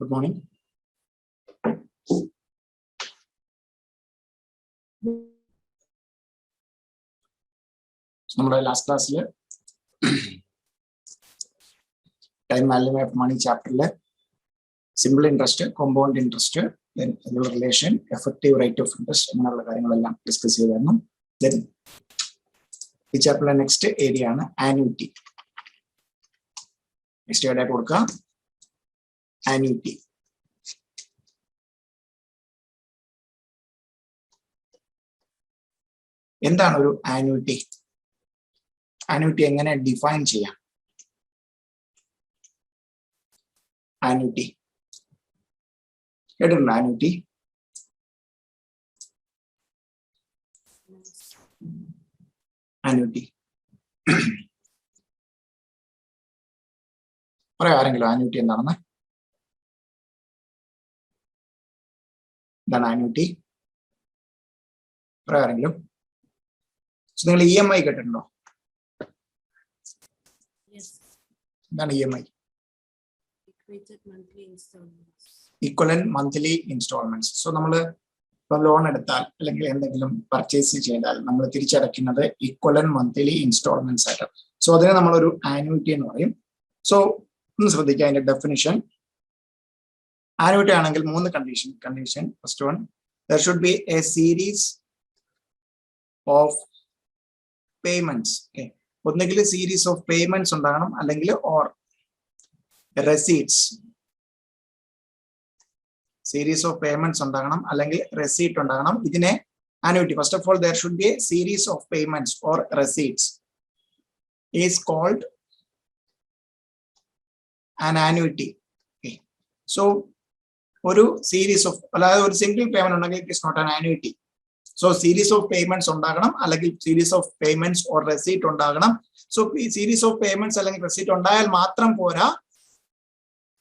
Good morning. നമ്മുടെ last ക്ലാസ്സിൽ time value of money ചാപ്റ്ററിൽ simple interest, compound interest, then അതിനുള്ള relation, effective rate of interest അങ്ങനെയുള്ള കാര്യങ്ങളെല്ലാം ഡിസ്കസ് ചെയ്തായിരുന്നു. ദെൻ ഈ ചാപ്റ്ററിലെ നെക്സ്റ്റ് ഏരിയ ആണ് ആന്യൂറ്റി. നെക്സ്റ്റ് ഏരിയ കൊടുക്കുക ആന്യൂറ്റി. എന്താണ് ഒരു ആന്യൂറ്റി? ആന്യൂറ്റി എങ്ങനെ ഡിഫൈൻ ചെയ്യാം? ആന്യൂറ്റി കേട്ടിട്ടുണ്ടോ? ആന്യൂറ്റി ആന്യൂറ്റി പറയാം ആരെങ്കിലും ആന്യൂറ്റി എന്താണെന്ന്? എന്താണ് ആന്യൂറ്റി? പറയാം ആരെങ്കിലും? നിങ്ങൾ EMI കേട്ടിട്ടുണ്ടോ? എന്താണ് EMI? Equivalent monthly installments. So നമ്മൾ ഇപ്പോൾ ലോൺ എടുത്താൽ അല്ലെങ്കിൽ എന്തെങ്കിലും പർച്ചേസ് ചെയ്താൽ നമ്മൾ തിരിച്ചടയ്ക്കുന്നത് ഈക്വലന്റ് മന്ത്ലി ഇൻസ്റ്റാൾമെന്റ്സ് ആയിട്ട്. സോ അതിനെ നമ്മളൊരു ആന്യൂറ്റി എന്ന് പറയും. സോ ഒന്ന് ശ്രദ്ധിക്കുക അതിന്റെ ഡെഫിനിഷൻ. ആന്യൂറ്റി ആണെങ്കിൽ 3 condition. First one, there should be a series of payments. ഒന്നുകിൽ സീരീസ് ഓഫ് പേയ്മെന്റ്സ് ഉണ്ടാകണം, അല്ലെങ്കിൽ or receipts. Series of payments ഉണ്ടാകണം, അല്ലെങ്കിൽ റെസീറ്റ് ഉണ്ടാകണം. ഇതിനെ annuity. First of all, there should be a series of payments or receipts is called an annuity. So ഒരു series of, അതായത് ഒരു സിംഗിൾ പേയ്മെന്റ് ഉണ്ടെങ്കിൽ it is not an annuity. So series of payments ഉണ്ടാകണം, അല്ലെങ്കിൽ series of payments or receipt ഉണ്ടാകണം. So ഈ series of payments അല്ലെങ്കിൽ receipt ഉണ്ടായാൽ മാത്രം പോരാ,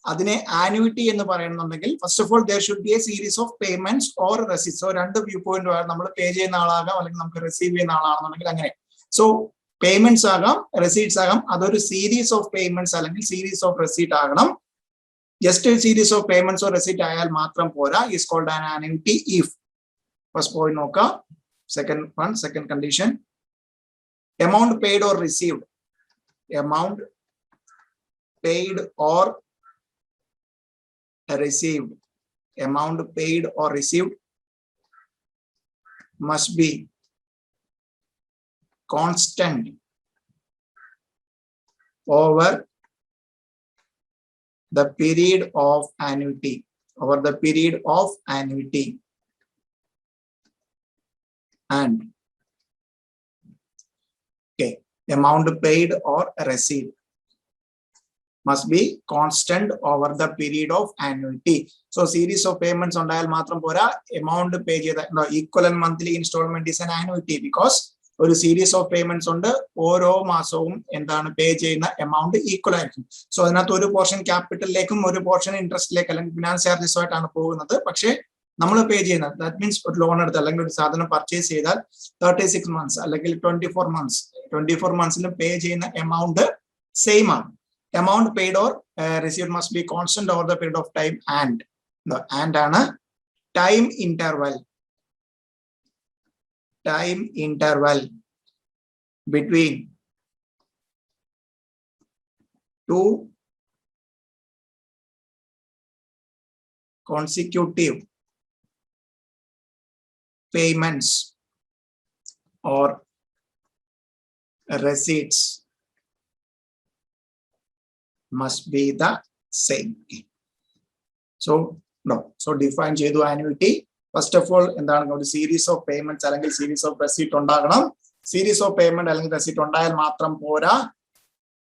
അതിനെ ആന്യൂറ്റി എന്ന് പറയുന്നുണ്ടെങ്കിൽ first of all there should be a series of payments or receipts. So രണ്ട് വ്യൂ പോയിന്റ്, നമ്മൾ പേ ചെയ്യുന്ന ആളാകാം, അല്ലെങ്കിൽ നമുക്ക് റിസീവ് ചെയ്യുന്ന ആളാണെന്നുണ്ടെങ്കിൽ അങ്ങനെ. സോ പേയ്മെന്റ്സ് ആകാം, റെസീറ്റ്സ് ആകാം. അതൊരു സീരീസ് ഓഫ് പേയ്മെന്റ്സ് അല്ലെങ്കിൽ സീരീസ് ഓഫ് റെസീറ്റ് ആകണം. Just series of payments or receipt ആയാൽ മാത്രം പോരാ. Is called an annuity if. First point നോക്കാം. Second condition, amount paid or received. Amount paid or received. Amount paid or received must be constant over the period of annuity. Over the period of annuity. And amount paid or received must be constant over the period of annuity. So series of payments ഉണ്ടായാൽ മാത്രം പോരാ, amount pay ചെയ്ത equivalent monthly installment is an annuity because ഒരു series of payments ഉണ്ട്. ഓരോ മാസവും എന്താണ് പേ ചെയ്യുന്ന എമൗണ്ട് ഈക്വൽ ആയിരിക്കും. സോ അതിനകത്ത് ഒരു പോർഷൻ ക്യാപിറ്റലിലേക്കും ഒരു പോർഷൻ ഇൻട്രസ്റ്റിലേക്ക് അല്ലെങ്കിൽ ഫിനാൻസ് ചാർജസ് ആയിട്ടാണ് പോകുന്നത്. പക്ഷേ നമ്മൾ പേ ചെയ്യുന്നത്, ദാറ്റ് മീൻസ് ഒരു ലോൺ എടുത്ത് അല്ലെങ്കിൽ ഒരു സാധനം പർച്ചേസ് ചെയ്താൽ 36 months അല്ലെങ്കിൽ 24 monthസിലും പേ ചെയ്യുന്ന എമൗണ്ട് സെയിം ആണ്. Amount paid or received must be constant over the period of time. And ആണ് time interval between two consecutive payments or receipts must be the same. So define ചെയ്തു annuity. First of all എന്താണ്, ഒരു series of payments അല്ലെങ്കിൽ series of receipt ഉണ്ടാകണം. Series of payment അല്ലെങ്കിൽ receipt ഉണ്ടായാൽ മാത്രം പോരാ,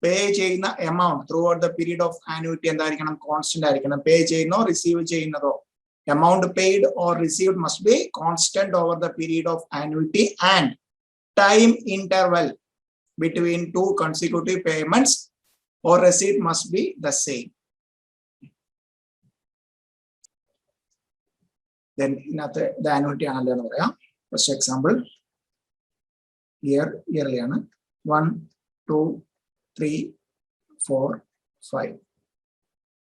പേ ചെയ്യുന്ന amount through out the period of annuity എന്തായിരിക്കണം? കോൺസ്റ്റന്റ് ആയിരിക്കണം. പേ ചെയ്യുന്നോ റിസീവ് ചെയ്യുന്നതോ, amount paid or received must be constant over the period of annuity, and time interval between two consecutive payments or receipt must be the same. Then ഇതിനകത്ത് the annuity ആണല്ലോ എന്ന് പറയാം. First example yearly ആണ്. 1 2 3 4 5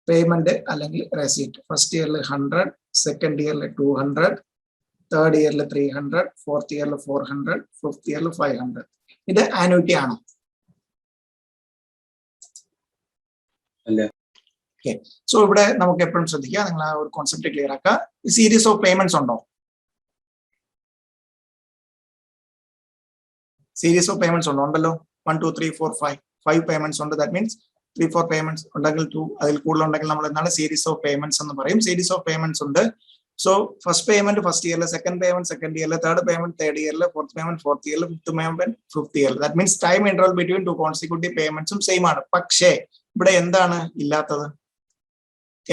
payment അല്ലെങ്കിൽ receipt. First ഇയറിൽ 100, second ഇയറിൽ 200, third ഇയറിൽ 300, fourth ഇയറിൽ 400, ഫിഫ്ത് ഇയറിൽ 500. ഇത് ആനുവിറ്റി ആണോ? ഓക്കെ. സോ ഇവിടെ നമുക്ക് എപ്പോഴും ശ്രദ്ധിക്കുക, നിങ്ങൾ ആ ഒരു കോൺസെപ്റ്റ് ക്ലിയർ ആക്കുക. സീരീസ് ഓഫ് പേയ്മെന്റ്സ് ഉണ്ടോ? സീരീസ് ഓഫ് പേയ്മെന്റ്സ് ഉണ്ടോ? ഉണ്ടല്ലോ. 1 2 3 4 5 പേയ്മെന്റ്സ് ഉണ്ട്. ദാറ്റ് മീൻസ് 3 4 പേയ്മെന്റ്സ് ഉണ്ടെങ്കിൽ 2 അതിൽ കൂടുതൽ ഉണ്ടെങ്കിൽ നമ്മൾ എന്താണ് സീരീസ് ഓഫ് പേയ്മെന്റ്സ് എന്ന് പറയും. സീരീസ് ഓഫ് പേയ്മെന്റ്സ് ഉണ്ട്. സോ ഫസ്റ്റ് പേയ്മെന്റ് ഫസ്റ്റ് ഇയറിൽ, സെക്കൻഡ് പേയ്മെന്റ് സെക്കൻഡ് ഇയറിൽ, തേർഡ് പേയ്മെന്റ് തേർഡ് ഇയറിൽ, ഫോർത്ത് പേയ്മെന്റ് ഫോർത്ത് ഇയറിൽ, ഫിഫ്ത് പേയ്മെന്റ് ഫിഫ്ത് ഇയറിൽ. That means time interval between 2 consecutive പേയ്മെന്റ്സും സെയിം ആണ്. പക്ഷേ ഇവിടെ എന്താണ് ഇല്ലാത്തത്?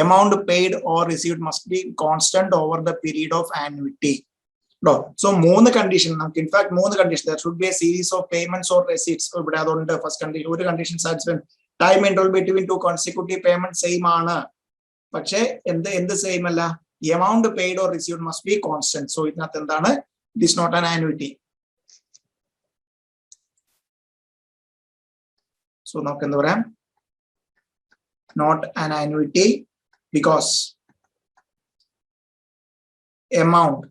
Amount paid or received must be constant over the period of annuity. So 3 condition നമുക്ക്, in fact 3 condition. There should be a series of payments or receipts. ഇവിടെ അതുകൊണ്ട് first condition, ഒരു condition satisfy, time interval between 2 consecutive payment same ആണ്. പക്ഷേ എന്ത് same അല്ല? Amount paid or received must be constant. So ഇതിനകത്ത് എന്താണ്? It is not an annuity. So നമുക്ക് എന്താ പറയാം? Not an annuity because amount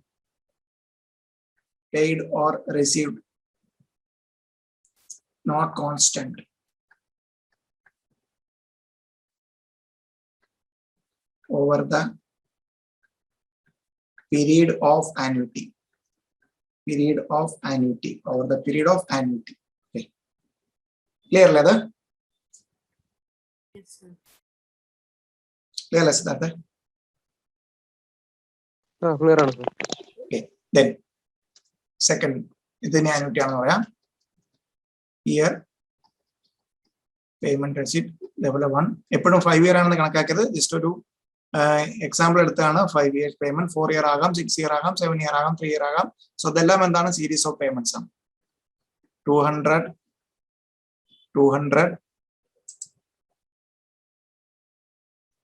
paid or received not constant over the period of annuity. Period of annuity, over the period of annuity. Okay. Clear leather? Yes, sir. Clear Siddhartha? Clear answer. Okay. Then second, ഇതിനെ annuity ആണെന്ന് പറയാം. Year payment receipt level 1 എപ്പോഴും 5 year ആണെന്ന് കണക്കാക്കിയത്. Just ഒരു example എടുത്താണ്. 5 years payment 4 year ആകാം, 6 year ആകാം, 7 year ആകാം, 3 ഇയർ ആകാം. സോ ഇതെല്ലാം എന്താണ്? സീരീസ് ഓഫ് പേയ്മെന്റ്സ് ആണ്. 200 200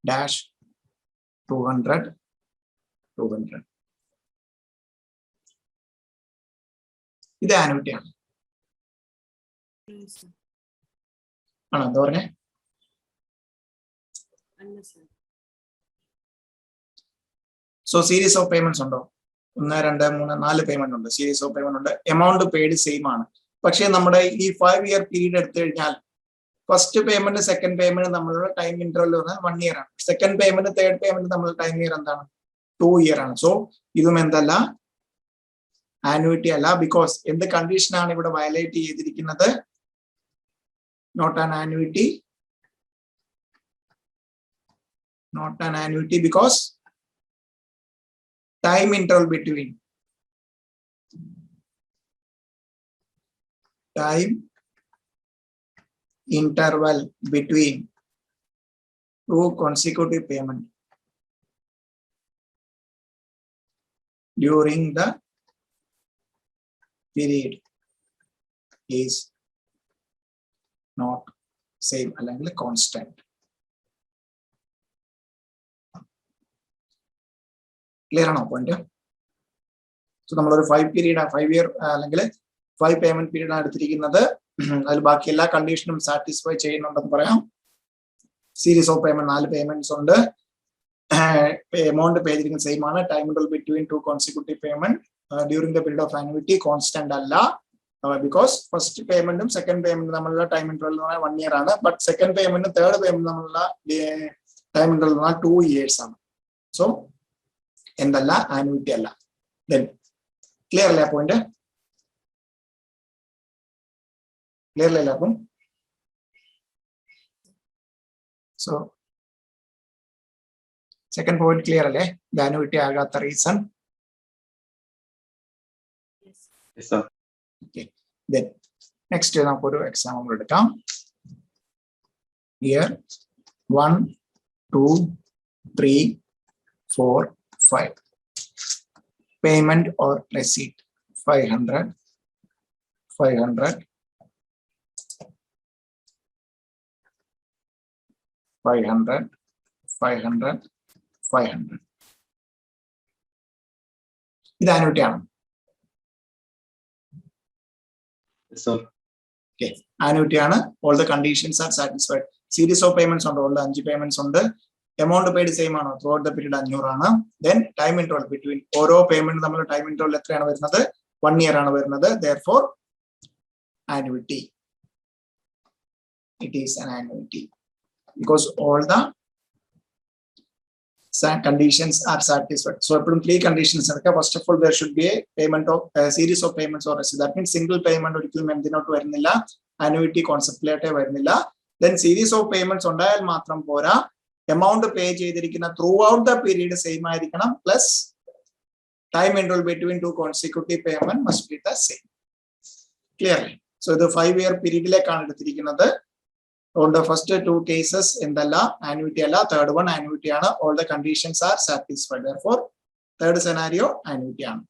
dash 200 200. ഇത് ആനുവിറ്റി ആണ്. Yes, sir. ആണോ? എന്താ പറഞ്ഞേ? Yes, sir. So series of payments ഉണ്ടോ? 1 2 3 4 പേയ്മെന്റ് ഉണ്ട്. സീരീസ് ഓഫ് പേയ്മെന്റ് ഉണ്ട്. എമൗണ്ട് പെയ്ഡ് സെയിം ആണ്. പക്ഷേ നമ്മുടെ ഈ 5 ഇയർ പീരീഡ് എടുത്തു കഴിഞ്ഞാൽ ഫസ്റ്റ് പേയ്മെന്റ് സെക്കൻഡ് പേയ്മെന്റ് നമ്മളുടെ ടൈം ഇന്റർവൽ 1 ഇയർ ആണ്. സെക്കൻഡ് പേയ്മെന്റ് തേർഡ് പേയ്മെന്റ് നമ്മളുടെ ടൈം ഇയർ എന്താണ്? 2 ഇയർ ആണ്. സോ ഇതും എന്തല്ല? ആനുവിറ്റി അല്ല. ബിക്കോസ് എന്ത് കണ്ടീഷനാണ് ഇവിടെ വയലേറ്റ് ചെയ്തിരിക്കുന്നത്? Not an annuity. Not an annuity because time interval between two consecutive payment during the period is not same അല്ലെങ്കിൽ constant. ക്ലിയർ ആണോ പോയിന്റ്? സോ നമ്മളൊരു 5 ഇയർ അല്ലെങ്കിൽ 5 പേയ്മെന്റ് പീരീഡ് ആണ് എടുത്തിരിക്കുന്നത്. അതിൽ ബാക്കി എല്ലാ കണ്ടീഷനും സാറ്റിസ്ഫൈ ചെയ്യുന്നുണ്ടെന്ന് പറയാം. സീരീസ് ഓഫ് പേയ്മെന്റ് 4 പേയ്മെന്റ്സ് ഉണ്ട്. എമൗണ്ട് പേ ചെയ്തിരിക്കുന്നത് സെയിം ആണ്. Time interval between 2 consecutive payment during the period of annuity constant അല്ല. ബിക്കോസ് ഫസ്റ്റ് പേയ്മെന്റും സെക്കൻഡ് പേയ്മെന്റും നമ്മളുടെ ടൈം ഇന്റർവൽ എന്ന് പറഞ്ഞാൽ 1 ഇയർ ആണ്. ബട്ട് സെക്കൻഡ് പേയ്മെന്റും തേർഡ് പേയ്മെന്റ് നമ്മളുടെ ടൈം ഇന്റർവൽ എന്ന് പറഞ്ഞാൽ 2 ഇയേഴ്സ് ആണ്. സോ എന്തല്ല? ആനുവിറ്റി അല്ല. ദെൻ ക്ലിയർ അല്ലേ പോയിന്റ്? ക്ലിയർ അല്ലേ എല്ലാവർക്കും? സോ സെക്കൻഡ് പോയിന്റ് ക്ലിയർ അല്ലേ? ആനുവിറ്റി ആകാത്ത റീസൺ. ദെൻ നെക്സ്റ്റ് നമുക്കൊരു എക്സാമ്പിൾ എടുക്കാം. Year 1 2 3 4 5 payment or receipt 500 500 500 500 500. ഇത് ആനുവിറ്റി ആണ്. ആനുവിറ്റി ആണ്. All the conditions R satisfied. Series of payments ഉണ്ട്. 5 പേയ്മെന്റ്സ് ഉണ്ട്. എമൗണ്ട് പെയ്ഡ് സെയിം ആണോ ത്രൂ ഔട്ട് ദ പീരീഡ് 500 ആണ്. ദെൻ ടൈം ഇന്റർവൽ ബിറ്റ്വീൻ ഓരോ പേയ്മെന്റ് നമ്മൾ ടൈം ഇന്റർവൽ എത്രയാണ് വരുന്നത് 1 year ആണ് വരുന്നത്. Therefore annuity, it is an annuity because all the conditions are satisfied. So eppozhum 3 conditions irukka. First of all, there should be a payment of a series of payments or receipt. That means single payment ഒരിക്കലും എന്തിനോട്ട് വരുന്നില്ല, annuity conceptലായിട്ടേ വരുന്നില്ല. Then series of payments ഉണ്ടായാൽ മാത്രം പോരാ, amount pay ചെയ്തിരിക്കുന്ന throughout the period same ആയിരിക്കണം, plus time interval between 2 consecutive payment must be the same. Clearly, so the 5-year period ലേക്കാണ് എടുത്തിരിക്കുന്നത്. On the first 2 cases എന്തല്ല annuity അല്ല, third one annuity ആണ്. All the conditions are satisfied. Therefore third scenario annuity ആണ്.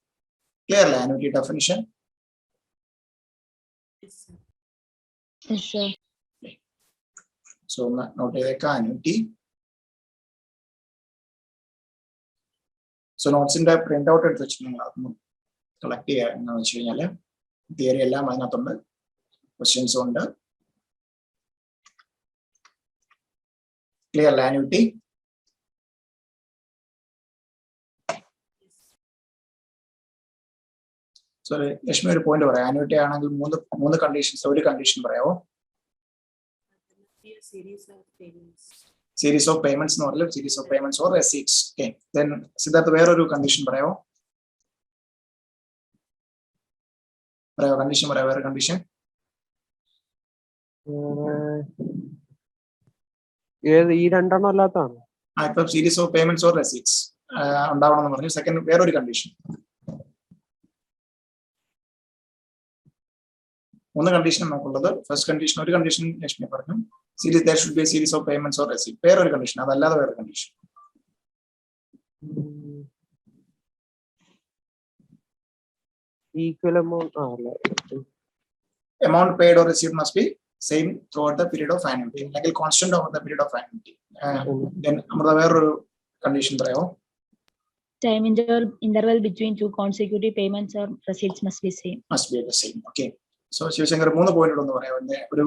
Clearly annuity definition. Yes, sir. Yes, sir. So note ചെയ്തേക്കാം annuity. So notes ന്റെ print out എടുത്ത് വെച്ചിട്ട് നിങ്ങൾ അതൊന്ന് കളക്ട് ചെയ്യുക. എന്താണെന്ന് വെച്ച് കഴിഞ്ഞാൽ തിയറി എല്ലാം അതിനകത്തുണ്ട്, ക്വസ്റ്റ്യൻസും ഉണ്ട്. Clear annuity. So ലക്ഷ്മി ഒരു പോയിന്റ് പറയാം. ആനുവിറ്റി ആണെങ്കിൽ മൂന്ന് കണ്ടീഷൻസ്, ഒരു കണ്ടീഷൻ പറയാമോ? A series of payments. Series of payments എന്ന് പറഞ്ഞാൽ series of payments or receipts. Okay, then Siddharth വേറൊരു കണ്ടീഷൻ പറയാമോ? കണ്ടീഷൻ പറയാം, വേറെ കണ്ടീഷൻ. ഈ രണ്ടെണ്ണം അല്ലാത്തതാണ്. ഇപ്പൊ series of payments or receipts ഉണ്ടാവണം എന്ന് പറഞ്ഞു. സെക്കൻഡ് വേറൊരു കണ്ടീഷൻ. 3 കണ്ടീഷൻ നമുക്കുള്ളത്. ഫസ്റ്റ് കണ്ടീഷൻ ഒരു കണ്ടീഷൻ ലക്ഷ്മി പറഞ്ഞു, series there should be a series of payments or receipt. വേറൊരു കണ്ടീഷൻ, അതല്ലാതെ വേറെ condition. Equal amount amount paid or received must be same throughout the period of annuity, അല്ലെങ്കിൽ constant over the period of annuity. Then നമ്മുടെ വേറൊരു condition പറയാമോ? Time interval between 2 consecutive payments or receipts must be same. Must be the same. Okay. So Sivasankar 3 point ഒന്ന് പറയാം. ഒരു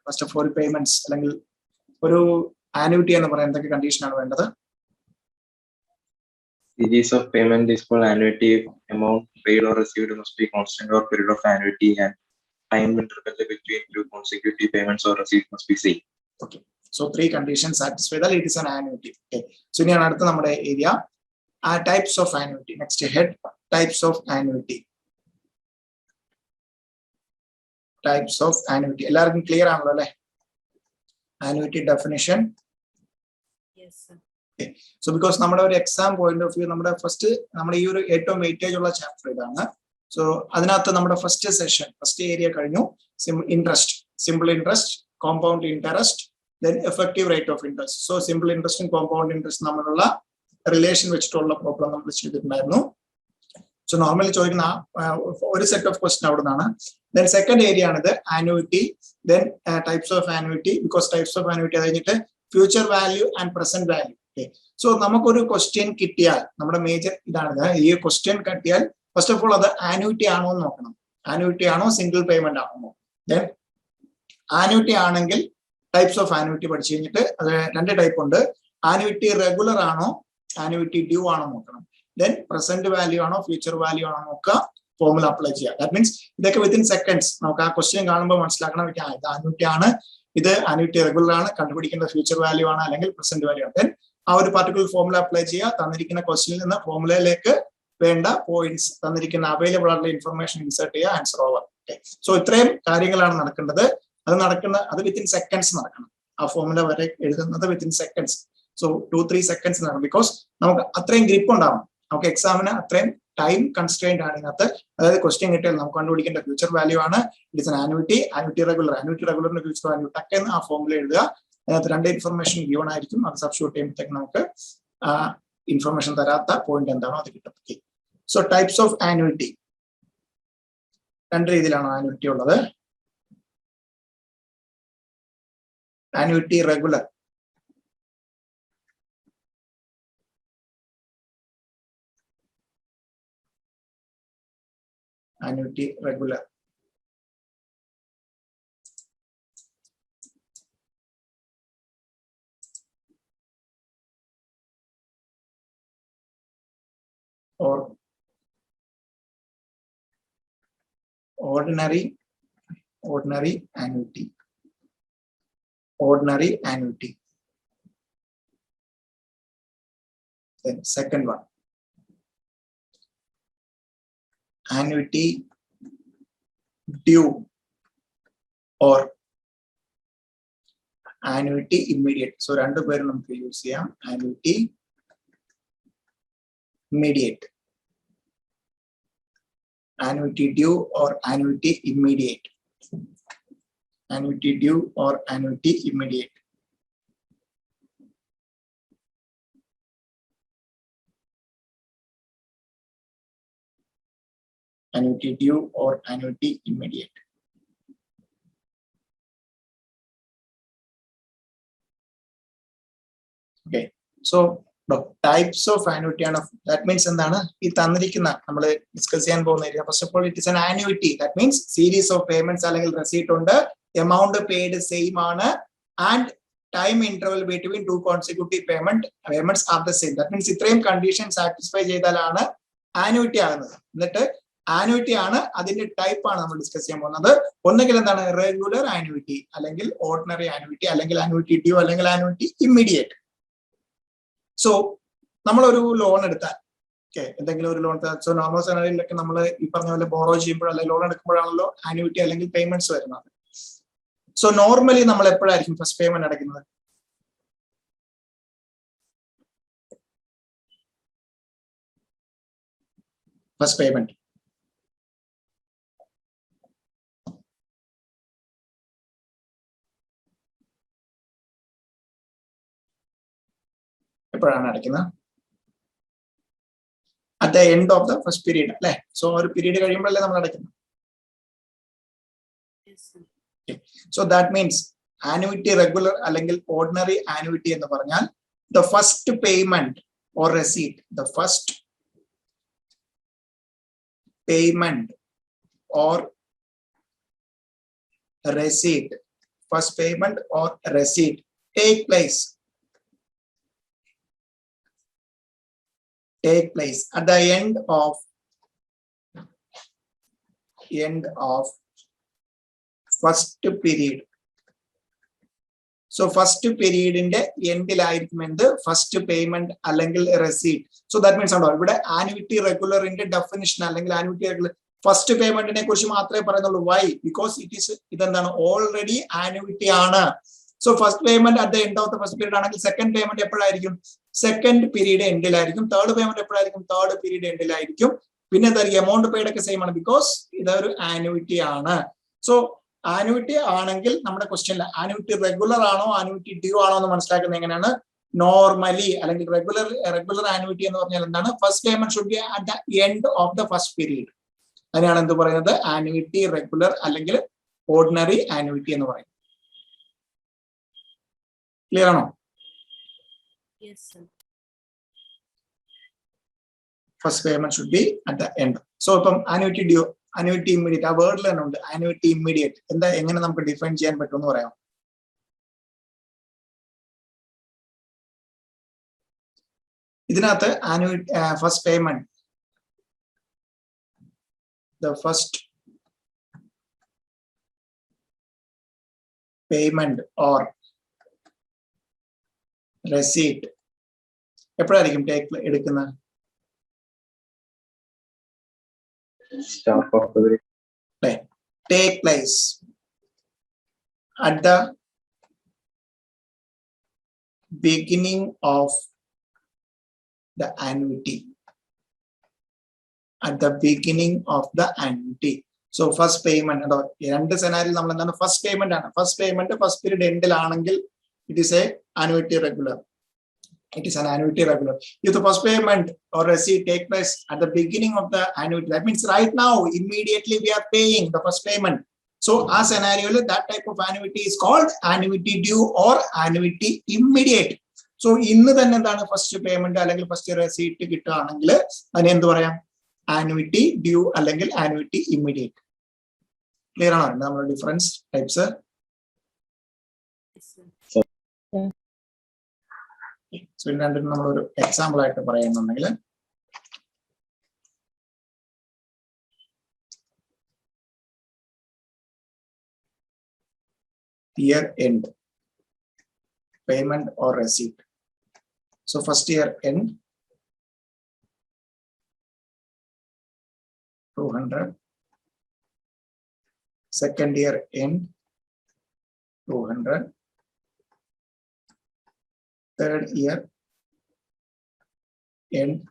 first of all payments അല്ലെങ്കിൽ ഒരു annuity എന്ന് പറയാൻ എന്തൊക്കെ കണ്ടീഷൻ ആണ് വേണ്ടത്? Series of payment is called annuity. Amount paid or received must be constant over period of annuity, and time interval between 2 consecutive payments or receipts must be same. Okay. So 3 conditions satisfied that it is an annuity. Okay. So ഇനിയാണ് അടുത്ത നമ്മുടെ area types of annuity. Next head, types of annuity. Types of annuity. എല്ലാവർക്കും clear ആണല്ലോ അല്ലേ? Annuity definition. Yes, sir. Okay. So because നമ്മുടെ ഒരു exam point of view, നമ്മുടെ first നമ്മുടെ ഈ ഒരു ഏറ്റവും വെയിറ്റേജ് ഉള്ള ചാപ്റ്റർ ഇതാണ്. സോ അതിനകത്ത് നമ്മുടെ ഫസ്റ്റ് സെഷൻ, ഫസ്റ്റ് ഏരിയ കഴിഞ്ഞു. Interest, simple interest, compound interest, then effective rate of interest. So simple ഇൻട്രസ്റ്റും കോമ്പൗണ്ട് ഇൻട്രസ്റ്റ് തമ്മിലുള്ള റിലേഷൻ വെച്ചിട്ടുള്ള പ്രോബ്ലം നമ്മൾ ചെയ്തിട്ടുണ്ടായിരുന്നു. സോ നോർമലി ചോദിക്കുന്ന ഒരു സെറ്റ് ഓഫ് ക്വസ്റ്റൻ അവിടെ നിന്നാണ്. ദെൻ സെക്കൻഡ് ഏരിയ ആണിത് annuity. Then types of annuity, because types of annuity അത് കഴിഞ്ഞിട്ട് future value and present value. Okay, so നമുക്കൊരു ക്വസ്റ്റ്യൻ കിട്ടിയാൽ നമ്മുടെ മേജർ ഇതാണിത്. ഈ ക്വസ്റ്റ്യൻ കിട്ടിയാൽ ഫസ്റ്റ് ഓഫ് ഓൾ അത് ആനുവിറ്റി ആണോ എന്ന് നോക്കണം. ആനുവിറ്റി ആണോ സിംഗിൾ പേയ്മെന്റ് ആണോ? ദെൻ ആനുവിറ്റി ആണെങ്കിൽ ടൈപ്സ് ഓഫ് ആനുവിറ്റി പഠിച്ചു കഴിഞ്ഞിട്ട് അത് 2 ടൈപ്പ് ഉണ്ട്. ആനുവിറ്റി റെഗുലർ ആണോ, ആനുവിറ്റി ഡ്യൂ ആണോ നോക്കണം. ദെൻ പ്രസന്റ് വാല്യൂ ആണോ ഫ്യൂച്ചർ വാല്യൂ ആണോ നോക്കുക, ഫോർമുല അപ്ലൈ ചെയ്യുക. ദാറ്റ് മീൻസ് ഇതൊക്കെ വിത്തിൻ സെക്കൻഡ്സ് നമുക്ക് ആ ക്വസ്റ്റ്യൻ കാണുമ്പോൾ മനസ്സിലാക്കണം, ഇത് ആനുവിറ്റി ആണ്, ഇത് ആനുവിറ്റി റെഗുലർ ആണ്, കണ്ടുപിടിക്കേണ്ട ഫ്യൂച്ചർ വാല്യൂ ആണ് അല്ലെങ്കിൽ പ്രസന്റ് വാല്യൂ ആണ്. ദെൻ ആ ഒരു പർട്ടിക്കുലർ ഫോർമുല അപ്ലൈ ചെയ്യുക. തന്നിരിക്കുന്ന ക്വസ്റ്റ്യനിൽ നിന്ന് ഫോർമുലയിലേക്ക് വേണ്ട പോയിന്റ്സ്, തന്നിരിക്കുന്ന അവൈലബിൾ ആയിട്ടുള്ള ഇൻഫർമേഷൻ ഇൻസേർട്ട് ചെയ്യുക, ആൻസർ ഓവർ. ഓക്കെ, സോ ഇത്രയും കാര്യങ്ങളാണ് നടക്കേണ്ടത്. അത് വിത്തിൻ സെക്കൻഡ്സ് നടക്കണം. ആ ഫോർമുല വരെ എഴുതുന്നത് വിത്തിൻ സെക്കൻഡ്സ്. സോ 2-3 സെക്കൻഡ്സ് നടക്കും. ബിക്കോസ് നമുക്ക് അത്രയും ഗ്രിപ്പ് ഉണ്ടാവും. നമുക്ക് എക്സാമിന് അത്രയും ടൈം കൺസ്ട്രെയിന്റ് ആണ് ഇതിനകത്ത്. അതായത് ക്വസ്റ്റ്യൻ കിട്ടിയാൽ നമുക്ക് കണ്ടുപിടിക്കേണ്ട ഫ്യൂച്ചർ വാല്യൂ ആണ്. ഇറ്റ് ഇസ് ആനുവിറ്റി, ആനുവിറ്റി റെഗുലറിന്റെ ഫ്യൂച്ചർ വാല്യൂ ടക്കെന്ന് ആ ഫോർമുല എഴുതുക. അതിനകത്ത് 2 ഇൻഫർമേഷൻ ഗിവൺ ആയിരിക്കും. അത് സബ്സ്റ്റിറ്റ്യൂട്ട് ചെയ്യുമ്പോഴത്തേക്ക് നമുക്ക് ഇൻഫർമേഷൻ തരാത്ത പോയിന്റ് എന്താണോ അത് കിട്ടും. സോ ടൈപ്സ് ഓഫ് ആനുവിറ്റി 2 രീതിയിലാണ് ആനുവിറ്റി ഉള്ളത്. Annuity regular, annuity regular. or ordinary annuity. Ordinary annuity. Then second one, annuity due or annuity immediate. So രണ്ട് പേര് നമുക്ക് യൂസ് ചെയ്യാം. Annuity immediate. Annuity due or annuity immediate. Annuity due or annuity immediate. Annuity due or annuity immediate. Okay, so types of annuity ആണ്. That means എന്താണ് ഈ തന്നിരിക്കുന്ന നമ്മൾ discuss ചെയ്യാൻ പോകുന്ന area. First of all it is an annuity. That means series of payments അല്ലെങ്കിൽ receipt ഉണ്ട്, amount paid same ആണ്, and time interval between two consecutive payments are the same. That means ഇത്രയും കണ്ടീഷൻ സാറ്റിസ്ഫൈ ചെയ്താലാണ് annuity ആകുന്നത്. എന്നിട്ട് annuity ആണ്, അതിന്റെ type ആണ് നമ്മൾ ഡിസ്കസ് ചെയ്യാൻ പോകുന്നത്. ഒന്നുകിൽ എന്താണ് റെഗുലർ annuity, അല്ലെങ്കിൽ ഓർഡിനറി annuity, അല്ലെങ്കിൽ annuity due, അല്ലെങ്കിൽ annuity immediate. സോ നമ്മളൊരു ലോൺ എടുത്താൽ, എന്തെങ്കിലും ഒരു ലോൺ, സോ നോർമൽ സാലറിയിലൊക്കെ നമ്മൾ ഈ പറഞ്ഞ പോലെ ബോറോ ചെയ്യുമ്പോൾ അല്ലെങ്കിൽ ലോൺ എടുക്കുമ്പോഴാണല്ലോ ആനുവിറ്റി അല്ലെങ്കിൽ പേയ്മെന്റ്സ് വരുന്നത്. സോ നോർമലി നമ്മൾ എപ്പോഴായിരിക്കും ഫസ്റ്റ് പേയ്മെന്റ് അടയ്ക്കുന്നത്? ഫസ്റ്റ് പേയ്മെന്റ് എപ്പോഴാണ് അടയ്ക്കുന്നത്? at the end of the first period, അല്ലെ? സോ ഒരു പീരീഡ് കഴിയുമ്പോഴല്ലേ നമ്മൾ അടയ്ക്കുന്നത്. Yes, sir. So that means annuity regular അല്ലെങ്കിൽ ordinary annuity എന്ന് പറഞ്ഞാൽ the first payment or receipt, the first payment or receipt, first payment or receipt take place at the end of first period. So first period inde endilaaയിരിക്കും എന്ത്? First payment അല്ലെങ്കിൽ receipt. So that means ആണോ ഇവിടെ annuity റെഗുലറിന്റെ definition അല്ലെങ്കിൽ annuity regular first പേയ്മെന്റിനെ കുറിച്ച് മാത്രമേ പറയുന്നുള്ളൂ. വൈ? ബിക്കോസ് ഇതെന്താണ് ഓൾറെഡി ആനുവിറ്റി ആണ്. So first payment at the end of the first period ആണെങ്കിൽ സെക്കൻഡ് പേയ്മെന്റ് എപ്പോഴായിരിക്കും? സെക്കൻഡ് പീരീഡ് എൻഡിലായിരിക്കും. തേർഡ് പേയ്മെന്റ് എപ്പോഴായിരിക്കും? തേർഡ് പീരീഡ് എൻഡിലായിരിക്കും. പിന്നെ എന്തായിരിക്കും? എമൗണ്ട് പെയ്ഡ് ഒക്കെ സെയിം ആണ്, ബിക്കോസ് ഇതൊരു ആനുവിറ്റി ആണ്. സോ ആനുവിറ്റി ആണെങ്കിൽ നമ്മുടെ ക്വസ്റ്റ്യനിൽ ആനുവിറ്റി റെഗുലർ ആണോ ആനുവിറ്റി ഡ്യൂ ആണോ എന്ന് മനസ്സിലാക്കുന്നത് എങ്ങനെയാണ്? നോർമലി അല്ലെങ്കിൽ റെഗുലർ ആനുവിറ്റി എന്ന് പറഞ്ഞാൽ എന്താണ്? First payment should be at the end of the first period. അതിനാണ് എന്ത് പറയുന്നത്? ആനുവിറ്റി റെഗുലർ അല്ലെങ്കിൽ ഓർഡിനറി ആനുവിറ്റി എന്ന് പറയും. ക്ലിയർ ആണോ? Yes, sir. First payment should be at the end. So ഇപ്പം annuity due, annuity immediate, ആ വേർഡിൽ തന്നെ ഉണ്ട് annuity immediate. എന്താ, എങ്ങനെ നമുക്ക് ഡിഫൈൻ ചെയ്യാൻ പറ്റുമെന്ന് പറയാം? ഇതിനകത്ത് annuity first payment, the first payment or receipt എപ്പോഴായിരിക്കും എടുക്കുന്നത്? Start of February. Take place at the beginning of the annuity. At the beginning of the annuity. So first payment, രണ്ട് സെനാരിയിൽ നമ്മൾ എന്താണ്? ഫസ്റ്റ് പേയ്മെന്റ് ആണ്. ഫസ്റ്റ് പേയ്മെന്റ് ഫസ്റ്റ് പീരീഡ് എൻഡിലാണെങ്കിൽ it is a annuity regular. It is an annuity regular. If the first payment or receipt take place at the beginning of the annuity, that means right now, immediately we are paying the first payment. So a scenario, that type of annuity is called annuity due or annuity immediate. So ഇന്ന് തന്നെ എന്താണ് first payment അല്ലെങ്കിൽ first receipt കിട്ടുകയാണെങ്കിൽ അതിന് എന്ത് പറയാം? Annuity due അല്ലെങ്കിൽ annuity immediate. Clear ആണോ നമ്മുടെ difference types? Yes, sir. So രണ്ടും നമ്മളൊരു എക്സാമ്പിൾ ആയിട്ട് പറയുന്നുണ്ടെങ്കിൽ year end payment or receipt. So first year end 200, second year end 200, third year end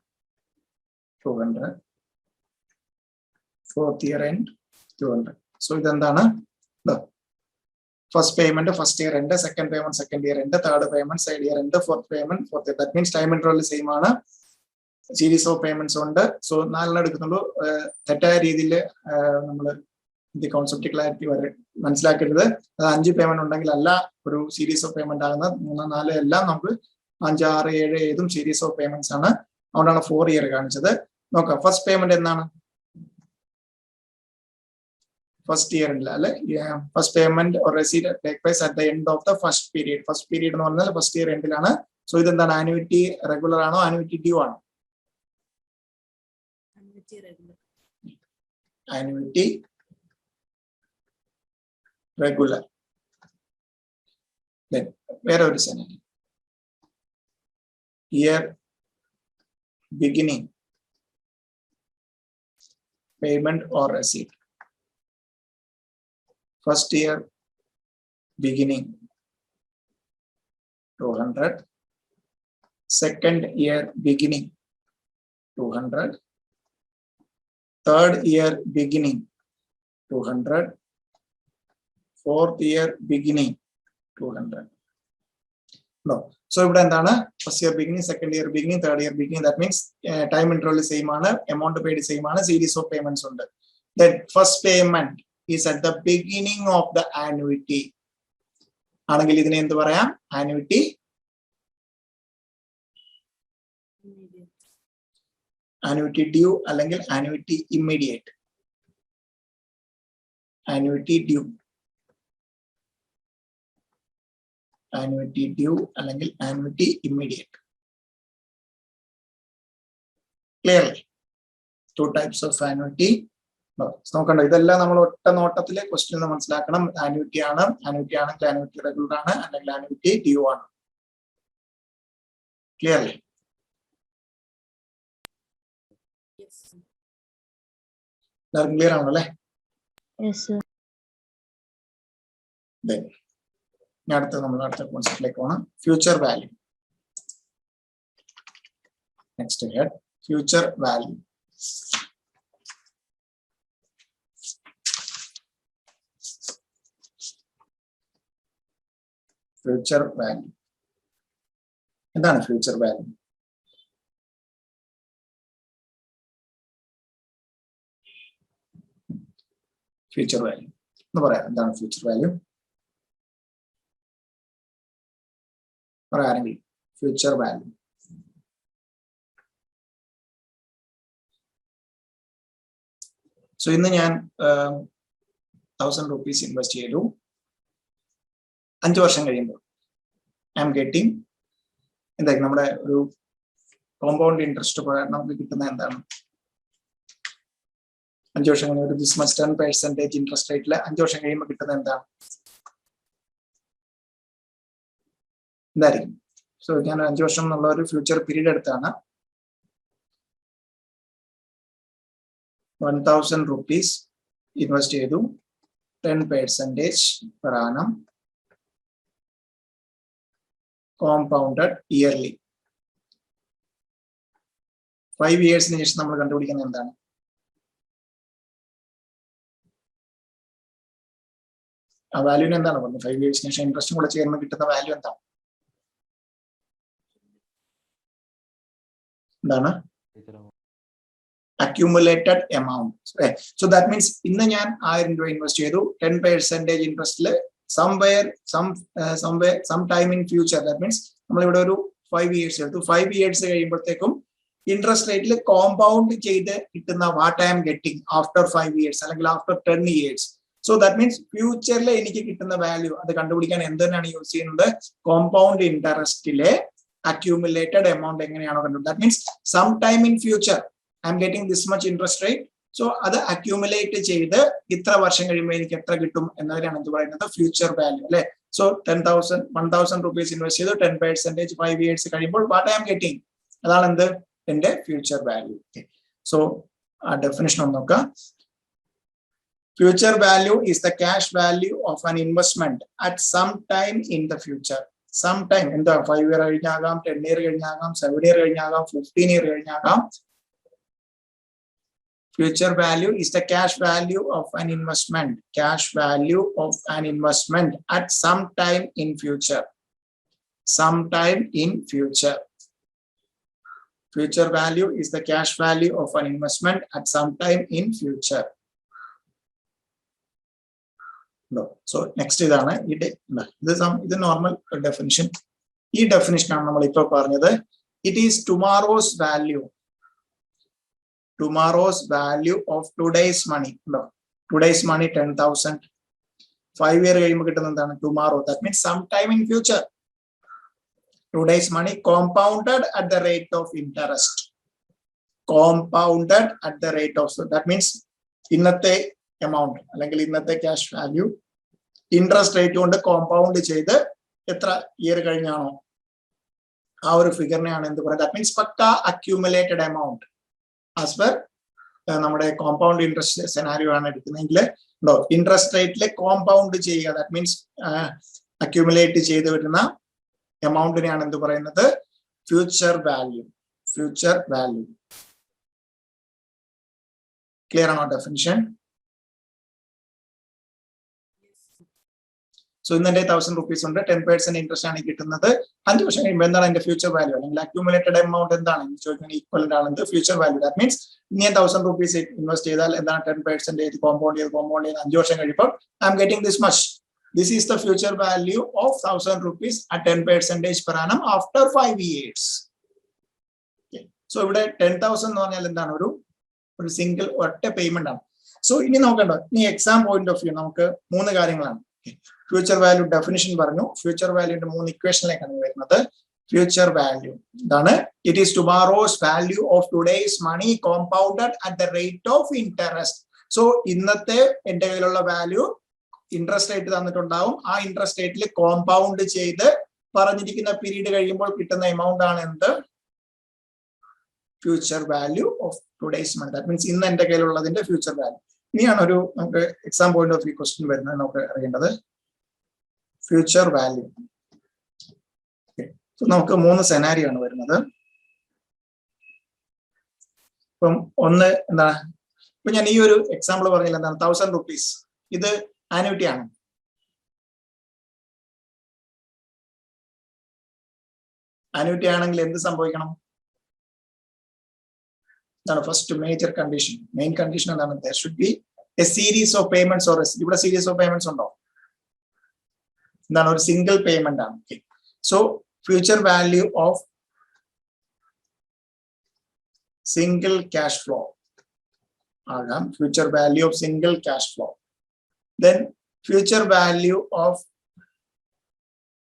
200, fourth year end 200. So the first payment first year end, second payment second year end, third payment third year end, fourth payment fourth year. That means time interval is same ആണ്. Series of payments ഉണ്ട്. So നാലെണ്ണം എടുക്കുന്നുള്ളൂ. തെറ്റായ രീതിയിൽ നമ്മൾ ഇത് concept clarity വരെ മനസ്സിലാക്കരുത്. അത് 5 പേയ്മെന്റ് ഉണ്ടെങ്കിൽ അല്ല ഒരു സീരീസ് ഓഫ് പേയ്മെന്റ് ആകുന്നത്. 3, 4 എല്ലാം നമുക്ക് 5, 6, 7 ഏതും സീരീസ് ഓഫ് പേയ്മെന്റ്സ് ആണ്. അതുകൊണ്ടാണ് 4 ഇയർ കാണിച്ചത്. നോക്കാം ഫസ്റ്റ് പേയ്മെന്റ് എന്നാണ്? ഫസ്റ്റ് ഇയറിൽ അല്ലെ first payment or receipt take place at the end of the first period. First period എന്ന് പറഞ്ഞാൽ ഫസ്റ്റ് ഇയർ എൻഡിലാണ്. സോ ഇതെന്താണ്? ആനുവിറ്റി റെഗുലർ ആണോ ആനുവിറ്റി ഡ്യൂ ആണോ? Annuity regular. Then where is an year beginning payment or receipt? First year beginning 200, second year beginning 200, third year beginning 200, fourth year beginning 200. No. So ഇവിടെ എന്താണ്? First year beginning, second year beginning, third year beginning. That means time interval same ആണ്, amount paid same ആണ്, series of payments ഉണ്ട്. Then first payment is at the beginning of the annuity. ആണെങ്കിൽ ഇതിനെ എന്ത് പറയാം? Annuity annuity due അല്ലെങ്കിൽ annuity immediate. Annuity due. Annuity due അല്ലെങ്കിൽ annuity immediate. Clearly, two types of annuity. നോക്കണ്ട, ഇതെല്ലാം നമ്മൾ ഒറ്റ നോട്ടത്തിലെ ക്വസ്റ്റ്യൻ മനസ്സിലാക്കണം. ആനുവിറ്റി ആണ്, ആനുവിറ്റി ആണെങ്കിൽ ആനുവിറ്റി റെഗുലർ ആണ്, അല്ലെങ്കിൽ ആനുവിറ്റി ഡ്യൂ ആണ്. ക്ലിയർലി? എല്ലാവർക്കും ക്ലിയർ ആണല്ലോ അല്ലേ? Yes, sir. അടുത്ത നമ്മൾ അടുത്ത കോൺസെപ്റ്റിലേക്ക് പോകണം. Future value. Next head future value. Future value എന്താണ്? ഫ്യൂച്ചർ വാല്യൂ ഫ്യൂച്ചർ വാല്യൂ എന്ന് പറയാം. എന്താണ് ഫ്യൂച്ചർ വാല്യൂ? പറയാണെങ്കിൽ ഫ്യൂച്ചർ വാല്യൂ സോ ഇന്ന് ഞാൻ 1000 rupees ഇൻവെസ്റ്റ് ചെയ്തു. 5 വർഷം കഴിയുമ്പോൾ ഐ എം ഗെറ്റിംഗ് എന്തായിരിക്കും നമ്മുടെ ഒരു കോമ്പൗണ്ട് ഇൻട്രസ്റ്റ് പ്രകാരം നമുക്ക് കിട്ടുന്ന എന്താണ്? 5 വർഷം കഴിയുമ്പോൾ ഒരു ദിസ് മച്ച് 10% ഇൻട്രസ്റ്റ് റേറ്റില് 5 വർഷം കഴിയുമ്പോൾ കിട്ടുന്നത് എന്താണ്? എന്തായിരിക്കും? സോ ഞാൻ 5 വർഷം എന്നുള്ള ഒരു ഫ്യൂച്ചർ പീരീഡ് എടുത്താണ്. 1000 rupees ഇൻവെസ്റ്റ് ചെയ്തു. 10% per annum compounded yearly. 5 yearsന് ശേഷം നമ്മൾ കണ്ടുപിടിക്കുന്നത് എന്താണ്? ആ വാല്യൂന് എന്താണ് പറഞ്ഞത്? 5 yearsന് ശേഷം ഇൻട്രസ്റ്റും കൂടെ ചേർന്ന് കിട്ടുന്ന വാല്യൂ എന്താണ്? എന്താണ്? accumulated amount. So that means ഇന്ന് ഞാൻ 1000 രൂപ ഇൻവെസ്റ്റ് ചെയ്തു. 10% ഇൻട്രസ്റ്റില് some time in future. That means നമ്മളിവിടെ ഒരു 5 years എടുത്തു. 5 years കഴിയുമ്പോഴത്തേക്കും ഇൻട്രസ്റ്റ് റേറ്റിൽ കോമ്പൗണ്ട് ചെയ്ത് കിട്ടുന്ന what I am getting after 5 years അല്ലെങ്കിൽ after 10 years. So that means ഫ്യൂച്ചറിൽ എനിക്ക് കിട്ടുന്ന വാല്യൂ അത് കണ്ടുപിടിക്കാൻ എന്തിനാണ് യൂസ് ചെയ്യുന്നത്? കോമ്പൗണ്ട് ഇൻട്രസ്റ്റിലെ accumulated amount എങ്ങനെയാണോ കണ്ടു. That means sometime in future I am getting this much interest rate. So അത് അക്യൂമുലേറ്റ് ചെയ്ത് ഇത്ര വർഷം കഴിയുമ്പോൾ എനിക്ക് എത്ര കിട്ടും എന്നതിനാണ് എന്ത് പറയുന്നത് ഫ്യൂച്ചർ വാല്യൂ അല്ലെ. സോ 10,000 rupees ഇൻവെസ്റ്റ് ചെയ്തു 10% 5 years കഴിയുമ്പോൾ വാട്ട് ഐ ആം ഗെറ്റിംഗ്, അതാണ് എന്ത് എന്റെ ഫ്യൂച്ചർ വാല്യൂ. സോ ആ ഡെഫിനിഷൻ ഒന്ന് നോക്കാം. Future value is the cash value of an investment at some time in the future. Some time എന്താ 5 year കഴിഞ്ഞാകാം, 10 year കഴിഞ്ഞാകാം, 7 year കഴിഞ്ഞാകാം, 15 year കഴിഞ്ഞാകാം. Future value is the cash value of an investment. Cash value of an investment at some time in future. Sometime in future. Future value is the cash value of an investment at some time in future. So next ഇതാണ് ഇത് normal definition. ഈ definition ആണ് നമ്മൾ ഇപ്പൊ പറഞ്ഞത്. It is tomorrow's value. Tomorrow's value of today's money. Today's money 10,000. 5 year കഴിയുമ്പോൾ കിട്ടുന്ന എന്താണ് tomorrow. That means some time in future. Today's money compounded at the rate of interest. Compounded at the rate of that means ഇന്നത്തെ amount അല്ലെങ്കിൽ ഇന്നത്തെ cash value interest rate കൊണ്ട് compound ചെയ്ത് എത്ര year കഴിഞ്ഞാണോ ആ ഒരു ഫിഗറിനെയാണ് എന്ത് പറയുന്നത്. ദാറ്റ് മീൻസ് പക്ക അക്യൂമുലേറ്റഡ് എമൗണ്ട് ആസ് പെർ നമ്മുടെ കോമ്പൗണ്ട് ഇൻട്രസ്റ്റ് സെനാരിയോ ആണ് എടുക്കുന്നതെങ്കിൽ ഇൻട്രസ്റ്റ് റേറ്റിലെ കോമ്പൗണ്ട് ചെയ്യുക. ദാറ്റ് മീൻസ് അക്യൂമുലേറ്റ് ചെയ്ത് വരുന്ന എമൗണ്ടിനെയാണ് എന്ത് പറയുന്നത് future value. Future value. Clear ആണോ ഡെഫിനിഷൻ? സോ ഇന്ന് എന്റെ 1,000 rupees ഉണ്ട്, 10% ഇൻട്രസ്റ്റ് ആണ് കിട്ടുന്നത്. 5 വർഷം കഴിയുമ്പോൾ എന്താണ് എന്റെ ഫ്യൂച്ചർ വാല്യൂ അല്ലെങ്കിൽ അക്യൂമുലേറ്റഡ് എമൗണ്ട് എന്താണ് ചോദിക്കുന്നത് ഈക്വലന്റ് ആണ് ഫ്യൂച്ചർ വാല്യൂ. ദാറ്റ് മീൻസ് ഇനി 1,000 rupees ഇൻവെസ്റ്റ് ചെയ്താൽ എന്താണ് 10% കോമ്പൗണ്ട് ചെയ്ത് 5 വർഷം കഴിയുമ്പോൾ I am getting this much. This is the future value of 1,000 rupees at 10% per annum after 5 years. So ഇവിടെ 10,000 എന്ന് പറഞ്ഞാൽ എന്താണ് ഒരു സിംഗിൾ ഒറ്റ പേയ്മെന്റ് ആണ്. സോ ഇനി നോക്കണ്ടോ, ഇനി എക്സാം പോയിന്റ് ഓഫ് വ്യൂ നമുക്ക് 3 കാര്യങ്ങളാണ്. ഫ്യൂച്ചർ വാല്യൂ ഡെഫിനിഷൻ പറഞ്ഞു. ഫ്യൂച്ചർ വാല്യൂന്റെ 3 ഇക്വേഷനിലേക്കാണ് വരുന്നത്. ഫ്യൂച്ചർ വാല്യൂ ഇതാണ്. It is tomorrow's value of today's money compounded at the rate of interest. So ഇന്നത്തെ എന്റെ കയ്യിലുള്ള വാല്യൂ ഇൻട്രസ്റ്റ് റേറ്റ് തന്നിട്ടുണ്ടാവും. ആ ഇൻട്രസ്റ്റ് റേറ്റിൽ കോമ്പൗണ്ട് ചെയ്ത് പറഞ്ഞിരിക്കുന്ന പീരീഡ് കഴിയുമ്പോൾ കിട്ടുന്ന എമൗണ്ട് ആണ് എന്ത് future value of today's money. That means ഇന്ന് എന്റെ കയ്യിലുള്ളതിന്റെ ഫ്യൂച്ചർ വാല്യൂ. ഇനിയാണ് നമുക്ക് exam point of view question വരുന്നത് നമുക്ക് അറിയേണ്ടത് ഫ്യൂച്ചർ വാല്യൂ. നമുക്ക് 3 സെനാരിയോ ആണ് വരുന്നത്. ഇപ്പം ഒന്ന് എന്താണ്, ഇപ്പൊ ഞാൻ ഈ ഒരു എക്സാമ്പിൾ പറഞ്ഞില്ല എന്താണ് 1,000 rupees. ഇത് ആനുവിറ്റി ആണ്. ആനുവിറ്റി ആണെങ്കിൽ എന്ത് സംഭവിക്കണം? എന്താണ് first major condition? Main condition എന്താണ്? there should be a series of payments or ഇവിടെ സീരീസ് ഓഫ് പേയ്മെന്റ്സ് ഉണ്ടോ? എന്താണ് ഒരു സിംഗിൾ പേയ്മെന്റ് ആണ്. So future value of single cash flow ആകാം. Future value of single cash flow. Then future value of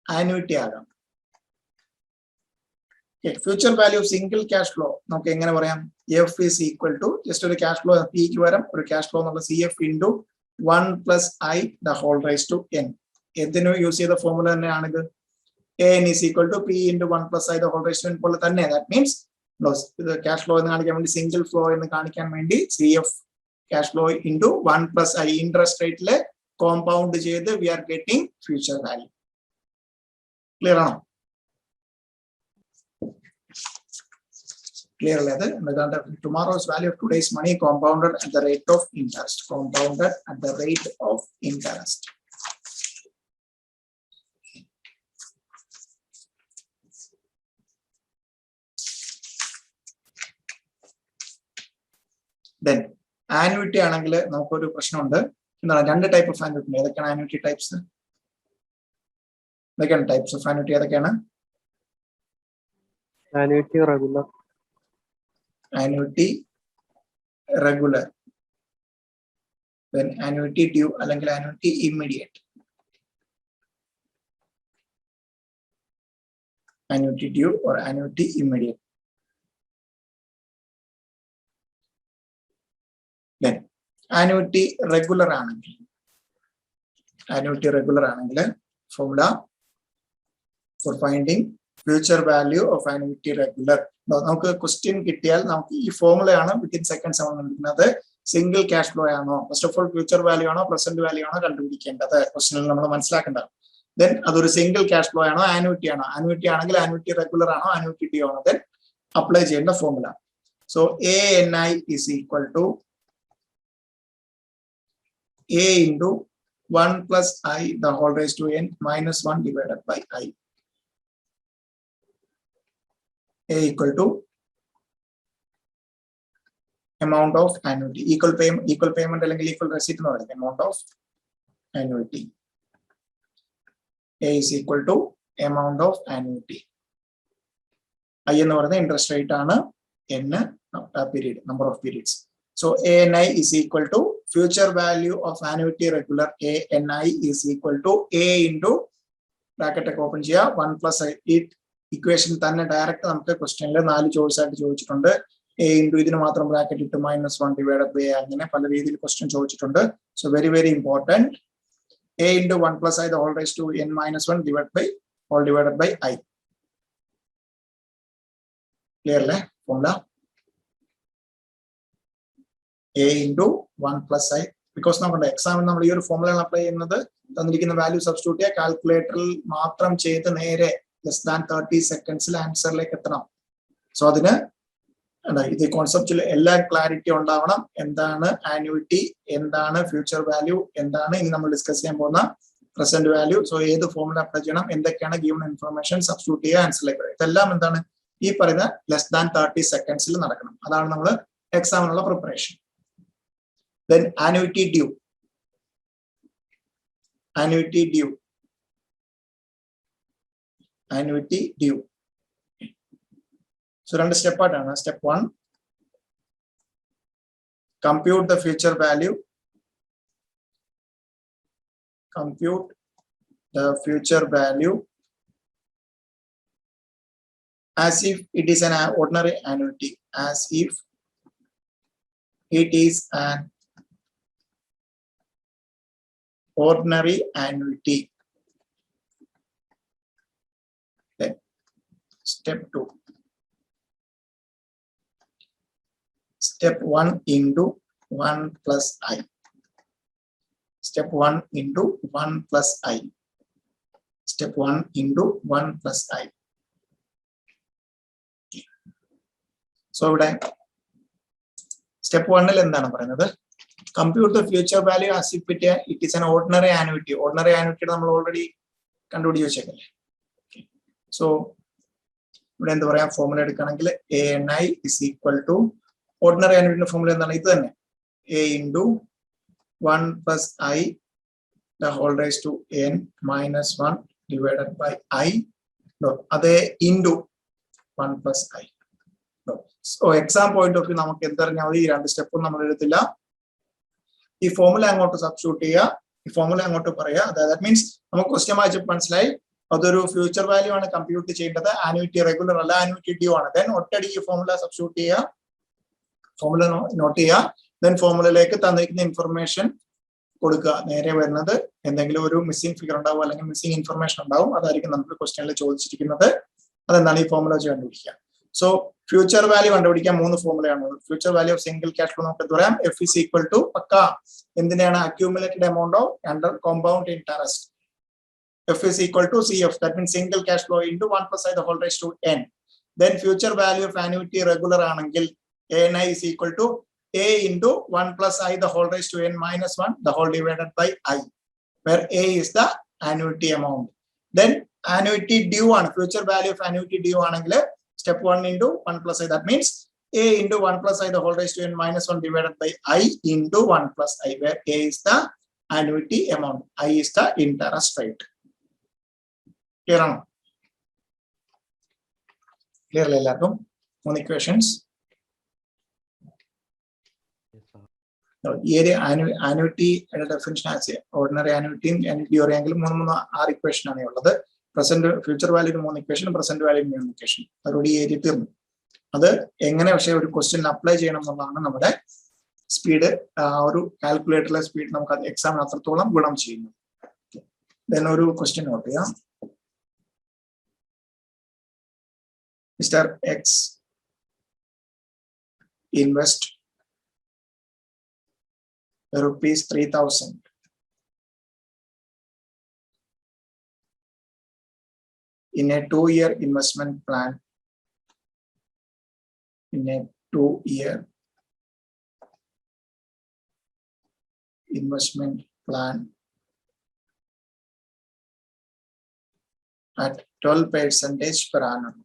annuity ആകാം. Future value of single cash flow നമുക്ക് എങ്ങനെ പറയാം? F is equal to just ഒരു cash flow പിക്ക് പകരം ഒരു cash flow എന്നുള്ള CF into 1 + I the whole raised to n. എന്തിനു യൂസ് ചെയ്ത ഫോർമുല തന്നെയാണിത്. AN is equal to P into 1 + I the whole raised to n പോലെ തന്നെ. ദാറ്റ് മീൻസ് ക്യാഷ് ഫ്ലോ എന്ന് കാണിക്കാൻ വേണ്ടി സിംഗിൾ ഫ്ലോ എന്ന് കാണിക്കാൻ വേണ്ടി CF cash flow into 1 + I interest റേറ്റില് കോമ്പൗണ്ട് ചെയ്ത് we are getting future value. Clear ആണോ? Clear അല്ലേ? Tomorrow's value of today's money compounded at the rate of interest. Compounded at the rate of interest. Then annuity ആണെങ്കിൽ നമുക്കൊരു പ്രശ്നമുണ്ട്. എന്താണ് 2 type of annuity. ഏതൊക്കെയാണ് annuity types? ഏതൊക്കെയാണ് types of annuity? ഏതൊക്കെയാണ്? annuity regular. Annuity regular, then annuity due അല്ലെങ്കിൽ annuity immediate. Annuity due or annuity immediate. Then annuity regular ആണെങ്കിൽ formula for finding future value of annuity regular. നമുക്ക് question കിട്ടിയാൽ നമുക്ക് ഈ ഫോർമുലയാണ് within seconds ആണ് കണ്ടുപിടിക്കുന്നത്. Single cash flow ആണോ, first of all future value ആണോ പ്രസന്റ് വാല്യൂ ആണോ കണ്ടുപിടിക്കേണ്ടത് ക്വസ്റ്റ്യനിൽ നമ്മൾ മനസ്സിലാക്കേണ്ടത്. ദെൻ അതൊരു സിംഗിൾ ക്യാഷ് ഫ്ലോ ആണോ ആനുവിറ്റി ആണോ, ആനുവിറ്റി ആണെങ്കിൽ ആനുവിറ്റി റെഗുലർ ആണോ ആനുവിറ്റി ഡ്യൂ ആണോ, ദെൻ അപ്ലൈ ചെയ്യേണ്ട formula. So ANI is equal to A into 1 plus I the whole raised to n minus 1 divided by I. A equal to amount of annuity, equal payment അല്ലെങ്കിൽ equal receipt എന്ന് പറയുന്നത് amount of annuity. A is equal to amount of annuity. I എന്ന് പറയുന്നത് interest rate ആണ്, n period, number of periods. So ANI is equal to future value of annuity regular. ANI is equal to A into bracket ഒക്കെ open ചെയ്യുക 1 plus I. Equation തന്നെ direct നമുക്ക് ക്വസ്റ്റ്യനിൽ 4 choice ആയിട്ട് ചോദിച്ചിട്ടുണ്ട്. A into ഇതിന് മാത്രം ബ്രാക്കറ്റ് ഇട്ട് -1 ഡിവൈഡ് ബൈ അങ്ങനെ പല രീതിയിൽ ക്വസ്റ്റ്യൻ ചോദിച്ചിട്ടുണ്ട്. So very very important. A into 1 plus I the whole raised to n minus 1 divided by I. Clear അല്ലേ formula? A into 1 plus I, because നമ്മുടെ എക്സാമിൽ നമ്മൾ ഈ ഒരു ഫോർമുലയാണ് അപ്ലൈ ചെയ്യുന്നത്. തന്നിരിക്കുന്ന വാല്യൂ സബ്സ്റ്റിറ്റ്യൂട്ട് ചെയ്യുക, കാൽക്കുലേറ്ററിൽ മാത്രം ചെയ്ത് നേരെ less than 30 സെക്കൻഡ്സിൽ ആൻസറിലേക്ക് എത്തണം. സോ അതിന് ഇത് കോൺസെപ്റ്റിൽ എല്ലാ ക്ലാരിറ്റി ഉണ്ടാവണം. എന്താണ് ആനുവിറ്റി, എന്താണ് ഫ്യൂച്ചർ വാല്യൂ, എന്താണ് ഇനി നമ്മൾ ഡിസ്കസ് ചെയ്യാൻ പോകുന്ന പ്രസന്റ് വാല്യൂ. സോ ഏത് ഫോർമുല അപ്ലൈ ചെയ്യണം, എന്തൊക്കെയാണ് ഗിവൺ ഇൻഫർമേഷൻ സബ്സ്റ്റിറ്റ്യൂട്ട് ചെയ്യുക ആൻസറിലേക്ക്. ഇതെല്ലാം എന്താണ് ഈ പറയുന്ന less than 30 സെക്കൻഡ്സിൽ നടക്കണം. അതാണ് നമ്മൾ എക്സാമിനുള്ള preparation. Then annuity due. So രണ്ട് സ്റ്റെപ്പ് ആയിട്ടാണ്. Step 1 compute the future value. As if it is an ordinary annuity. As if it is an ordinary annuity. Then step 2. Step 1 into 1 plus I. Step 1 into 1 plus I. Step 1 into 1 plus I. Okay. So ഇവിടെ step 1 ൽ എന്താണ് പറയുന്നത്? Compute the future value as if it is an ordinary annuity. Ordinary annuity നമ്മൾ already കണ്ടുപിടിച്ച് വെച്ചേക്കല്ലേ. So ഇവിടെ എന്താ പറയാ, formula എടുക്കുകയാണെങ്കിൽ ANI is equal to ordinary ആനുവിറ്റിന്റെ ഫോർമുല എന്താണ്? ഇത് തന്നെ A into 1 plus I the whole raised to n minus 1 divided by I. അതേ into 1 plus I. So exam point of view നമുക്ക് എന്തറിഞ്ഞാൽ മതി, ഈ രണ്ട് സ്റ്റെപ്പും നമ്മൾ എഴുതില്ല. ഈ ഫോർമുല അങ്ങോട്ട് സബ്സ്റ്റിറ്റ്യൂട്ട് ചെയ്യുക, ഈ ഫോർമുല അങ്ങോട്ട് പറയുക. ദാറ്റ് മീൻസ് നമുക്ക് ക്വസ്റ്റ്യൻ വായിച്ചപ്പോൾ മനസ്സിലായി അതൊരു ഫ്യൂച്ചർ വാല്യൂ ആണ് കമ്പ്യൂട്ട് ചെയ്യേണ്ടത്, ആനുവിറ്റി റെഗുലർ അല്ല, ആനുവിറ്റി ഡ്യൂ ആണ്. ദെൻ ഒറ്റടി ഈ ഫോർമുല സബ്സ്റ്റിറ്റ്യൂട്ട് ചെയ്യുക, ഫോർമുല നോട്ട് ചെയ്യുക. ദെൻ ഫോർമുലയിലേക്ക് തന്നിരിക്കുന്ന ഇൻഫർമേഷൻ കൊടുക്കുക. നേരെ വരുന്നത് എന്തെങ്കിലും ഒരു മിസ്സിംഗ് ഫിഗർ ഉണ്ടാവും അല്ലെങ്കിൽ മിസ്സിംഗ് ഇൻഫർമേഷൻ ഉണ്ടാവും, അതായിരിക്കും നമുക്ക് ക്വസ്റ്റ്യനിൽ ചോദിച്ചിരിക്കുന്നത്. അതെന്താണ് ഈ ഫോർമുല വെച്ച് കണ്ടുപിടിക്കുക. സോ ഫ്യൂച്ചർ വാല്യൂ കണ്ടുപിടിക്കാൻ 3 ഫോർമുലയാണ്. Future value of single cash flow നമുക്ക് എന്ത് പറയാം? F is equal to പക്ക എന്തിനാണ്? Accumulated amount of under compound interest. F is equal to CF, that means single cash flow into 1 plus I the whole raised to n. Then future value of annuity regular ആണെങ്കിൽ ANI is equal to A into 1 plus I the whole raised to n minus 1 the whole divided by I, where A is the annuity amount. Then annuity due on future value of annuity due ആണെങ്കിൽ step 1 into 1 plus I, that means A into 1 plus I the whole raised to n minus 1 divided by I into 1 plus I, where A is the annuity amount, I is the interest rate. Clear ആണോ? Clear അല്ലേ എല്ലാവർക്കും? 3 equations. ഈ ഒരു ആനുവിറ്റിയുടെ definition as ordinary ആനുവിറ്റിയും annuity അറിയാമെങ്കിലും 6 equation ആണ് ഉള്ളത്. പ്രസന്റ് ഫ്യൂച്ചർ വാല്യൂന് 3 ഇക്വേഷൻ, പ്രസന്റ് വാല്യൂന് 3 ഇക്വേഷൻ. അതോടെ ഈ ഏരിയ തീർന്നു. അത് എങ്ങനെ പക്ഷേ ഒരു ക്വസ്റ്റ്യൻ അപ്ലൈ ചെയ്യണം എന്നുള്ളതാണ് നമ്മുടെ സ്പീഡ് ഒരു കാൽക്കുലേറ്ററിലെ സ്പീഡ് നമുക്ക് അത് എക്സാമിന് അത്രത്തോളം ഗുണം ചെയ്യുന്നു. ദെൻ ഒരു ക്വസ്റ്റ്യൻ നോട്ട് ചെയ്യാം. Mister X invest ₹3,000 in a 2-year investment plan. In a 2-year investment plan at 12% per annum.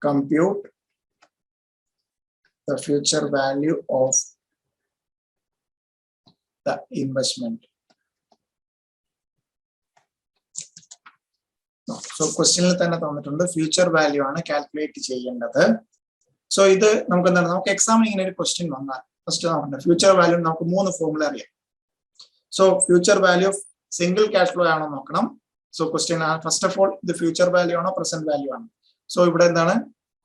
Compute the future value of the investment. So ക്വസ്റ്റ്യനിൽ തന്നെ തന്നിട്ടുണ്ട് ഫ്യൂച്ചർ വാല്യൂ ആണ് കാൽക്കുലേറ്റ് ചെയ്യേണ്ടത്. സോ ഇത് നമുക്ക് എന്താണ്, നമുക്ക് എക്സാമിന് ഇങ്ങനെ ഒരു ക്വസ്റ്റ്യൻ വന്നാൽ ഫസ്റ്റ് നോക്കണ്ട ഫ്യൂച്ചർ വാല്യൂ നമുക്ക് 3 ഫോർമുല അറിയാം. So future value of single cash flow ആണോ നോക്കണം. So question first of all ഇത് ഫ്യൂച്ചർ വാല്യൂ ആണോ പ്രസന്റ് വാല്യൂ ആണോ. സോ ഇവിടെ എന്താണ്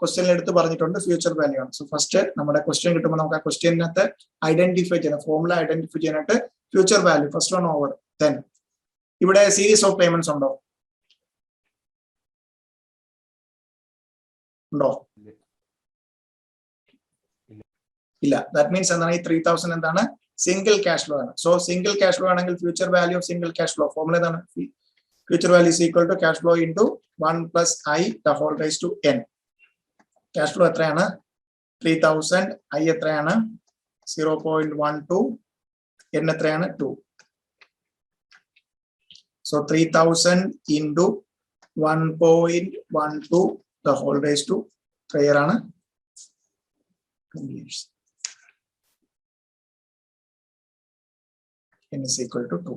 ക്വസ്റ്റ്യനിൽ എടുത്ത് പറഞ്ഞിട്ടുണ്ട് ഫ്യൂച്ചർ വാല്യൂ ആണ്. സോ ഫസ്റ്റ് നമ്മുടെ ക്വസ്റ്റ്യൻ കിട്ടുമ്പോൾ നമുക്ക് ആ ക്വസ്റ്റ്യനകത്ത് ഐഡന്റിഫൈ ചെയ്യണം, ഫോർമുല ഐഡന്റിഫൈ ചെയ്യാനായിട്ട് future value first one over. Then ഇവിടെ സീരീസ് ഓഫ് പേയ്മെന്റ്സ് ഉണ്ടോ ഉണ്ടോ ഇല്ല. ദാറ്റ് മീൻസ് എന്താണ് ഈ 3,000 എന്താണ് സിംഗിൾ ക്യാഷ് ഫ്ലോ ആണ്. സോ സിംഗിൾ ക്യാഷ് ഫ്ലോ ആണെങ്കിൽ future value of single cash flow formula ഏതാണ്? Future value is equal to cash flow into 1 + i the whole raised to n. Cash flow എത്രയാണ് 3,000, i എത്രയാണ് 0.12, n എത്രയാണ് 2. So 3,000 into 1.12 the whole raised to prayer ആണ് 20 years. n is equal to 2.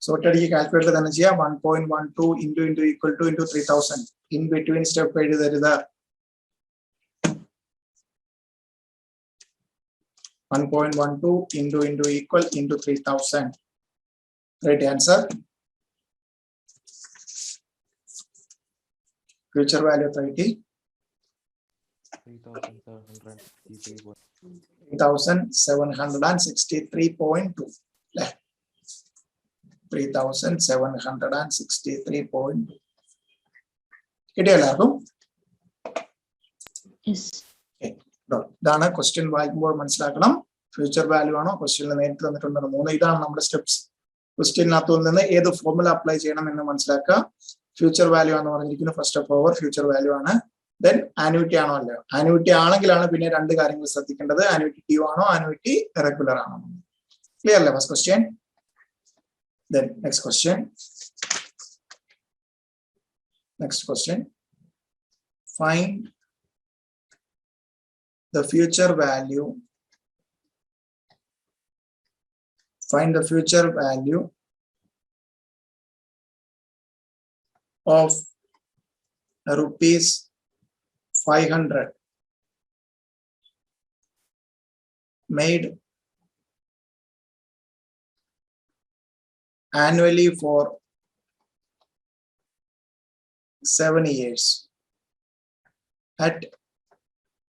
So ഒറ്റയടിക്ക് calculator തന്നെ ചെയ്യാം. 1.12 into equal to into 3,000. In between step എഴുതി തരുക 1.12 into equal into 3,000. Right answer. Future value 30. 3,763.2. 3,763.2. കിട്ടിയല്ലാർക്കും? Yes. ഇതാണ് question വായിക്കുമ്പോൾ മനസ്സിലാക്കണം. ഫ്യൂച്ചർ വാല്യൂ ആണോ ക്വസ്റ്റ്യനിൽ നേരിട്ട് തന്നിട്ടുണ്ട് 3. ഇതാണ് നമ്മുടെ സ്റ്റെപ്സ്. ക്വസ്റ്റ്യനകത്തു നിന്ന് ഏത് ഫോർമുല അപ്ലൈ ചെയ്യണം എന്ന് മനസ്സിലാക്കുക. ഫ്യൂച്ചർ വാല്യൂ എന്ന് പറഞ്ഞിരിക്കുന്നത് first of over future value ആണ്. ദെൻ ആനുവിറ്റി ആണോ അല്ലയോ. ആനുവിറ്റി ആണെങ്കിലാണ് പിന്നെ 2 കാര്യങ്ങൾ ശ്രദ്ധിക്കേണ്ടത്. ആനുവിറ്റി ഡ്യൂ ആണോ, ആനുവിറ്റി റെഗുലർ ആണോ. ക്ലിയർ അല്ലേ first question? Then next question. Next question, find the future value. Find the future value of ₹500 made annually for 7 years at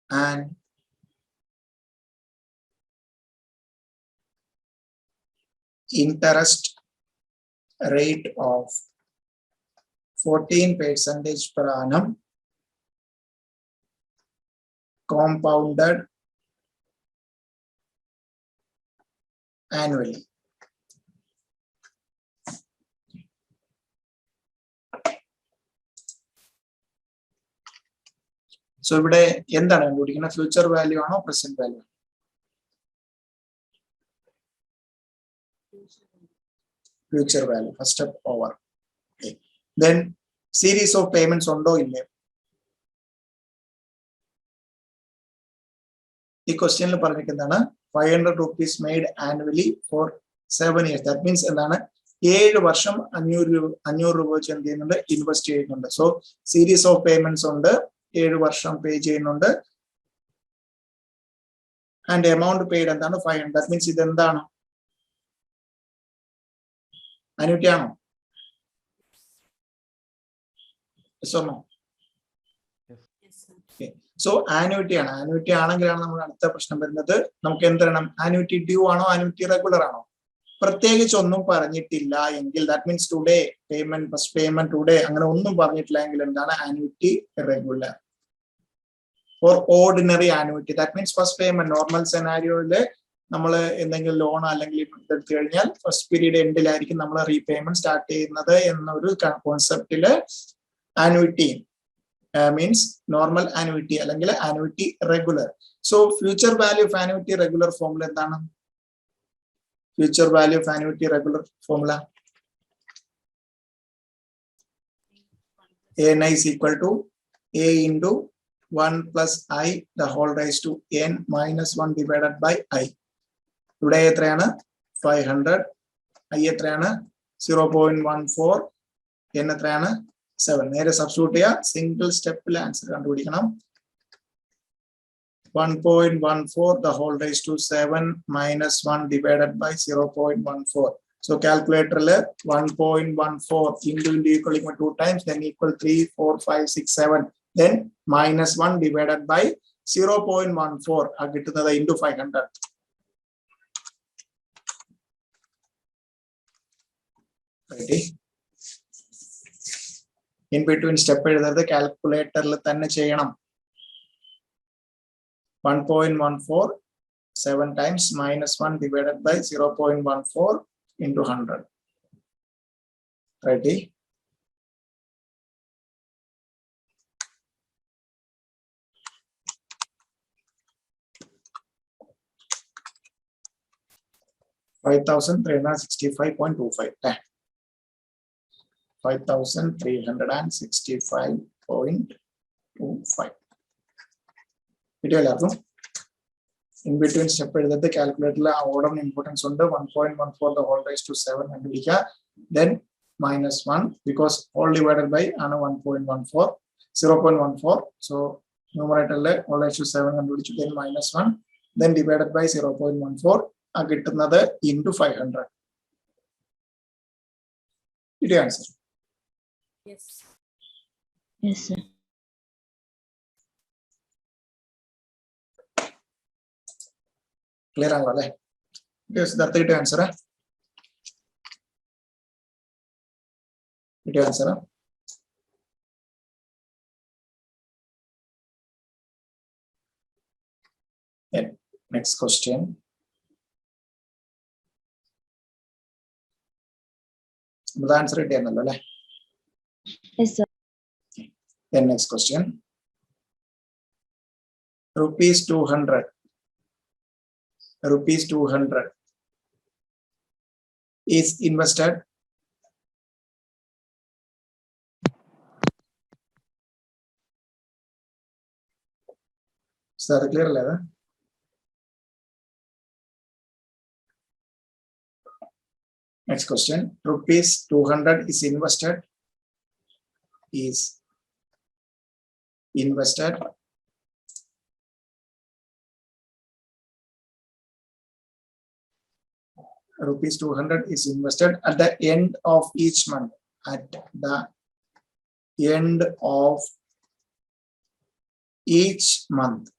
an interest rate of 14% per annum, compounded annually. So ഇവിടെ എന്താണ് കണ്ടുപിടിക്കുന്നത്? Future value ആണോ present value? Future value first step over. Then series of payments ഉണ്ടോ ഇല്ലേ? ഈ ക്വസ്റ്റ്യനിൽ പറഞ്ഞിരിക്കുന്നതാണ് ₹500 made annually for 7 years. That means എന്താണ് 7 വർഷം 500 രൂപ വെച്ച് എന്ത് ചെയ്യുന്നുണ്ട്? ഇൻവെസ്റ്റ് ചെയ്യുന്നുണ്ട്. സോ സീരീസ് ഓഫ് പേയ്മെന്റ്സ് ഉണ്ട്, 7 വർഷം പേ ചെയ്യുന്നുണ്ട്. ആൻഡ് എമൗണ്ട് പെയ്ഡ് എന്താണ് 500. ദാറ്റ് മീൻസ് ഇത് എന്താണ്? ആനുവിറ്റി ആണോ? Yes. sir. സോ ആനുവിറ്റി ആണ്. ആനുവിറ്റി ആണെങ്കിലാണ് നമ്മൾ അടുത്ത പ്രശ്നം വരുന്നത്. നമുക്ക് എന്ത് വേണം? ആനുവിറ്റി ഡ്യൂ ആണോ ആനുവിറ്റി റെഗുലർ ആണോ? പ്രത്യേകിച്ച് ഒന്നും പറഞ്ഞിട്ടില്ല എങ്കിൽ that means today payment first payment today അങ്ങനെ ഒന്നും പറഞ്ഞിട്ടില്ല എങ്കിൽ എന്താണ് annuity regular or ordinary annuity. That means first payment normal സെനാരിയോയില് നമ്മൾ എന്തെങ്കിലും ലോൺ അല്ലെങ്കിൽ എടുത്തു കഴിഞ്ഞാൽ ഫസ്റ്റ് പീരീഡ് എൻഡിലായിരിക്കും നമ്മൾ റീപേയ്മെന്റ് സ്റ്റാർട്ട് ചെയ്യുന്നത് എന്നൊരു കോൺസെപ്റ്റില് ആനുവിറ്റി മീൻസ് നോർമൽ ആനുവിറ്റി അല്ലെങ്കിൽ annuity regular. So future value of annuity regular formula എന്താണ്? Future value of annuity regular formula ANI is equal to A into 1 plus I the whole raised to N minus 1 divided by I. ഇവിടെ എത്രയാണ്? 500. I എത്രയാണ്? 0.14. N എത്രയാണ്? 7. നേരെ substitute ചെയ്യുക. Single സ്റ്റെപ്പിൽ answer കണ്ടുപിടിക്കണം. 1.14 the whole raised to 7 minus 1 divided by 0.14. So calculator 1.14 into equal 2 times, then equal 3, 4, 5, 6, 7. Then minus 1 divided by 0.14. I get to the into 500. Ready? In between step the calculator തന്നെ ചെയ്യണം. 1.14 7 times minus 1 divided by 0.14 into 100. Ready? $5,365.25. 5,365.25. Video എല്ലാവർക്കും in between step എടുത്തിട്ട് കാൽക്കുലേറ്ററിൽ ആ ഓർഡറിന് importance ഉണ്ട്. 1.14 the whole raised to 7 കണ്ടുപിടിക്കുക. Then minus 1 because all divided by ആണ് 1.14 0.14. So numeratorle all raised to 7 കണ്ടുപിടിച്ചു. Then minus 1 then divided by 0.14 ആ കിട്ടുന്നത് into 500. Did you answer? Yes. Yes, sir. Clear ആണല്ലോ അല്ലേ? സിദ്ധാർത്ഥ കിട്ടിയ ആൻസർ കിട്ടിയ ആൻസർ നെക്സ്റ്റ് ക്വസ്റ്റ്യൻ. ആൻസർ കിട്ടിയായിരുന്നല്ലോ അല്ലേ? Yes, sir. Then next question. Rupees 200 is invested sir clear alla next question. Rupees 200 is invested rupees 200 is invested at the end of each month. At the end of each month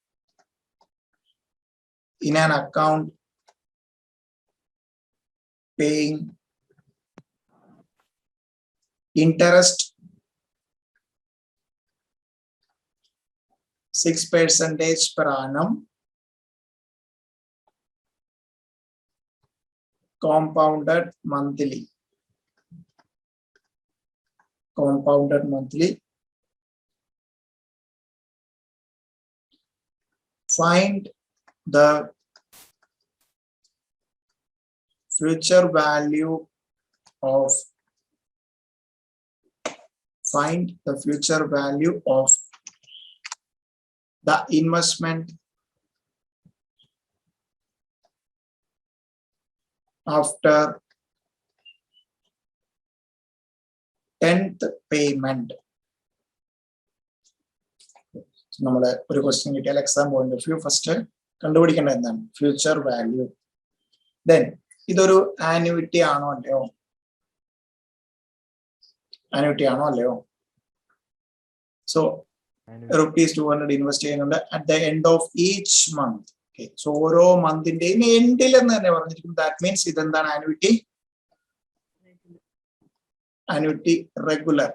in an account paying interest 6% per annum compounded monthly. Find the future value of the investment after 10th payment. നമ്മള് ഒരു question കിട്ടിയാൽ exam point of view first കണ്ടുപിടിക്കേണ്ടത് എന്താണ്? Future value. Then ഇതൊരു annuity ആണോ അല്ലയോ? So rupees 200 invest ചെയ്യുന്നുണ്ട് at the end of each month. Okay, so ഓരോ മന്തിന്റെയും എൻഡിൽ എന്ന് തന്നെ പറഞ്ഞിരിക്കുന്നു. That means ഇതെന്താണ് annuity? Annuity regular.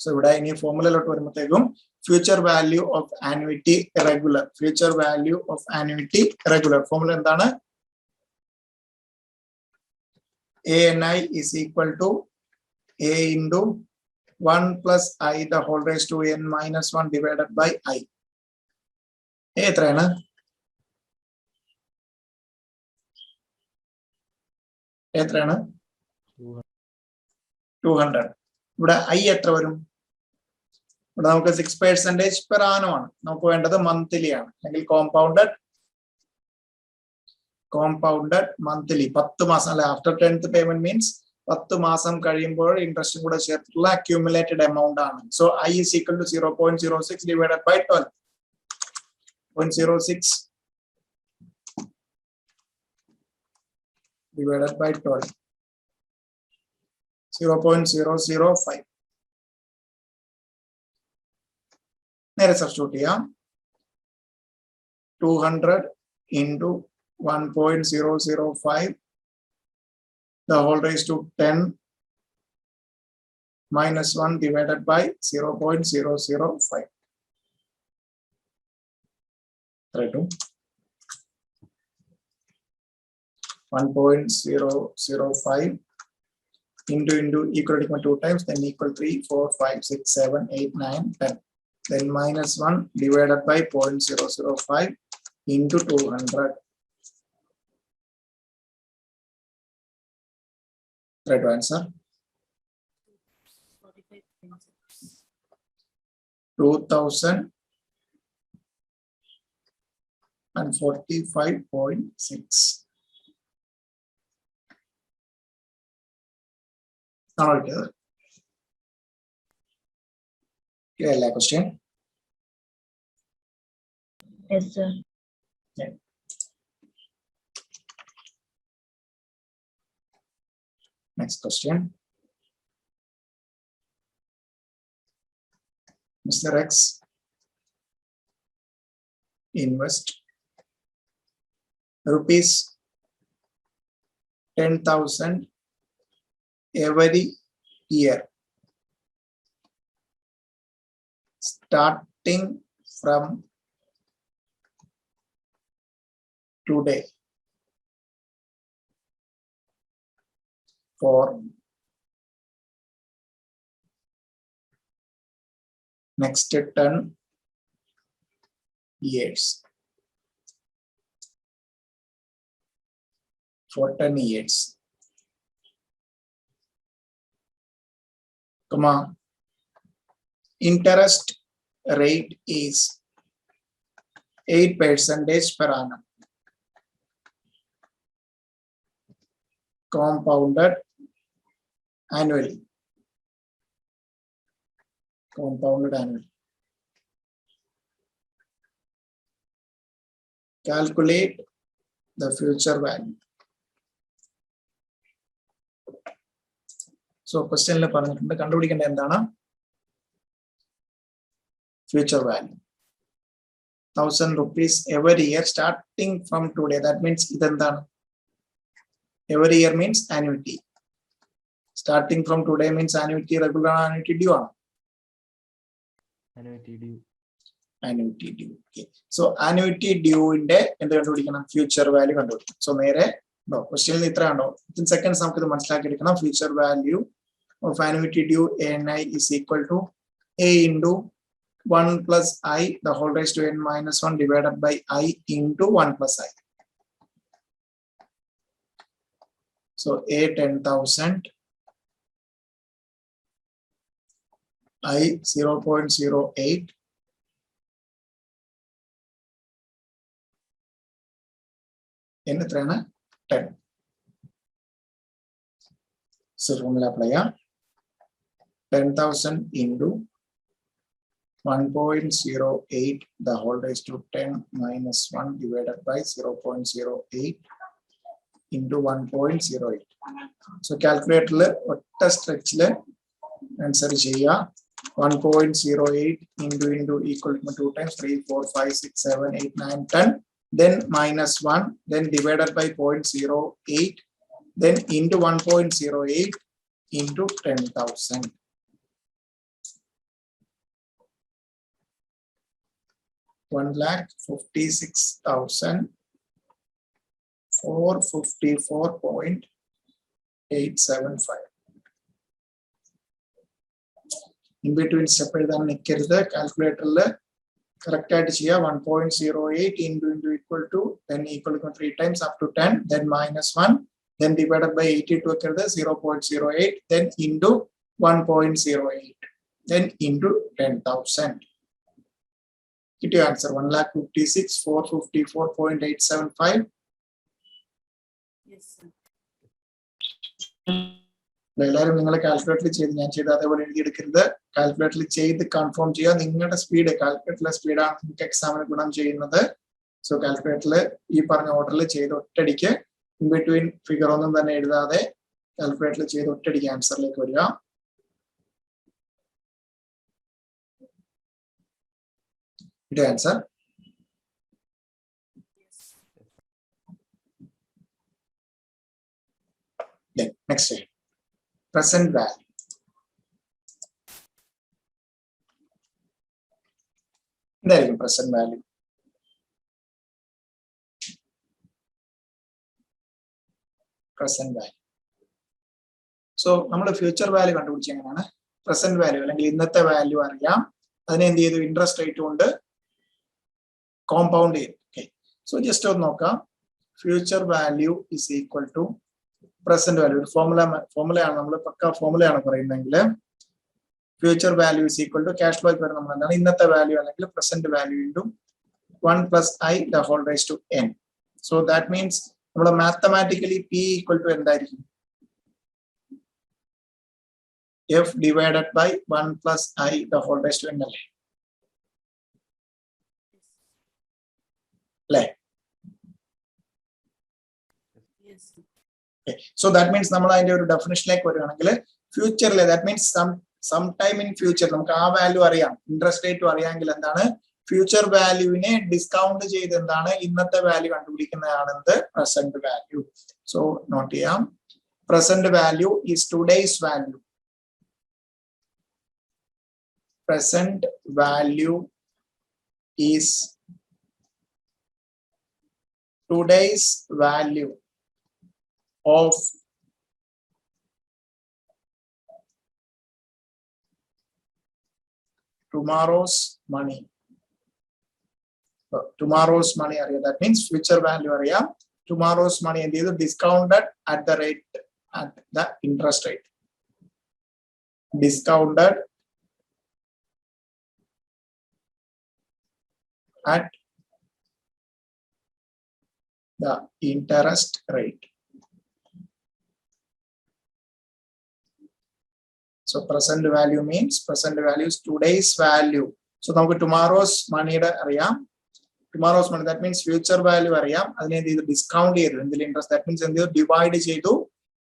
So ഇവിടെ ഇനി ഫോർമുലയിലോട്ട് വരുമ്പോഴത്തേക്കും future value of annuity regular. Future value of annuity regular. Formula എന്താണ്? ANI is equal to A into 1 plus I the whole raised to n minus 1 divided by I. എത്രയാണ്? എത്രയാണ്? 200. ഇവിടെ I എത്ര വരും? ഇവിടെ നമുക്ക് 6% per annum ആണ്. നമുക്ക് വേണ്ടത് മന്ത്ലി ആണ്, അല്ലെങ്കിൽ കോമ്പൗണ്ടഡ് മന്ത്ലി 10 മാസം അല്ലെ. ആഫ്റ്റർ 10th പേയ്മെന്റ് മീൻസ് 10 മാസം കഴിയുമ്പോൾ ഇൻട്രസ്റ്റും കൂടെ ചേർത്തിട്ടുള്ള അക്യൂമുലേറ്റഡ് എമൗണ്ട് ആണ്. So I is equal to 0.06 divided by 12. 0.06 divided by 12. 0.005. നേരെ സബ്സ്റ്റിറ്റ്യൂട്ട് ചെയ്യാം. 200 into 1.005 the whole raised to 10 minus 1 divided by 0.005. 1.005 into equal to 2 times, then equal 3, 4, 5, 6, 7, 8, 9, 10. Then minus 1 divided by 0.005 into 200. Try to answer. 2045.6. Now together. Clear la question? Yes, sir. Yeah. Next question. Mr. X invest rupees 10,000 every year, starting from today, for next 10 years. For 10 years. Come on. Interest rate is 8% per annum. Compounded annually. Compounded annually. Calculate the future value. So question le പറഞ്ഞിട്ടുണ്ട് കണ്ടുപിടിക്കേണ്ട എന്താണ്? Future value. 1000 rupees every year starting from today. That means ഇതെന്താണ്? Every year means annuity. Starting from today means annuity regular annuity due ആണ്. Annuity due. Okay. So annuity due ന്റെ എന്ത് കണ്ടുപിടിക്കണം? Future value കണ്ടുപിടിക്കണം. So നേരെ ക്വസ്റ്റ്യനിൽ ഇത്ര ഉണ്ടോ? 15 seconds നമുക്ക് ഇത് മനസ്സിലാക്കി എടുക്കണം. Future value of annuity due ANI is equal to A into 1 plus I the whole raised to n minus 1 divided by I into 1 plus I. So A 10,000, I 0.08, n 10. So formula apply 10,000 into 1.08 the whole raised to 10 minus 1 divided by 0.08 into 1.08. So calculator le otta stretch le answer cheya 1.08 into equal to 2 times 3, 4, 5, 6, 7, 8, 9, 10. Then minus 1, then divided by 0.08, then into 1.08 into 10,000. One lakh 56,454.875. In between step calculator correct idea 1.08 into equal to then equal to 3 times up to 10, then minus 1, then divided by 82 0.08, then into 1.08, then into 10,000. Get your answer 1,56,454.875. Yes, sir. എല്ലാവരും നിങ്ങളെ calculator ചെയ്ത് ഞാൻ ചെയ്ത് അതേപോലെ എഴുതിയെടുക്കരുത്. കാൽക്കുലേറ്ററിൽ ചെയ്ത് confirm ചെയ്യുക. നിങ്ങളുടെ speed കാൽക്കുലേറ്ററിലെ സ്പീഡാണ് നിങ്ങൾക്ക് എക്സാമിന് ഗുണം ചെയ്യുന്നത്. സോ കാൽക്കുലേറ്ററിൽ ഈ പറഞ്ഞ ഓർഡറിൽ ചെയ്ത് ഒറ്റയടിക്ക് ഇൻ ബിറ്റ്വീൻ ഫിഗർ ഒന്നും തന്നെ എഴുതാതെ കാൽക്കുലേറ്ററിൽ ചെയ്ത് ഒറ്റയടിക്ക് ആൻസറിലേക്ക് വരിക. Answer next present value. എന്തായിരിക്കും present value? Present value. So നമ്മൾ ഫ്യൂച്ചർ വാല്യൂ കണ്ടുപിടിച്ച എങ്ങനെയാണ്? പ്രസന്റ് വാല്യൂ അല്ലെങ്കിൽ ഇന്നത്തെ വാല്യൂ അറിയാം. അതിനെ എന്ത് ചെയ്തു? ഇൻട്രസ്റ്റ് റേറ്റ് കൊണ്ട് കോമ്പൗണ്ട് ചെയ്തു. ഓക്കെ, സോ ജസ്റ്റ് ഒന്ന് നോക്കാം. Future value is equal to present value. ഒരു ഫോർമുലയാണ് നമ്മൾ പക്ക ഫോർമുലയാണ് പറയുന്നതെങ്കിൽ future value is equal to cash flow വരെ നമ്മൾ എന്താണ് ഇന്നത്തെ വാല്യൂ അല്ലെങ്കിൽ present value into 1 + i the whole raised to n. So that means നമ്മൾ മാത്തമാറ്റിക്കലി p ഈക്വൽ ടു എന്തായിരിക്കും? f divided by 1 + i the whole raised to n അല്ലേ? അല്ലേ? Yes, sir. So that means നമ്മൾ അതിന്റെ ഒരു ഡെഫിനിഷനിലേക്ക് വരികയാണെങ്കിൽ ഫ്യൂച്ചറിലെ that means some time in future നമുക്ക് ആ വാല്യൂ അറിയാം, ഇൻട്രസ്റ്റ് റേറ്റും അറിയാമെങ്കിൽ എന്താണ് ഫ്യൂച്ചർ വാല്യൂവിനെ ഡിസ്കൗണ്ട് ചെയ്ത് എന്താണ് ഇന്നത്തെ വാല്യൂ കണ്ടുപിടിക്കുന്നതാണെന്ത് പ്രസന്റ് വാല്യൂ. സോ നോട്ട് ചെയ്യാം, present value is today's value. Present value is today's value of tomorrow's money. Tomorrow's money area, that means future value area. Tomorrow's money and is discounted at the rate, at the interest rate. Discounted at the interest rate. So present value means present value is today's value. So now tomorrow's money അറിയാം, tomorrow's money that means future value അറിയാം, അതിനെ എന്ത് ചെയ്തു discount ചെയ്തു എന്തിൽ interest, that means എന്ത് ചെയ്തു divide ചെയ്തു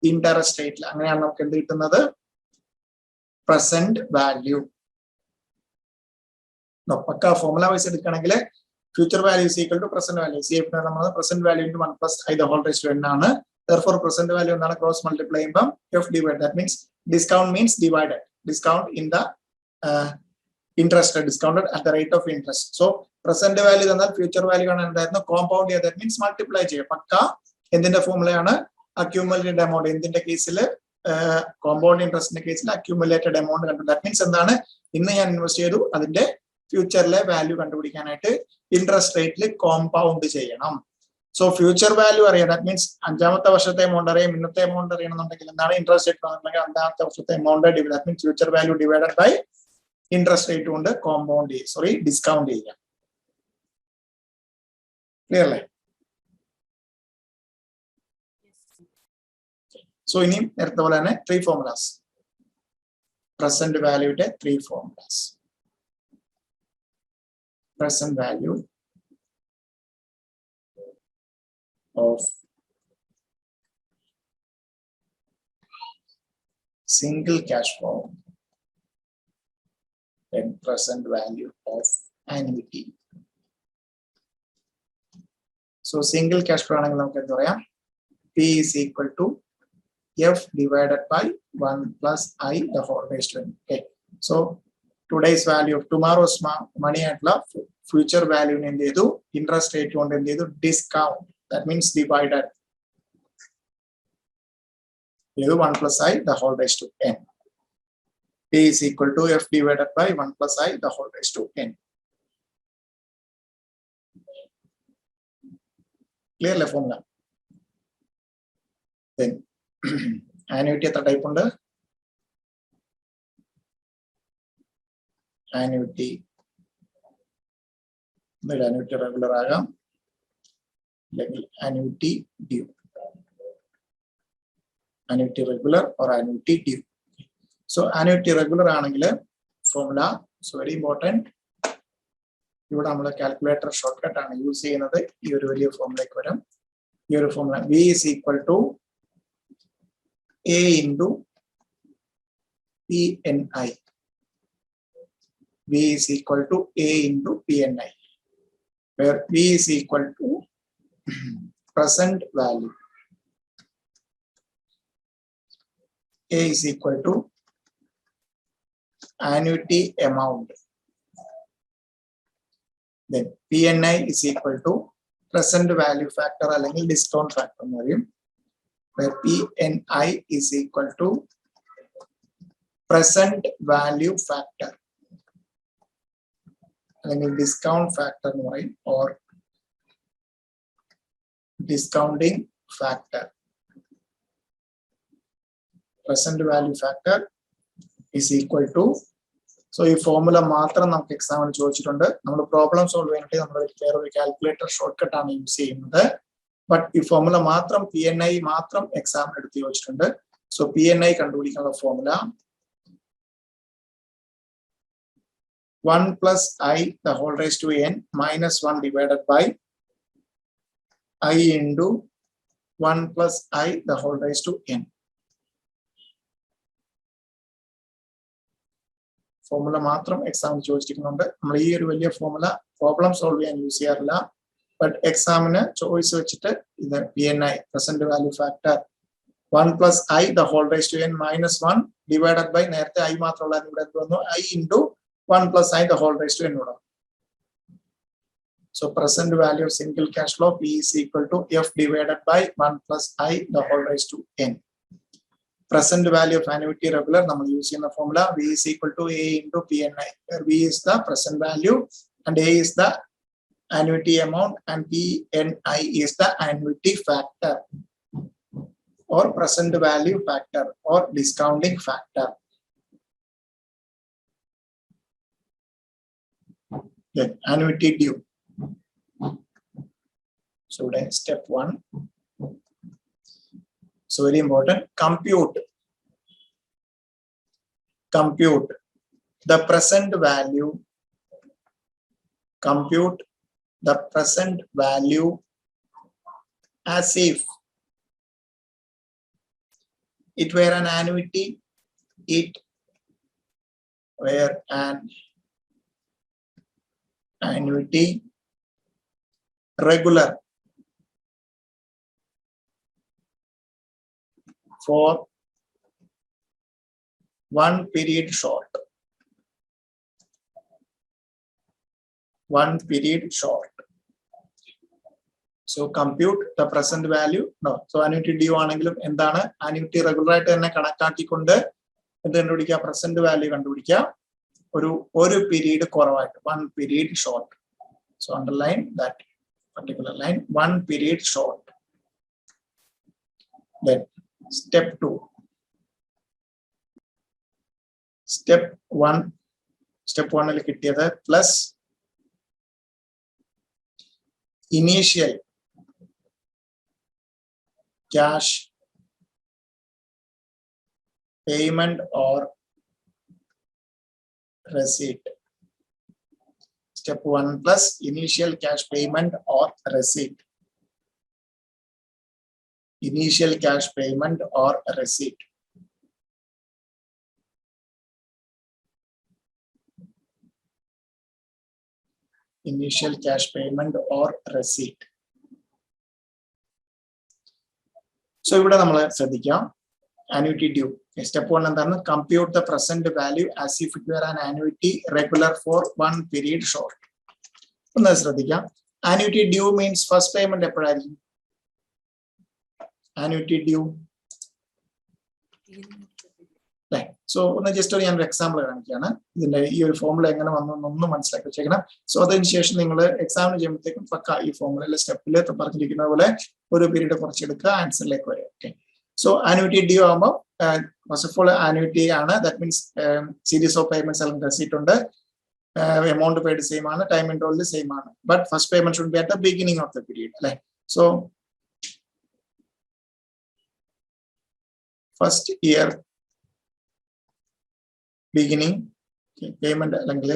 ഇൻട്രസ്റ്റ് റേറ്റിൽ. അങ്ങനെയാണ് നമുക്ക് എന്ത് കിട്ടുന്നത് പ്രസന്റ് വാല്യൂ. പക്ക ഫോർമുല വൈസ് എടുക്കുകയാണെങ്കിൽ future value is equal to present value. നമ്മൾ present value into 1 + i the whole raised to n ആണ്. Therefore present value എന്താണ് ക്രോസ് മൾട്ടിപ്ലൈ ചെയ്യുമ്പോൾ f divided, that means discount means divided, discount in the interest rate, discounted at the rate of interest. So present value എന്നാൽ future value ആണ് എന്തായിരുന്നു compound ചെയ്യുക, that means multiply ചെയ്യുക. പക്ക എന്തിന്റെ ഫോർമുലയാണ് accumulated amount. എന്തിന്റെ കേസിൽ compound ഇൻട്രസ്റ്റിന്റെ കേസിൽ അക്യൂമുലേറ്റഡ് എമൗണ്ട് കണ്ടു. ദാറ്റ് മീൻസ് എന്താണ് ഇന്ന് ഞാൻ ഇൻവെസ്റ്റ് ചെയ്തു അതിന്റെ ഫ്യൂച്ചറിലെ വാല്യൂ കണ്ടുപിടിക്കാനായിട്ട് ഇൻട്രസ്റ്റ് റേറ്റിൽ കോമ്പൗണ്ട് ചെയ്യണം. സോ ഫ്യൂച്ചർ വാല്യൂ അറിയാം, ദാറ്റ് മീൻസ് അഞ്ചാമത്തെ വർഷത്തെ എമൗണ്ട് അറിയാം, ഇന്നത്തെ എമൗണ്ട് അറിയണമെന്നുണ്ടെങ്കിൽ എന്താണ് ഇൻട്രസ്റ്റ് റേറ്റ് ആണെന്നുണ്ടെങ്കിൽ അഞ്ചാമത്തെ വർഷത്തെ amount that means future value divided by interest rate കൊണ്ട് കോമ്പൗണ്ട് ചെയ്യുക, ഡിസ്കൗണ്ട് ചെയ്യുക. ക്ലിയർ അല്ലേ? Yes, sir. സോ ഇനിയും നേരത്തെ പോലെ തന്നെ 3 ഫോർമുലാസ്, പ്രസന്റ് വാല്യൂയുടെ 3 formulas. Present value of single cash flow then present value of annuity. So single cash flow P is equal to F divided by 1 plus I the whole raised to n. Okay. So today's value of tomorrow's money at love, future value in the interest rate on the discount. That means divided. 1 plus I the whole raised to n. P is equal to F divided by 1 plus I the whole raised to n. Clear the formula. Then annuity at the type under annuity. The annuity regular aga annuity due. Annuity regular or annuity due. So annuity regular angle formula. So very important. You would have a calculator shortcut and use another your value formula. Your formula V is equal to A into PNI. V is equal to A into PNI, where V is equal to present value. A is equal to annuity amount. Then PNI is equal to present value factor or discount factor. Where PNI is equal to present value factor. Discount factor or discounting factor. Present value factor is equal to, so if formula matra namak exam il chodichittunde nammal problem solve cheyanante nammal a calculator shortcut aanu use cheyyunnathu, but if formula matram PNI matram exam eduthu chodichittunde. So PNI kandupidikkanna formula 1 plus I the whole raised to n minus 1 divided by I into 1 plus I the whole raised to n. Formula matram exam ചോദിച്ചിരിക്കുന്നുണ്ട്. നമ്മൾ ഈ ഒരു വലിയ formula problem solve ചെയ്യാൻ use ചെയ്യാറില്ല, but എക്സാമിന് choice വെച്ചിട്ട് ഇത് PNI present value factor 1 plus I the whole raised to n minus 1 divided by നേരത്തെ I മാത്രമുള്ള ഇവിടെ വന്നു I into 1 plus I the whole raised to n. So present value of single cash flow P is equal to F divided by 1 plus I the whole raised to n. Present value of annuity regular, we use in the formula V is equal to A into PNI, where V is the present value and A is the annuity amount and PNI is the annuity factor or present value factor or discounting factor. Then annuity due. So then step 1. So very important, compute the present value, compute the present value as if it were an annuity, it were an annuity regular for 1 period short. 1 period short. So compute the present value. No. So annuity due ആണെങ്കിലും എന്താണ് annuity regular ആയിട്ട് തന്നെ കണക്കാക്കിക്കൊണ്ട് എന്ത് കണ്ടുപിടിക്കുക, present value കണ്ടുപിടിക്കുക, ഒരു period കുറവായിട്ട് 1 period short. So underline that particular line, 1 period short. Then step 2. Step 1 il kittiyathu plus initial cash payment or receipt. Step 1 plus initial cash payment or receipt. Initial cash payment or receipt. initial cash payment or receipt. So ഇവിടെ നമ്മൾ ശ്രദ്ധിക്കാം annuity due. Step 1 എന്താണ്? Compute the present value as if it were an annuity regular for one period short. ഒന്ന് ശ്രദ്ധിക്കാം. Annuity due means first payment എപ്പോഴായിരിക്കും? Annuity due. അല്ലേ? So ഒന്ന് just ഒരു ഞാനൊരു എക്സാമ്പിൾ കാണിക്കുകയാണ്. ഇതിന്റെ ഈ ഒരു ഫോമുല എങ്ങനെ വന്നു എന്നൊന്ന് മനസ്സിലാക്കി വെച്ചേക്കണം. സോ അതിനുശേഷം നിങ്ങൾ എക്സാമിന് ചെയ്യുമ്പോഴത്തേക്കും പക്ക ഈ ഫോമുലയിലെ സ്റ്റെപ്പിൽ പറഞ്ഞിരിക്കുന്ന പോലെ ഒരു പീരീഡ് കുറച്ചെടുക്കുക, ആൻസറിലേക്ക് വരിക. ഓക്കെ. സോ ആനുവിറ്റി ഡ്യൂ ആകുമ്പോൾ ഫസ്റ്റ് ഓഫ് ഓൾ ആനുവിറ്റി ആണ്. That means series of payments അല്ലെങ്കിൽ റെസീറ്റ് ഉണ്ട്. എമൗണ്ട് പെയ്ഡ് സെയിം ആണ്, ടൈം ഇന്റർവൽ സെയിം ആണ്. But first payment should be at the beginning of the period അല്ലെ. So first year beginning payment അല്ലെങ്കിൽ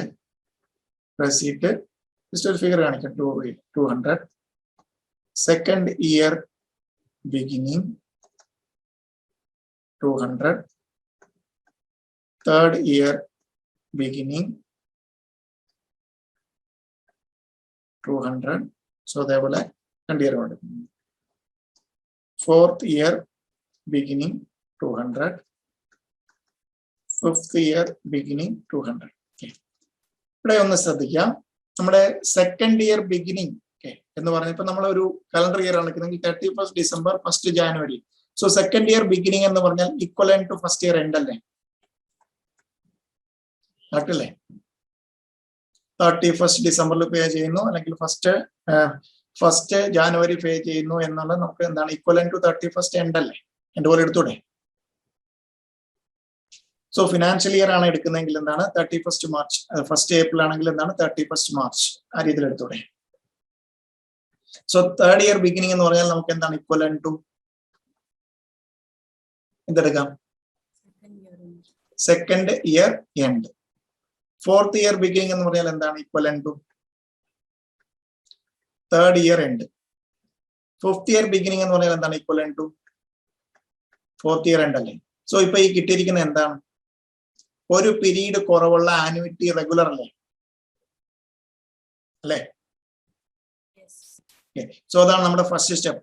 receipt just ഒരു figure കാണിക്കാം 200. Second year beginning 200. Third year beginning 200. So അതേപോലെ 2 year കൊണ്ട്. Fourth year beginning 200. Fifth year beginning 200. ഇവിടെ ഒന്ന് ശ്രദ്ധിക്കാം. നമ്മുടെ സെക്കൻഡ് ഇയർ ബിഗിനിങ് എന്ന് പറഞ്ഞപ്പോൾ നമ്മൾ ഒരു കലണ്ടർ ഇയർ ആണെങ്കിൽ 31st December 1st January. So second year beginning എന്ന് പറഞ്ഞാൽ equivalent to first year end അല്ലേ? കറക്റ്റല്ലേ? 31st ഡിസംബറിൽ പേ ചെയ്യുന്നു അല്ലെങ്കിൽ ഫസ്റ്റ് ജാനുവരി പേ ചെയ്യുന്നു എന്നുള്ളത് നമുക്ക് എന്താണ് ഈക്വലന്റ് ടു 31st എൻഡ് അല്ലേ? എൻഡ് പോലെ എടുത്തൂടെ? സോ ഫിനാൻഷ്യൽ ഇയർ ആണ് എടുക്കുന്നതെങ്കിൽ എന്താണ് 31st മാർച്ച്, ഫസ്റ്റ് ഏപ്രിൽ ആണെങ്കിൽ എന്താണ് 31st മാർച്ച്, ആ രീതിയിൽ എടുത്തൂടെ? സോ തേർഡ് ഇയർ ബിഗിനിങ് എന്ന് പറഞ്ഞാൽ നമുക്ക് എന്താണ് ഈക്വലന്റ് ടു എന്തെടുക്കാം? Second year end. Fourth year beginning എന്ന് പറഞ്ഞാൽ എന്താണ് equivalent to third year end. Fifth year beginning എന്ന് പറഞ്ഞാൽ എന്താണ് equivalent to fourth year end അല്ലേ? സോ ഇപ്പൊ ഈ കിട്ടിയിരിക്കുന്ന എന്താണ്? ഒരു പീരീഡ് കുറവുള്ള ആനുവിറ്റി റെഗുലർ അല്ലേ? സോ അതാണ് നമ്മുടെ first step.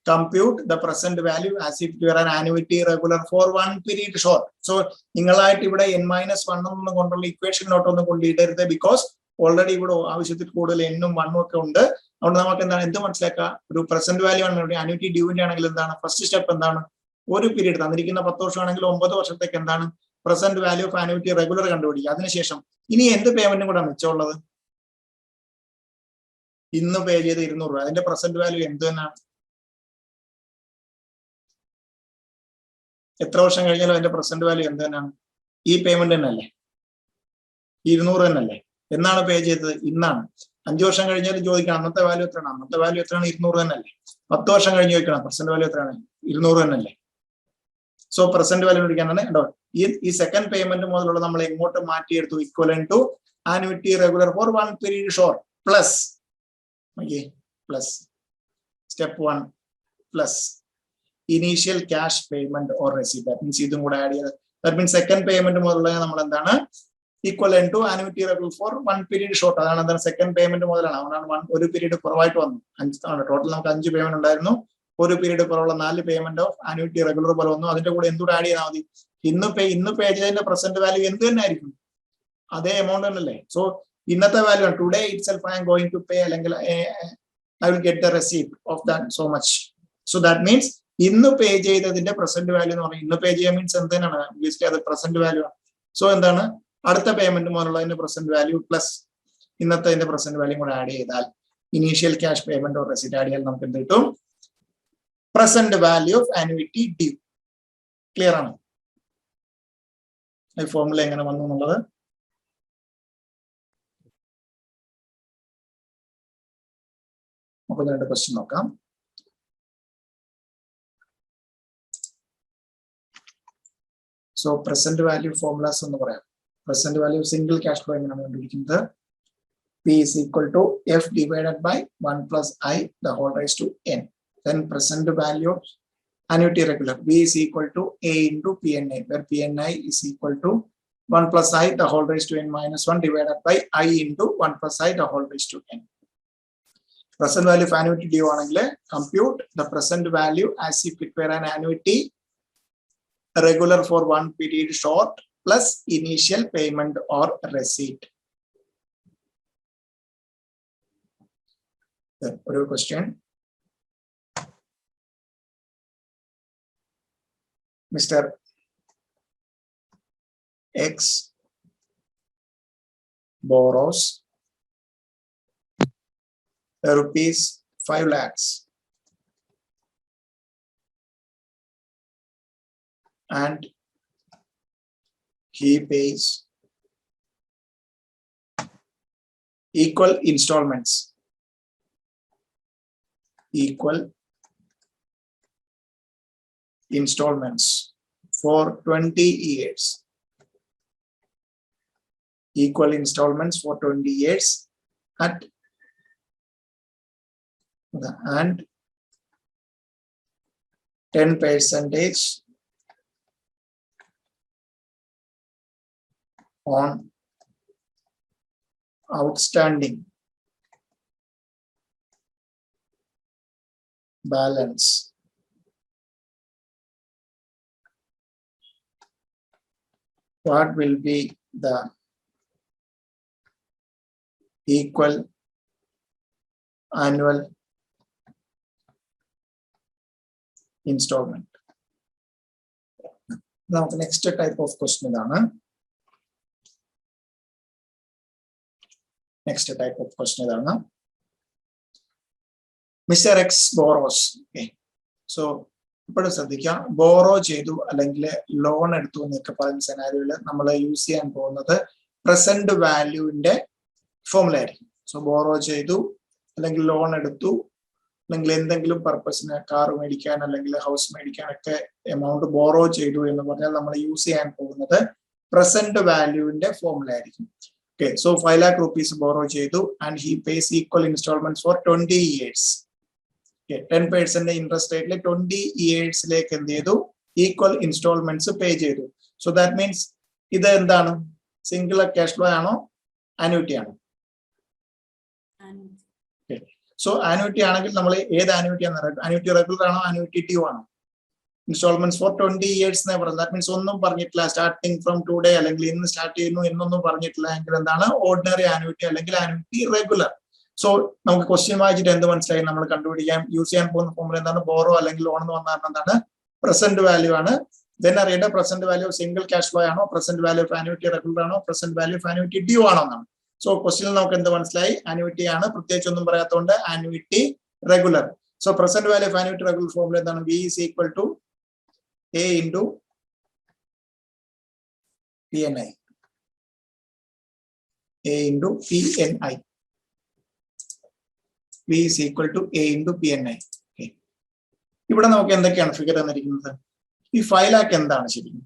Compute the present value as if you are an annuity regular for one period short. So നിങ്ങളായിട്ട് ഇവിടെ n-1 കൊണ്ടുള്ള ഇക്വേഷനിലോട്ടൊന്നും കൊണ്ടിടരുത്. ബിക്കോസ് ഓൾറെഡി ഇവിടെ ആവശ്യത്തിൽ കൂടുതൽ എന്നും 1 ഒക്കെ ഉണ്ട്. അതുകൊണ്ട് നമുക്ക് എന്താണ് എന്ത് മനസ്സിലാക്കുക? ഒരു പ്രസന്റ് വാല്യൂ ആണ് ആനുവിറ്റി ഡ്യൂവിന്റെ ആണെങ്കിൽ എന്താണ് ഫസ്റ്റ് സ്റ്റെപ്പ് എന്താണ്? ഒരു പീരീഡ് തന്നിരിക്കുന്ന 10 വർഷമാണെങ്കിൽ 9 വർഷത്തേക്ക് എന്താണ് present value of annuity regular കണ്ടുപിടിക്കുക. അതിനുശേഷം ഇനി എന്ത് പേയ്മെന്റും കൂടെ മിച്ചമുള്ളത്? ഇന്ന് പേ ചെയ്ത് 200 രൂപ, അതിന്റെ പ്രസന്റ് വാല്യൂ എന്ത് തന്നെയാണ്? എത്ര വർഷം കഴിഞ്ഞാലും അതിന്റെ പ്രസന്റ് വാല്യൂ എന്ത് തന്നെയാണ്? ഈ പേയ്മെന്റ് തന്നെ അല്ലേ? 200 തന്നെയല്ലേ? എന്നാണ് പേ ചെയ്തത്? ഇന്നാണ്. 5 വർഷം കഴിഞ്ഞാലും ചോദിക്കണം അന്നത്തെ വാല്യൂ എത്രയാണ്? അന്നത്തെ വാല്യൂ എത്രയാണ്? 200 തന്നെയല്ലേ? 10 വർഷം കഴിഞ്ഞ് ചോദിക്കണം പ്രസന്റ് വാല്യൂ എത്രയാണ്? 200 തന്നെയല്ലേ? സോ പ്രസന്റ് വാല്യൂ പിടിക്കാനാണ് കേട്ടോ. ഈ സെക്കൻഡ് പേയ്മെന്റ് മുതലുള്ള നമ്മൾ എങ്ങോട്ട് മാറ്റിയെടുത്തു? Equivalent to annuity regular for one period short plus step 1 plus initial cash payment or receipt. That means ഇതും കൂടെ ആഡ് ചെയ്ത് ദാറ്റ് മീൻസ് സെക്കൻഡ് പേയ്മെന്റ് മുതലുള്ള നമ്മൾ എന്താണ് equivalent to annuity regular for one period short. അതാണ് എന്താണ് second payment മുതലാണ്. അതുകൊണ്ടാണ് ഒരു പീരീഡ് കുറവായിട്ട് വന്നു. 5 തവണ ടോട്ടൽ നമുക്ക് 5 പേയ്മെന്റ് ഉണ്ടായിരുന്നു. ഒരു പീരീഡ് കുറവുള്ള 4 പേയ്മെന്റ് ഓഫ് ആനുവിറ്റി റെഗുലർ പോലെ വന്നു. അതിന്റെ കൂടെ എന്തുകൂടെ ആഡ് ചെയ്താൽ മതി? ഇന്ന് പേ ചെയ്തതിന്റെ പ്രസന്റ് വാല്യൂ എന്ത് തന്നെ ആയിരിക്കും? അതേ എമൗണ്ട് തന്നെയല്ലേ? സോ ഇന്നത്തെ വാല്യൂ ആണ്. Today itself I am going to pay അല്ലെങ്കിൽ I will get the receipt of that so much. So that means ഇന്ന് പേ ചെയ്തതിന്റെ പ്രസന്റ് വാല്യൂ എന്ന് പറഞ്ഞാൽ ഇന്ന് പേ ചെയ്യാൻ മീൻസ് എന്ത് തന്നെയാണ്? ലിസ്റ്റ് അത് പ്രസന്റ് വാല്യൂ ആണ്. സോ എന്താണ് അടുത്ത പേയ്മെന്റ് മുതലുള്ളതിന്റെ പ്രസന്റ് വാല്യൂ പ്ലസ് ഇന്നത്തെ പ്രസന്റ് വാല്യൂ കൂടെ ആഡ് ചെയ്താൽ initial cash payment or receipt add ചെയ്താൽ നമുക്ക് എന്ത് കിട്ടും? Present value of annuity due. Clear ആണ്? ഈ ഫോർമുല എങ്ങനെ വന്നു എന്നുള്ളത് നമുക്ക് 2 ക്വസ്റ്റ്യൻ നോക്കാം. സോ പ്രസന്റ് വാല്യൂ ഫോർമുലാസ് എന്ന് പറയാം. Present value single cash flow എങ്ങനെയാണ് കണ്ടുപിടിക്കുന്നത്? P is equal to F divided by 1 plus I the whole raised to N. Then present value of annuity regular V is equal to A into PNI, where PNI is equal to 1 plus I the whole raised to n minus 1 divided by I into 1 plus I the whole raised to n. Present value of annuity due ആണെങ്കിൽ compute the present value as if it were an annuity regular for one period short plus initial payment or receipt. Then, what your question? Mr. X borrows rupees 5 lakhs and he pays equal installments for 20 years. Equal installments for 20 years at and 10% on outstanding balance. What will be the equal annual installment? Now the next type of question is Mr. X borrows. Okay. So ഇപ്പോൾ ശ്രദ്ധിക്കാം, borrow ചെയ്തു അല്ലെങ്കിൽ loan എടുത്തു എന്നൊക്കെ പറയുന്ന സെനാരിയോയിൽ നമ്മൾ use ചെയ്യാൻ പോകുന്നത് പ്രസന്റ് വാല്യൂവിന്റെ ഫോർമുല ആയിരിക്കും. സോ ബോറോ ചെയ്തു അല്ലെങ്കിൽ ലോൺ എടുത്തു അല്ലെങ്കിൽ എന്തെങ്കിലും പർപ്പസിന് കാർ മേടിക്കാൻ അല്ലെങ്കിൽ ഹൗസ് മേടിക്കാനൊക്കെ എമൗണ്ട് ബോറോ ചെയ്തു എന്ന് പറഞ്ഞാൽ നമ്മൾ യൂസ് ചെയ്യാൻ പോകുന്നത് പ്രസന്റ് വാല്യൂവിന്റെ ഫോർമുല ആയിരിക്കും. Okay, so 5 lakh rupees borrow ചെയ്തു and he pays equal instalments for 20 years. 10% interest റേറ്റിൽ 20 yearsലേക്ക് എന്ത് ചെയ്തു, ഈക്വൽ ഇൻസ്റ്റാൾമെന്റ്സ് പേ ചെയ്തു. സോ ദാറ്റ് മീൻസ് ഇത് എന്താണ്, സിംഗിൾ ക്യാഷ് ഫ്ലോ ആണോ ആനുവിറ്റി ആണോ? സോ ആനുവിറ്റി ആണെങ്കിൽ നമ്മൾ ഏത് ആനുവിറ്റി ആണ്? ആനുവിറ്റി റെഗുലർ ആണോ ആനുവിറ്റി ഡ്യൂ ആണോ? ഇൻസ്റ്റാൾമെന്റ്സ് ഫോർ 20 years എന്നേ പറഞ്ഞു. ദാറ്റ് മീൻസ് ഒന്നും പറഞ്ഞിട്ടില്ല സ്റ്റാർട്ടിങ് ഫ്രം ടുഡേ അല്ലെങ്കിൽ ഇന്ന് സ്റ്റാർട്ട് ചെയ്യുന്നു എന്നൊന്നും പറഞ്ഞിട്ടില്ല എങ്കിൽ എന്താണ് ഓർഡിനറി ആനുവിറ്റി അല്ലെങ്കിൽ ആനുവിറ്റി റെഗുലർ. സോ നമുക്ക് ക്വസ്റ്റ്യൻ വായിച്ചിട്ട് എന്ത് മനസ്സിലായി? നമ്മൾ കണ്ടുപിടിക്കാൻ യൂസ് ചെയ്യാൻ പോകുന്ന ഫോർമുല എന്താണ്? ബോറോ അല്ലെങ്കിൽ ലോൺ എന്ന് പറഞ്ഞാൽ എന്താണ്? പ്രസന്റ് വാല്യൂ ആണ്. ദെൻ അറിയേണ്ട present value single cash flow ആണോ, present value of annuity regular ആണോ, present value of annuity due ആണോ എന്നാണ്. സോ ക്വസ്റ്റ്യനിൽ നമുക്ക് എന്ത് മനസ്സിലായി? ആനുവിറ്റി ആണ്, പ്രത്യേകിച്ച് ഒന്നും പറയാത്തതുകൊണ്ട് annuity regular. So present value of annuity regular formula എന്താണ്? V is equal to A into PNI. A into PNI. V is equal to A into PNI. Okay. ഇവിടെ നമുക്ക് എന്തൊക്കെയാണ് ഫിഗർ തന്നിരിക്കുന്നത്? ഈ 5 lakh എന്താണ് ശരിക്കും?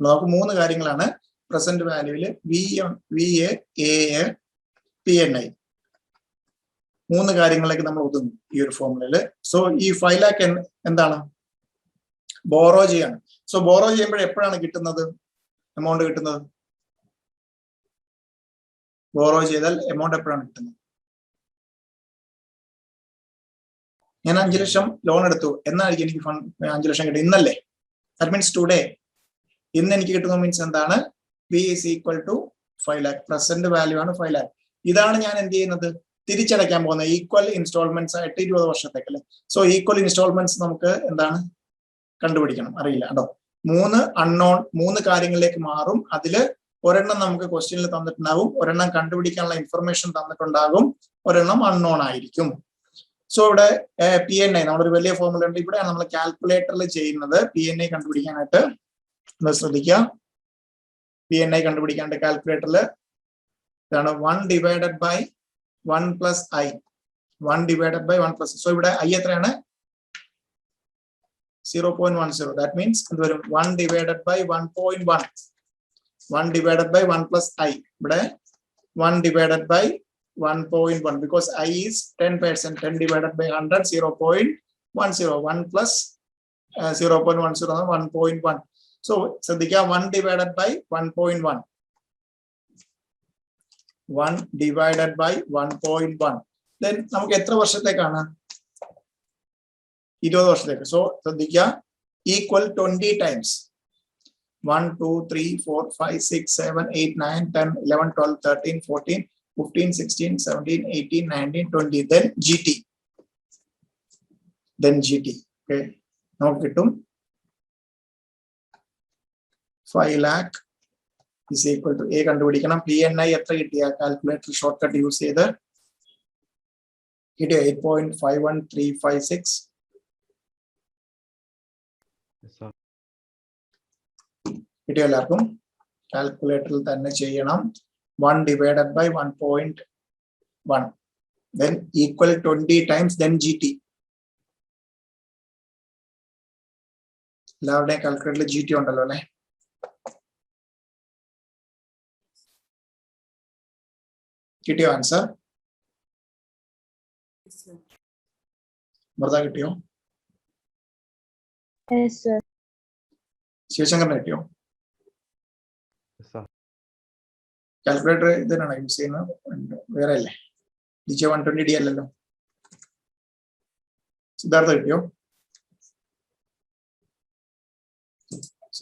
നമുക്ക് 3 കാര്യങ്ങളാണ് പ്രസന്റ് വാല്യൂവില് VA, AA, PNI. 3 കാര്യങ്ങളിലേക്ക് നമ്മൾ ഒതുങ്ങും ഈ ഒരു ഫോർമുലയില്. സോ ഈ 5 lakh എന്താണ്? ബോറോ ചെയ്യാണ്. സോ ബോറോ ചെയ്യുമ്പോൾ എപ്പോഴാണ് കിട്ടുന്നത് എമൗണ്ട് കിട്ടുന്നത്? ബോറോ ചെയ്താൽ എമൗണ്ട് എപ്പോഴാണ് കിട്ടുന്നത്? ഞാൻ 5 ലക്ഷം ലോൺ എടുത്തു എന്നായിരിക്കും എനിക്ക് 5 ലക്ഷം കിട്ടും? ഇന്നല്ലേ? That means today. ഇന്ന് എനിക്ക് കിട്ടുന്ന മീൻസ് എന്താണ്? V is equal to 5 lakh. Present value ആണ് 5 lakh. ഇതാണ് ഞാൻ എന്ത് ചെയ്യുന്നത്? തിരിച്ചടയ്ക്കാൻ പോകുന്നത് ഈക്വൽ ഇൻസ്റ്റാൾമെന്റ്സ് ആയിട്ട് 20 വർഷത്തേക്ക് അല്ലെ. സോ ഈക്വൽ ഇൻസ്റ്റാൾമെന്റ്സ് നമുക്ക് എന്താണ് കണ്ടുപിടിക്കണം, അറിയില്ല കേട്ടോ. 3 അൺനോൺ 3 കാര്യങ്ങളിലേക്ക് മാറും. അതില് ഒരെണ്ണം നമുക്ക് ക്വസ്റ്റ്യനിൽ തന്നിട്ടുണ്ടാവും, ഒരെണ്ണം കണ്ടുപിടിക്കാനുള്ള ഇൻഫർമേഷൻ തന്നിട്ടുണ്ടാകും, ഒരെണ്ണം അൺനോൺ ആയിരിക്കും. സോ ഇവിടെ PNI നമ്മളൊരു വലിയ ഫോർമുല ഉണ്ട്. ഇവിടെയാണ് നമ്മൾ കാൽക്കുലേറ്ററിൽ ചെയ്യുന്നത് PNI കണ്ടുപിടിക്കാനായിട്ട്. ശ്രദ്ധിക്കുക, PNI കണ്ടുപിടിക്കാനായിട്ട് കാൽക്കുലേറ്ററിൽ ഇതാണ് 1 divided by 1 plus I. 1 divided by 1 plus. So ഇവിടെ I എത്രയാണ്? 0.10. ദാറ്റ് മീൻസ് എന്ത് വരും? 1 divided by 1.1. 1 divided by 1 plus I. ഇവിടെ 1 divided by 1.1 because I is 10%. 10 divided by 100, 0.10. 1 plus 0.10 1.1. So ശ്രദ്ധിക്കുക 1 divided by 1.1. 1 divided by 1.1. Then നമുക്ക് എത്ര വർഷത്തേക്കാണ്? 20 വർഷത്തേക്ക്. So ശ്രദ്ധിക്കുക equal 20 times. 1, 2, 3, 4, 5, 6, 7, 8, 9, 10, 11, 12, 13, 14, 15, 16, 17, 18, 19, 20. Then GT. Then GT. Okay. നമുക്ക് കിട്ടും 5 lakh is equal to A കണ്ടുപിടിക്കണം. PNI എത്ര കിട്ടിയ കാൽക്കുലേറ്റർ ഷോർട്ട് കട്ട് യൂസ് ചെയ്ത് കിട്ടിയ 8.51356. കിട്ടിയ എല്ലാവർക്കും കാൽക്കുലേറ്ററിൽ തന്നെ ചെയ്യണം. 1 divided by 1.1. Then equal 20 times. Then GT. എല്ലാവരുടെയും കാൽക്കുലേറ്ററിൽ GT ഉണ്ടല്ലോ അല്ലെ? കിട്ടിയോ ആൻസർ? Yes, sir. മൃത കിട്ടിയോ? Yes, sir. ശിവശങ്കറിന് കിട്ടിയോ? കാൽക്കുലേറ്റർ ഇതിനാണ് യൂസ് ചെയ്യുന്നത്, വേറെ അല്ലേ? DJ 120D അല്ലല്ലോ. സിദ്ധാർത്ഥ കിട്ടിയോ?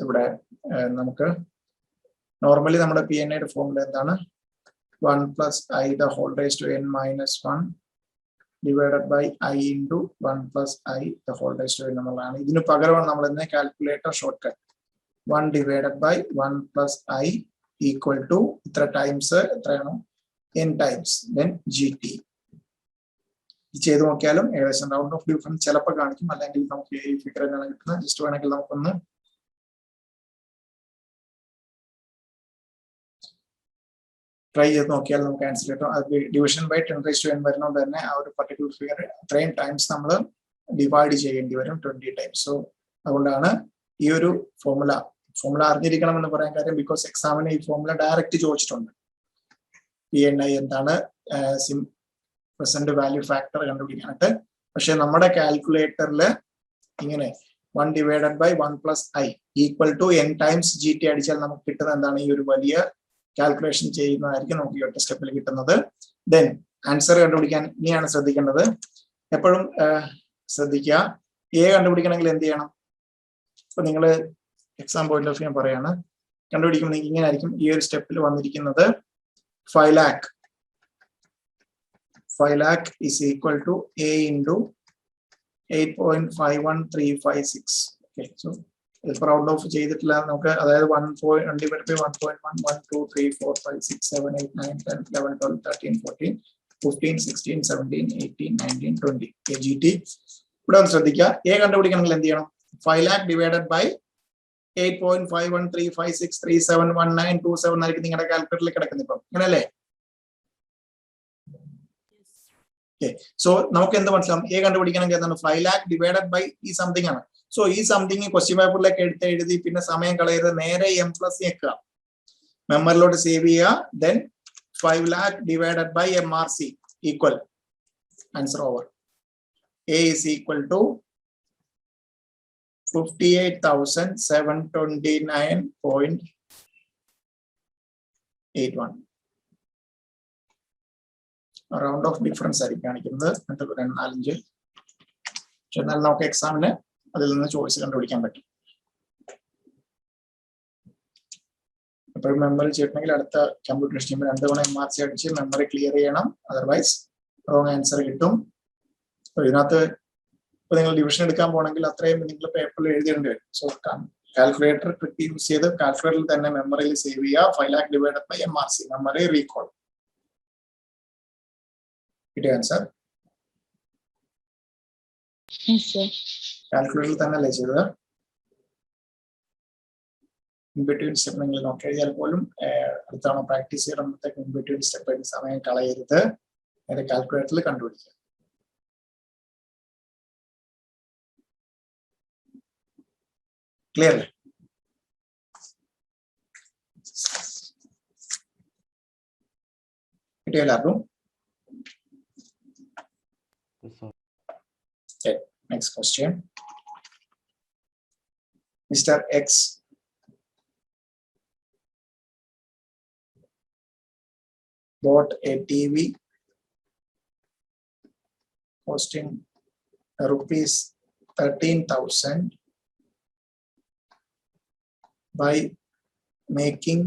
ഇവിടെ നമുക്ക് നോർമലി നമ്മുടെ PNIയുടെ ഫോർമുല എന്താണ്? 1 plus I the whole raised to n minus 1 divided by I into 1 plus I the whole raised to n എന്നുള്ളതാണ്. ഇതിന് പകരമാണ് നമ്മൾ ഇന്ന് calculator short cut 1 divided by 1 plus I equal to ഇത്ര ടൈംസ് എത്രയാണോ n times then GT. ചെയ്ത് നോക്കിയാലും ഏകദേശം റൗണ്ട് ഓഫ് ഡിഫറൻസ് ചിലപ്പോൾ കാണിക്കും, അല്ലെങ്കിൽ നമുക്ക് ഈ ഫിഗർ തന്നെയാണ് കിട്ടുന്നത്. ജസ്റ്റ് വേണമെങ്കിൽ നമുക്കൊന്ന് ട്രൈ ചെയ്ത് നോക്കിയാൽ നമുക്ക് ആൻസർ കിട്ടും. അത് ഡിവിഷൻ ബൈ 10⁻n വരുന്നതുകൊണ്ട് തന്നെ ആ ഒരു പർട്ടിക്കുലർ ഫിഗർ അത്രയും ടൈംസ് നമ്മൾ ഡിവൈഡ് ചെയ്യേണ്ടി വരും, 20 ടൈംസ്. സോ അതുകൊണ്ടാണ് ഈ ഒരു ഫോർമുല അറിഞ്ഞിരിക്കണം എന്ന് പറയാൻ കാര്യം, ബിക്കോസ് എക്സാമിന് ഈ ഫോർമുല ഡയറക്റ്റ് ചോദിച്ചിട്ടുണ്ട്. PNI എന്താണ്, പ്രസന്റ് വാല്യൂ ഫാക്ടർ കണ്ടുപിടിക്കാനായിട്ട്. പക്ഷെ നമ്മുടെ കാൽക്കുലേറ്ററിൽ ഇങ്ങനെ 1 divided by 1 plus I equal to n times GT അടിച്ചാൽ നമുക്ക് കിട്ടുന്ന എന്താണ്, ഈ ഒരു വലിയ കാൽക്കുലേഷൻ ചെയ്യുന്നതായിരിക്കും നമുക്ക് ഈ ഒറ്റ സ്റ്റെപ്പിൽ കിട്ടുന്നത്. ദെൻ ആൻസർ കണ്ടുപിടിക്കാൻ ഇനിയാണ് ശ്രദ്ധിക്കേണ്ടത്. എപ്പോഴും ശ്രദ്ധിക്കുക, A കണ്ടുപിടിക്കണമെങ്കിൽ എന്ത് ചെയ്യണം? ഇപ്പൊ നിങ്ങൾ എക്സാം പോയിന്റ് ഓഫ് വ്യൂ പറയാണ്, കണ്ടുപിടിക്കുമ്പോൾ നിങ്ങൾക്ക് ഇങ്ങനെ ആയിരിക്കും ഈ ഒരു സ്റ്റെപ്പിൽ വന്നിരിക്കുന്നത്. 5 lakh is equal to A into 8.51356. Okay, so round of ചെയ്തിട്ടില്ല നമുക്ക്, അതായത് 1 divided by 1.1, 1, 2, 3, 4, 5, 6, 7, 8, 9, 10, 11, 12, 13, 14, 15, 16, 17, 18, 19, 20. GT ഇവിടെ ഒന്ന് ശ്രദ്ധിക്കുക. A കണ്ടുപിടിക്കണമെങ്കിൽ എന്ത് ചെയ്യണം? 5 lakh divided by 8.51356371927 ആയിരിക്കും നിങ്ങളുടെ കാൽക്കുലേറ്ററിൽ കിടക്കുന്നത് ഇപ്പം, അങ്ങനെയല്ലേ? സോ നമുക്ക് എന്ത് മനസ്സിലാവും? A കണ്ടുപിടിക്കണമെങ്കിൽ എന്താണ്? 5 lakh divided by ഈ സംതിങ് ആണ്. സോ ഈ സംതിങ് ക്വസ്റ്റ്യൻ പേപ്പറിലേക്ക് എഴുതി പിന്നെ സമയം കളയരുത്, നേരെ M+ വെക്കുക, മെമ്മറിലോട്ട് സേവ് ചെയ്യുക. Then 5 lakh divided by MRC equal answer over. A is equal to 58,729.81. Round of difference ആയിരിക്കും കാണിക്കുന്നത്, 4-5. പക്ഷെ എന്നാൽ നമുക്ക് എക്സാമിന് അതിൽ നിന്ന് ചോയ്സ് കണ്ടുപിടിക്കാൻ പറ്റും. എപ്പോഴും മെമ്മറി ചെയ്തിട്ടുണ്ടെങ്കിൽ അടുത്ത കമ്പ്യൂട്ടേഷൻ ചെയ്യുമ്പോൾ 2 തവണ MRC അടിച്ച് മെമ്മറി ക്ലിയർ ചെയ്യണം, അതർവൈസ് റോങ് ആൻസർ കിട്ടും. ഇതിനകത്ത് ഇപ്പൊ നിങ്ങൾ ഡിവിഷൻ എടുക്കാൻ പോകണമെങ്കിൽ അത്രയും നിങ്ങൾ പേപ്പറിൽ എഴുതേണ്ടി വരും. സോ കാൽക്കുലേറ്റർ ട്രിക്ക് യൂസ് ചെയ്ത് കാൽക്കുലേറ്ററിൽ തന്നെ മെമ്മറിയിൽ സേവ് ചെയ്യുക. 5 lakh divided by MRC memory recall. കിട്ടിയ ആൻസർ? കാൽക്കുലേറ്ററിൽ തന്നെ അല്ലേ ചെയ്തത്? ഇൻബിറ്റ്വീൻ സ്റ്റെപ്പ് നിങ്ങൾ നോക്കി എഴുതിയാൽ പോലും അടുത്ത തവണ പ്രാക്ടീസ് ചെയ്യുമ്പോഴത്തേക്ക് ഇൻബിറ്റ്വീൻ സ്റ്റെപ്പ് സമയം കളയരുത്, നേരെ കാൽക്കുലേറ്ററിൽ കണ്ടുപിടിക്കുക. ക്ലിയർ അല്ലേ? കിട്ടിയ എല്ലാവർക്കും? Okay, next question. Mr. X bought a TV costing rupees 13,000 by making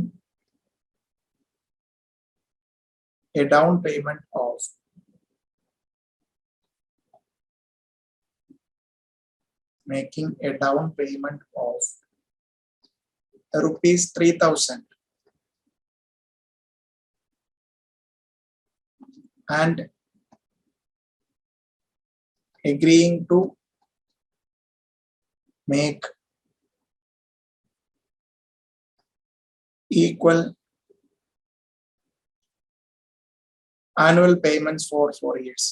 a down payment of rupees 3,000 and agreeing to make equal annual payments for 4 years.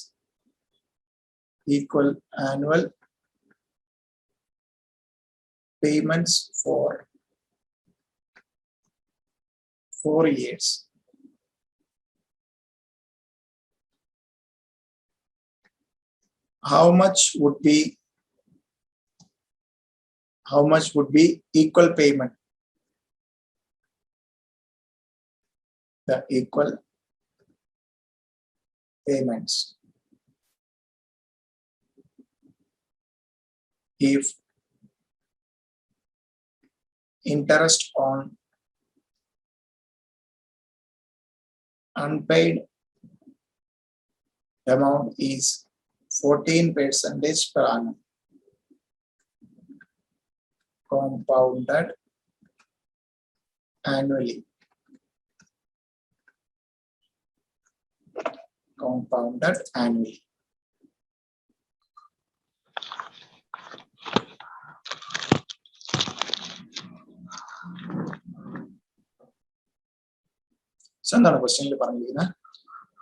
Equal annual payments for 4 years. How much would be equal payment? The equal payments if interest on unpaid amount is 14% per annum, compounded annually. So, എന്താണ് ക്വസ്റ്റ്യനിൽ പറഞ്ഞിരിക്കുന്നത്?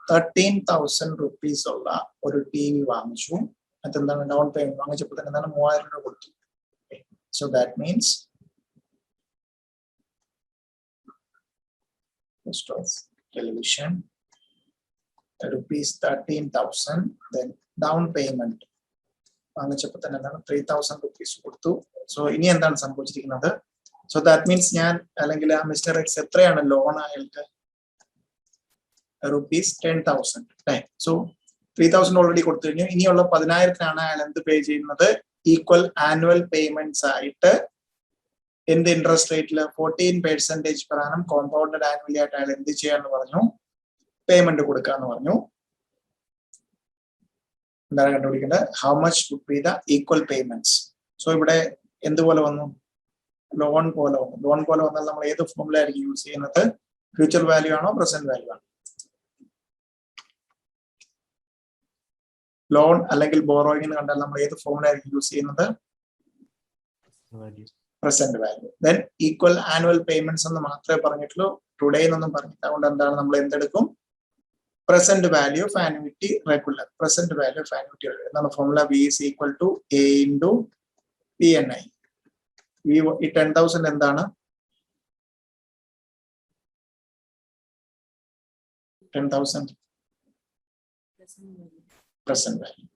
13,000 rupees ഉള്ള ഒരു T V വാങ്ങിച്ചു. അതെന്താണ് down payment വാങ്ങിച്ചപ്പോൾ തന്നെ എന്താണ് 3,000 രൂപ കൊടുത്തു. So that means cost of television rupees 13,000, then down payment വാങ്ങിച്ചപ്പോൾ തന്നെ എന്താണ് 3,000 rupees കൊടുത്തു. സോ ഇനി എന്താണ് സംഭവിച്ചിരിക്കുന്നത്? സോ ദാറ്റ് മീൻസ് ഞാൻ അല്ലെങ്കിൽ ആ മിസ്റ്റർ എക്സ് എത്രയാണ് ലോൺ അയാൾക്ക്? rupees 10,000. സോ 3,000 ഓൾറെഡി കൊടുത്തു കഴിഞ്ഞു. ഇനിയുള്ള 10,000 അയാൾ എന്ത് പേ ചെയ്യുന്നത്? ഈക്വൽ ആനുവൽ പേയ്മെന്റ്സ് ആയിട്ട് എന്ത് ഇൻട്രസ്റ്റ് റേറ്റിൽ 14% per annum കോമ്പൗണ്ടഡ് ആനുവലി ആയിട്ട് അയാൾ എന്ത് ചെയ്യാന്ന് പറഞ്ഞു? പേയ്മെന്റ് കൊടുക്കാന്ന് പറഞ്ഞു. എന്താണ് കണ്ടുപിടിക്കേണ്ടത്? How much would be the equal payments? So ഇവിടെ എന്തുപോലെ വന്നു? ലോൺ പോലെ വന്നു. ലോൺ പോലെ വന്നാൽ നമ്മൾ ഏത് ഫോമുല ആയിരിക്കും യൂസ് ചെയ്യുന്നത്? ഫ്യൂച്ചർ വാല്യൂ ആണോ പ്രസന്റ് വാല്യൂ ആണോ? ലോൺ അല്ലെങ്കിൽ ബോറോയിങ് എന്ന് കണ്ടാൽ നമ്മൾ ഏത് ഫോമുല ആയിരിക്കും യൂസ് ചെയ്യുന്നത്? Present value. Then equal annual payments എന്ന് മാത്രമേ പറഞ്ഞിട്ടുള്ളൂ, ടുഡേ എന്നൊന്നും പറഞ്ഞില്ല. അതുകൊണ്ട് എന്താണ് നമ്മൾ എന്തെടുക്കും? Present value of annuity regular. Present value of annuity regular എന്താണ് formula? V is equal to A into P N I. ഈ 10,000 എന്താണ്? 10,000 present value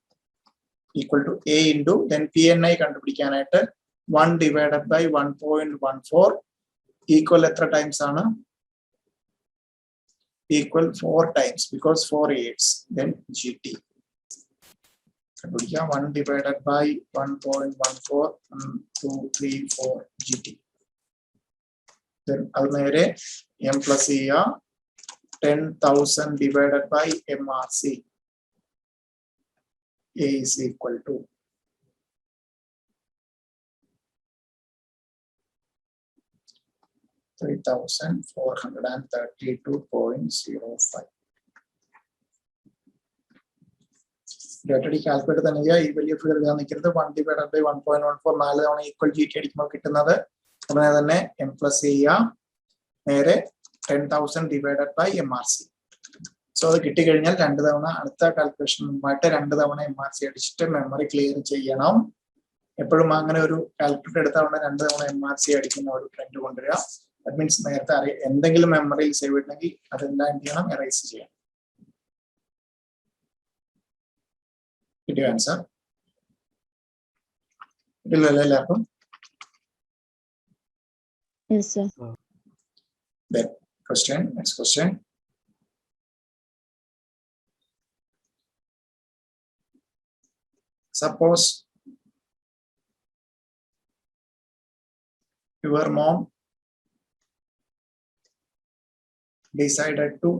equal to a into then PNI കണ്ടുപിടിക്കാനായിട്ട് 1 divided by 1.14 equal എത്ര times ആണ്? Equal 4 times because 4 8s then GT. കണ്ടുപിടിക്കാം 1 divided by 1.14 2 3 4 GT. Then അത് നേരെ M plus E 10,000 divided by MRC. A is equal to 3,432.05. Data calculate തന്നെ ഈ വലിയ figure ഞാൻ നിൽക്കുന്നത് 1 divided by 1.14 4 തവണ ഈക്വൽ GT അടിക്കുമ്പോൾ കിട്ടുന്നത് ഉടനെ തന്നെ M plus A നേരെ 10,000 divided by MRC. സോ അത് കിട്ടിക്കഴിഞ്ഞാൽ 2 തവണ അടുത്ത കാൽക്കുലേഷൻ മുമ്പായിട്ട് 2 തവണ MRC അടിച്ചിട്ട് മെമ്മറി ക്ലിയർ ചെയ്യണം. എപ്പോഴും അങ്ങനെ ഒരു കാൽക്കുലേറ്റർ എടുത്ത തവണ 2 തവണ MRC അടിക്കുന്ന ഒരു ട്രെൻഡ് കൊണ്ടുവരിക. ദാറ്റ് മീൻസ് നേരത്തെ എന്തെങ്കിലും മെമ്മറിയിൽ സേവ് ഇട്ടുണ്ടെങ്കിൽ അതെല്ലാം എന്ത് ചെയ്യണം? എറേസ് ചെയ്യണം. കിട്ടിയോ ആൻസർ? കിട്ടില്ലല്ലോ എല്ലാവർക്കും? Yes, sir. Then question, next question. suppose your mom decided to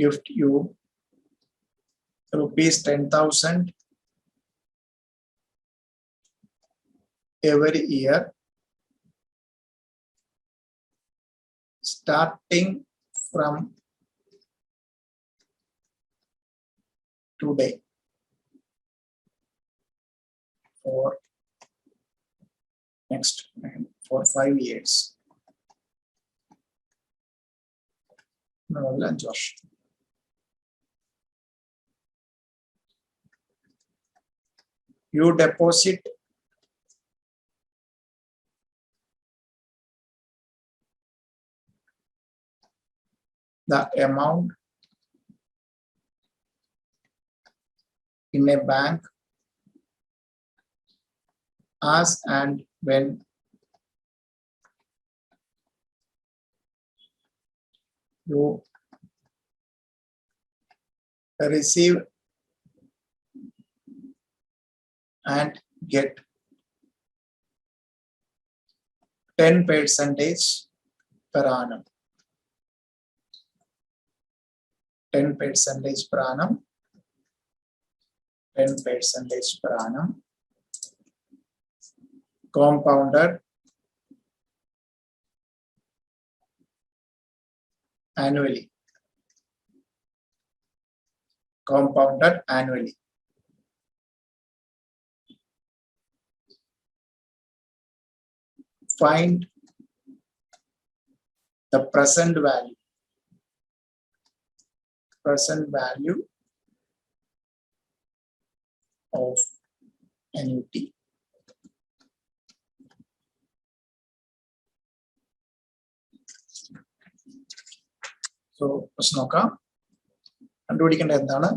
gift you rupees 10,000 every year starting from today for next for 5 years. No, Josh. You deposit the amount in a bank as and when you receive and get 10% per annum. 10% per annum. 10% per annum. Compounded annually. Compounded annually. Find the present value. Present value of annuity. So, let's നോക്കാം കണ്ടുപിടിക്കേണ്ടത് എന്താണ്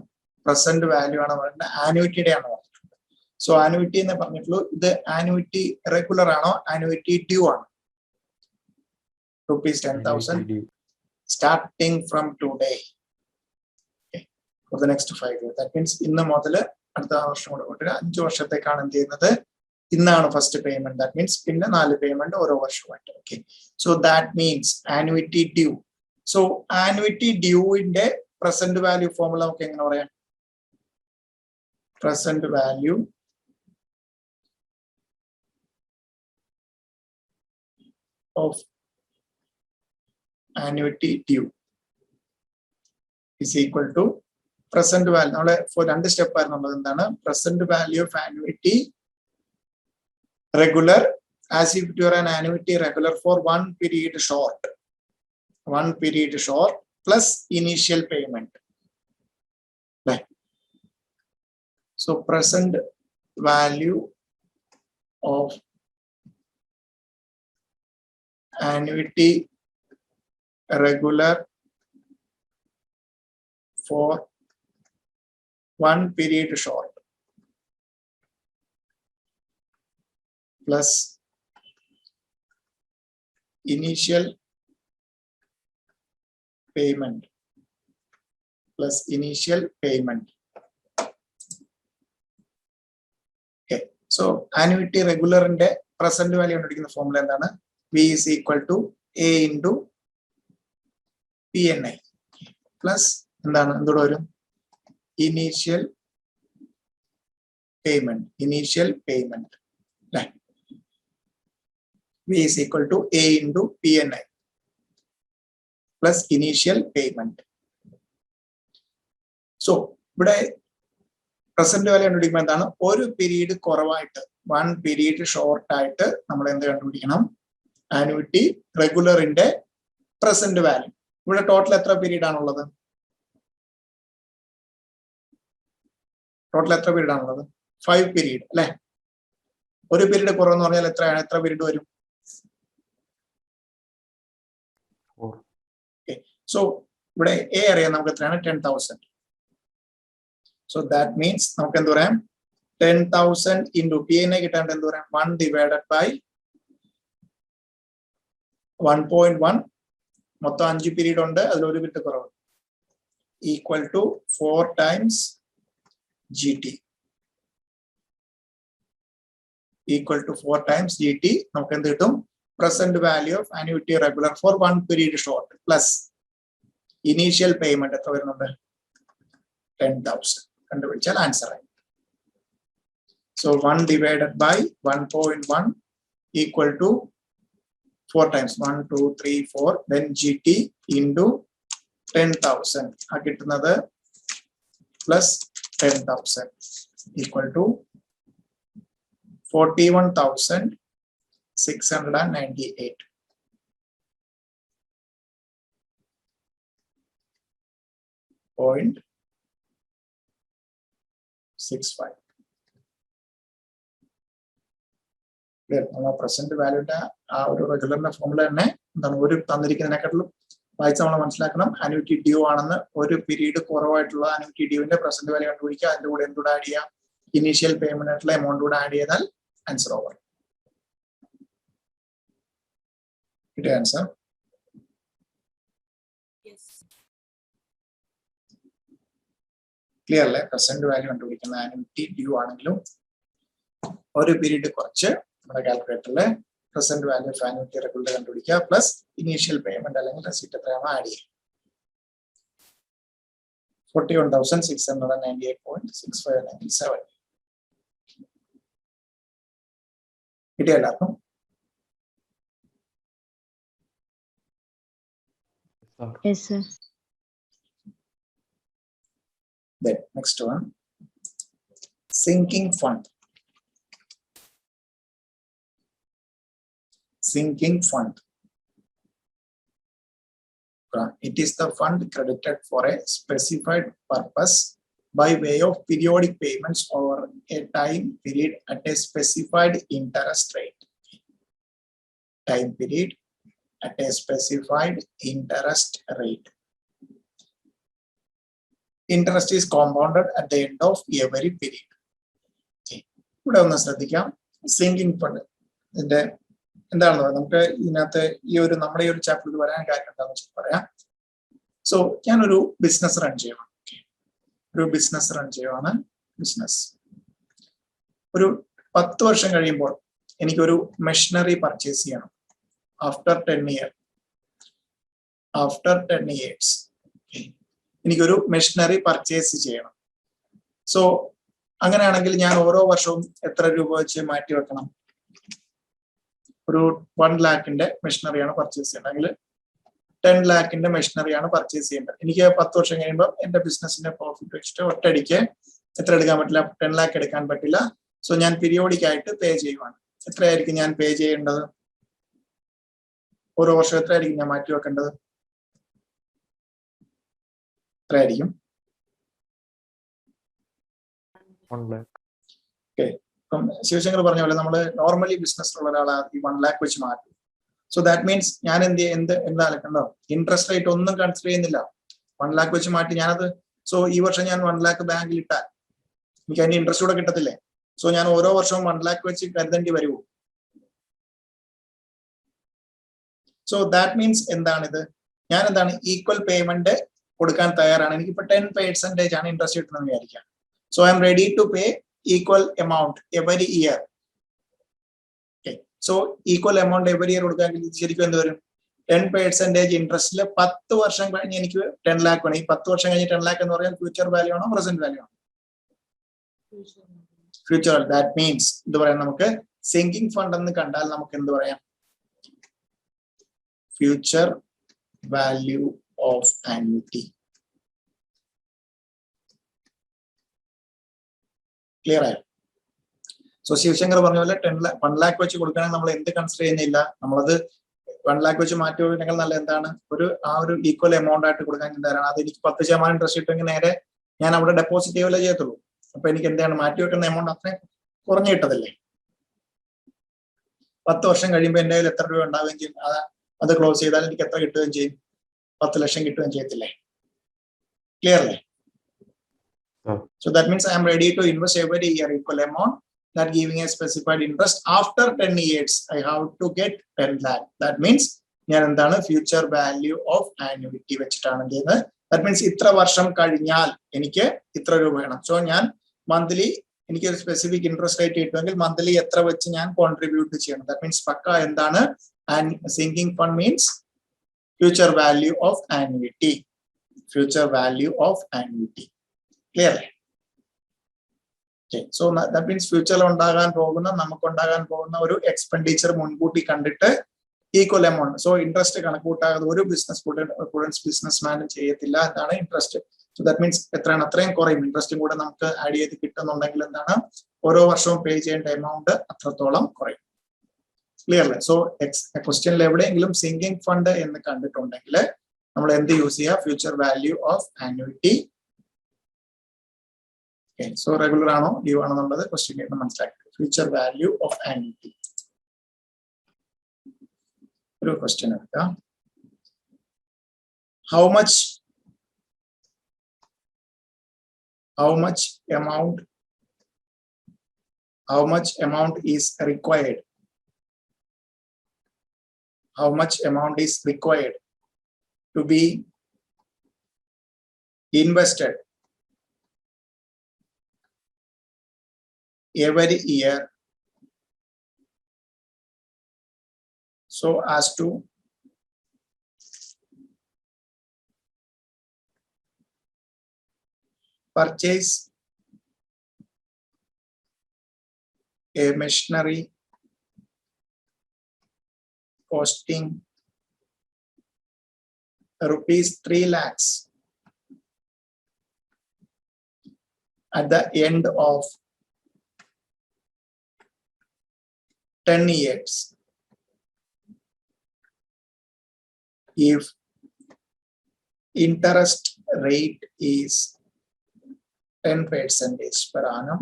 present value ആണ് പറയുന്നത് ആനുവിറ്റിയുടെ ആണ് പറഞ്ഞിട്ടുള്ളത്. So annuity എന്ന് പറഞ്ഞിട്ടുള്ളൂ ഇത് ആനുവിറ്റി റെഗുലർ ആണോ ആനുവിറ്റി ഡ്യൂ ആണ് rupees 10,000 starting from today for the next 5 years. That means ഇന്ന് മുതൽ അടുത്ത വർഷം കൂടെ 5 വർഷത്തേക്കാണ് എന്ത് ചെയ്യുന്നത് ഇന്നാണ് ഫസ്റ്റ് പേയ്മെന്റ്. ദാറ്റ് മീൻസ് പിന്നെ 4 പേയ്മെന്റ് ഓരോ വർഷമായിട്ട്. Okay, so that means annuity due. So annuity ഡ്യൂവിന്റെ പ്രസന്റ് വാല്യൂ ഫോർമുല നമുക്ക് എങ്ങനെ പറയാം? Present value of annuity due is equal to present value. നമ്മളെ രണ്ട് സ്റ്റെപ്പ് ആയിരുന്നുള്ളത് എന്താണ്? Present value of annuity regular as if you are an annuity regular for 1 period short. 1 period short plus initial payment. Right. So present value of annuity regular for 1 period short plus initial payment plus initial payment. Okay, so annuity regular in the present value കണ്ടുപിടിക്കുന്ന formula എന്താണ്? V is equal to A into PNI plus എന്താണ് എന്തോടെ വരും? Initial payment. Initial payment അല്ലേ? V is equal to A into PNI plus initial payment. So ഇവിടെ present value കണ്ടുപിടിക്കുമ്പോൾ എന്താണ്? ഒരു period കുറവായിട്ട് 1 period short ആയിട്ട് നമ്മൾ എന്ത് കണ്ടുപിടിക്കണം? ആനുവിറ്റി റെഗുലറിന്റെ പ്രസന്റ് വാല്യൂ. ഇവിടെ ടോട്ടൽ എത്ര പീരീഡ് ആണുള്ളത്? ടോട്ടൽ എത്ര പീരീഡ് ആണുള്ളത്? 5 പീരീഡ് അല്ലെ? ഒരു പീരീഡ് കുറവെന്ന് പറഞ്ഞാൽ എത്രയാണ്? എത്ര പീരീഡ് വരും? സോ ഇവിടെ എ അറിയാം നമുക്ക് എത്രയാണ്? 10,000. സോ ദാറ്റ് മീൻസ് നമുക്ക് എന്ത് പറയാം? 10,000 ഇൻറ്റു PNI കിട്ടാണ്ട് എന്ത് പറയാം? 1 ഡിവൈഡഡ് ബൈ 1.1. മൊത്തം 5 പീരീഡ് ഉണ്ട്, അതിലൊരു പീരീഡ് കുറവ്. equal to 4 times GT. Equal to 4 times GT. നമുക്ക് എന്ത് കിട്ടും? Present value of annuity regular for 1 period short plus initial payment എത്ര വരുന്നുണ്ട്? 10,000. കണ്ടുപിടിച്ചാൽ ആൻസർ ആയി. So 1 divided by 1.1 equal to 4 times 1, 2, 3, 4. Then GT into 10,000. ആ കിട്ടുന്നത് plus 10,000 equal to 41,698. Point 65. നമ്മൾ പ്രസന്റ് വാല്യൂന്റെ ആ ഒരു റെഗുലറിന്റെ ഫോമുല തന്നെ എന്താണ് ഒരു തന്നിരിക്കുന്നതിനെക്കാട്ടിലും വായിച്ച് നമ്മൾ മനസ്സിലാക്കണം. അന്യൂറ്റി ഡ്യൂ ആണെന്ന് ഒരു പീരീഡ് കുറവായിട്ടുള്ള അന്യൂറ്റി ഡ്യൂവിന്റെ പ്രസന്റ് വാല്യൂ കണ്ടുപിടിക്കുക. അതിന്റെ കൂടെ എന്തുകൂടെ ആഡ് ചെയ്യാം? ഇനീഷ്യൽ പേയ്മെന്റ് ആയിട്ടുള്ള എമൗണ്ട് കൂടെ ആഡ് ചെയ്താൽ ആൻസർ ഓവർ. കിട്ടിയ ആൻസർ Yes. ക്ലിയർ അല്ലേ? പ്രസന്റ് വാല്യൂ കണ്ടുപിടിക്കുന്ന അന്യൂറ്റി ഡ്യൂ ആണെങ്കിലും ഒരു പീരീഡ് കുറച്ച് നമ്മുടെ കാൽക്കുലേറ്ററിലെ present value of annuity regular കണ്ടുപിടിക്കുക പ്ലസ് ഇനീഷ്യൽ പേയ്മെന്റ് അല്ലെങ്കിൽ റെസിപ്റ്റ് എത്രയാണോ ആഡ് ചെയ്യുക. 41,698.6597. കിട്ടിയ എല്ലാവർക്കും? Yes, sir. Then next one, sinking fund. Sinking fund. It is the fund credited for a specified purpose by way of periodic payments over a time period at a specified interest rate. Time period at a specified interest rate. Interest is compounded at the end of every period. ഇവിടെ ഒന്ന് ശ്രദ്ധിക്കാം. Sinking fund ഇതിന്റെ എന്താണെന്ന് പറയാം. നമുക്ക് ഇതിനകത്ത് ഈ ഒരു നമ്മുടെ ഈ ഒരു ചാപ്റ്ററിൽ വരാൻ കാര്യം എന്താണെന്ന് വെച്ചാൽ പറയാം. സോ ഞാനൊരു ബിസിനസ് റൺ ചെയ്യണം. ഒരു ബിസിനസ് റൺ ചെയ്യുവാണ്. ബിസിനസ് ഒരു 10 വർഷം കഴിയുമ്പോൾ എനിക്കൊരു മെഷീനറി പർച്ചേസ് ചെയ്യണം. ആഫ്റ്റർ 10 years എനിക്കൊരു മെഷീനറി പർച്ചേസ് ചെയ്യണം. സോ അങ്ങനെയാണെങ്കിൽ ഞാൻ ഓരോ വർഷവും എത്ര രൂപ വെച്ച് മാറ്റി വെക്കണം? ഒരു 1 lakhന്റെ മെഷീനറിയാണ് പർച്ചേസ് ചെയ്യേണ്ടതെങ്കിൽ 10 lakhന്റെ മെഷീനറിയാണ് പർച്ചേസ് ചെയ്യേണ്ടത്. എനിക്ക് 10 വർഷം കഴിയുമ്പോൾ എന്റെ ബിസിനസിന്റെ പ്രോഫിറ്റ് വെച്ചിട്ട് ഒറ്റയടിക്ക് എത്ര എടുക്കാൻ പറ്റില്ല? 10 lakh എടുക്കാൻ പറ്റില്ല. സോ ഞാൻ പീരിയോഡിക് ആയിട്ട് പേ ചെയ്യുവാണ്. എത്രയായിരിക്കും ഞാൻ പേ ചെയ്യേണ്ടത്? ഓരോ വർഷം എത്രയായിരിക്കും ഞാൻ മാറ്റി വെക്കേണ്ടത്? എത്രയായിരിക്കും? 1 lakh. ഇപ്പം ശിവശങ്കർ പറഞ്ഞ പോലെ നമ്മൾ നോർമലി ബിസിനസ്സിലുള്ള ഒരാളെ ഈ 1 lakh വെച്ച് മാറ്റും. സോ ദാറ്റ് മീൻസ് ഞാൻ എന്താ അലക്കണ്ടോ? ഇൻട്രസ്റ്റ് റേറ്റ് ഒന്നും കൺസിഡർ ചെയ്യുന്നില്ല. 1 lakh വെച്ച് മാറ്റി ഞാനത് സോ ഈ വർഷം ഞാൻ 1 lakh ബാങ്കിൽ ഇട്ടാൽ എനിക്ക് അതിന്റെ ഇൻട്രസ്റ്റ് കൂടെ കിട്ടത്തില്ലേ? സോ ഞാൻ ഓരോ വർഷവും 1 lakh വെച്ച് കരുതേണ്ടി വരുമോ? സോ ദാറ്റ് മീൻസ് എന്താണിത്? ഞാൻ എന്താണ് ഈക്വൽ പേയ്മെന്റ് കൊടുക്കാൻ തയ്യാറാണ്. എനിക്കിപ്പോ 10% ആണ് ഇൻട്രസ്റ്റ് കിട്ടുന്നത് വിചാരിക്കാം. So I'm ready to pay equal amount every year. Okay, so equal amount every year കൊടുക്കാമെങ്കിൽ ശരിക്കും എന്ത് വരും? 10% ഇൻട്രസ്റ്റില് 10 വർഷം കഴിഞ്ഞ് എനിക്ക് 10 lakh വേണം. ഈ 10 വർഷം കഴിഞ്ഞ് 10 lakh എന്ന് പറഞ്ഞാൽ ഫ്യൂച്ചർ വാല്യൂ ആണോ പ്രസന്റ് വാല്യൂ ആണോ? ഫ്യൂച്ചർ. ദാറ്റ് മീൻസ് എന്ത് പറയാം? നമുക്ക് സിങ്കിങ് ഫണ്ട് എന്ന് കണ്ടാൽ നമുക്ക് എന്ത് പറയാം? Future value of annuity. Clear ആയോ? സോ ശിവശങ്കർ പറഞ്ഞ പോലെ 1 lakh വെച്ച് കൊടുക്കുകയാണെങ്കിൽ നമ്മൾ എന്ത് കൺസിഡർ ചെയ്യുന്നില്ല. നമ്മളത് 1 lakh വെച്ച് മാറ്റി വെക്കുന്നതിനേക്കാൾ നല്ല എന്താണ് ആ ഒരു ഈക്വൽ എമൗണ്ട് ആയിട്ട് കൊടുക്കാൻ തയ്യാറാണ്. അത് എനിക്ക് 10% ഇൻട്രസ്റ്റ് കിട്ടുമെങ്കിൽ നേരെ ഞാൻ അവിടെ ഡെപ്പോസിറ്റ് ചെയ്യുകയല്ലേ ചെയ്യത്തുള്ളൂ. അപ്പൊ എനിക്ക് എന്താണ് മാറ്റി വെക്കുന്ന എമൗണ്ട് അത്രയും കുറഞ്ഞു കിട്ടതല്ലേ? 10 വർഷം കഴിയുമ്പോൾ എന്റെ കയ്യിൽ എത്ര രൂപ ഉണ്ടാവുകയും ചെയ്യും. അത് ക്ലോസ് ചെയ്താൽ എനിക്ക് എത്ര കിട്ടുകയും ചെയ്യും? 10 ലക്ഷം കിട്ടുകയും ചെയ്യത്തില്ലേ? ക്ലിയർ അല്ലേ? So that means I am ready to invest every year equal amount that giving a specified interest. After 10 years, I have to get 10 lakh. That means ഞാൻ എന്താണ് ഫ്യൂച്ചർ വാല്യൂ ഓഫ് ആന്യൂറ്റി വെച്ചിട്ടാണ് എന്ത് That means ഇത്ര വർഷം കഴിഞ്ഞാൽ എനിക്ക് ഇത്ര രൂപ വേണം. സോ ഞാൻ മന്ത്ലി എനിക്ക് ഒരു സ്പെസിഫിക് ഇൻട്രസ്റ്റ് റേറ്റ് കിട്ടുമെങ്കിൽ മന്ത്ലി എത്ര വെച്ച് ഞാൻ കോൺട്രിബ്യൂട്ട് ചെയ്യണം. ദാറ്റ് മീൻസ് പക്ക എന്താണ് sinking fund means future value of annuity. Future value of annuity. Clear? So that means ഫ്യൂച്ചറിൽ നമുക്കുണ്ടാകാൻ പോകുന്ന ഒരു എക്സ്പെൻഡിച്ചർ മുൻകൂട്ടി കണ്ടിട്ട് ഈക്വൽ എമൗണ്ട്. സോ ഇൻട്രസ്റ്റ് കണക്കൂട്ടാകാതെ ഒരു ബിസിനസ്മാനും ചെയ്യത്തില്ല. എന്താണ് ഇൻട്രസ്റ്റ്. സോ ദാറ്റ് മീൻസ് എത്രയാണ് അത്രയും കുറയും. ഇൻട്രസ്റ്റും കൂടെ നമുക്ക് ആഡ് ചെയ്ത് കിട്ടുന്നുണ്ടെങ്കിൽ എന്താണ് ഓരോ വർഷവും പേ ചെയ്യേണ്ട എമൗണ്ട് അത്രത്തോളം കുറയും. ക്ലിയർ അല്ലേ? സോ ക്വസ്റ്റ്യനിൽ എവിടെയെങ്കിലും സിങ്കിങ് ഫണ്ട് എന്ന് കണ്ടിട്ടുണ്ടെങ്കിൽ നമ്മൾ എന്ത് യൂസ് ചെയ്യുക? Future value of annuity. So regular ആണോ ലീവ് ആണോ എന്നുള്ളത് ക്വസ്റ്റ്യൻ മനസ്സിലാക്കി. Future value of annuity. ഒരു ക്വസ്റ്റ്യൻ എടുക്കാം. How much amount is required? How much amount is required to be invested every year so as to purchase a machinery costing rupees 3 lakhs at the end of 10 years if interest rate is 10% per annum.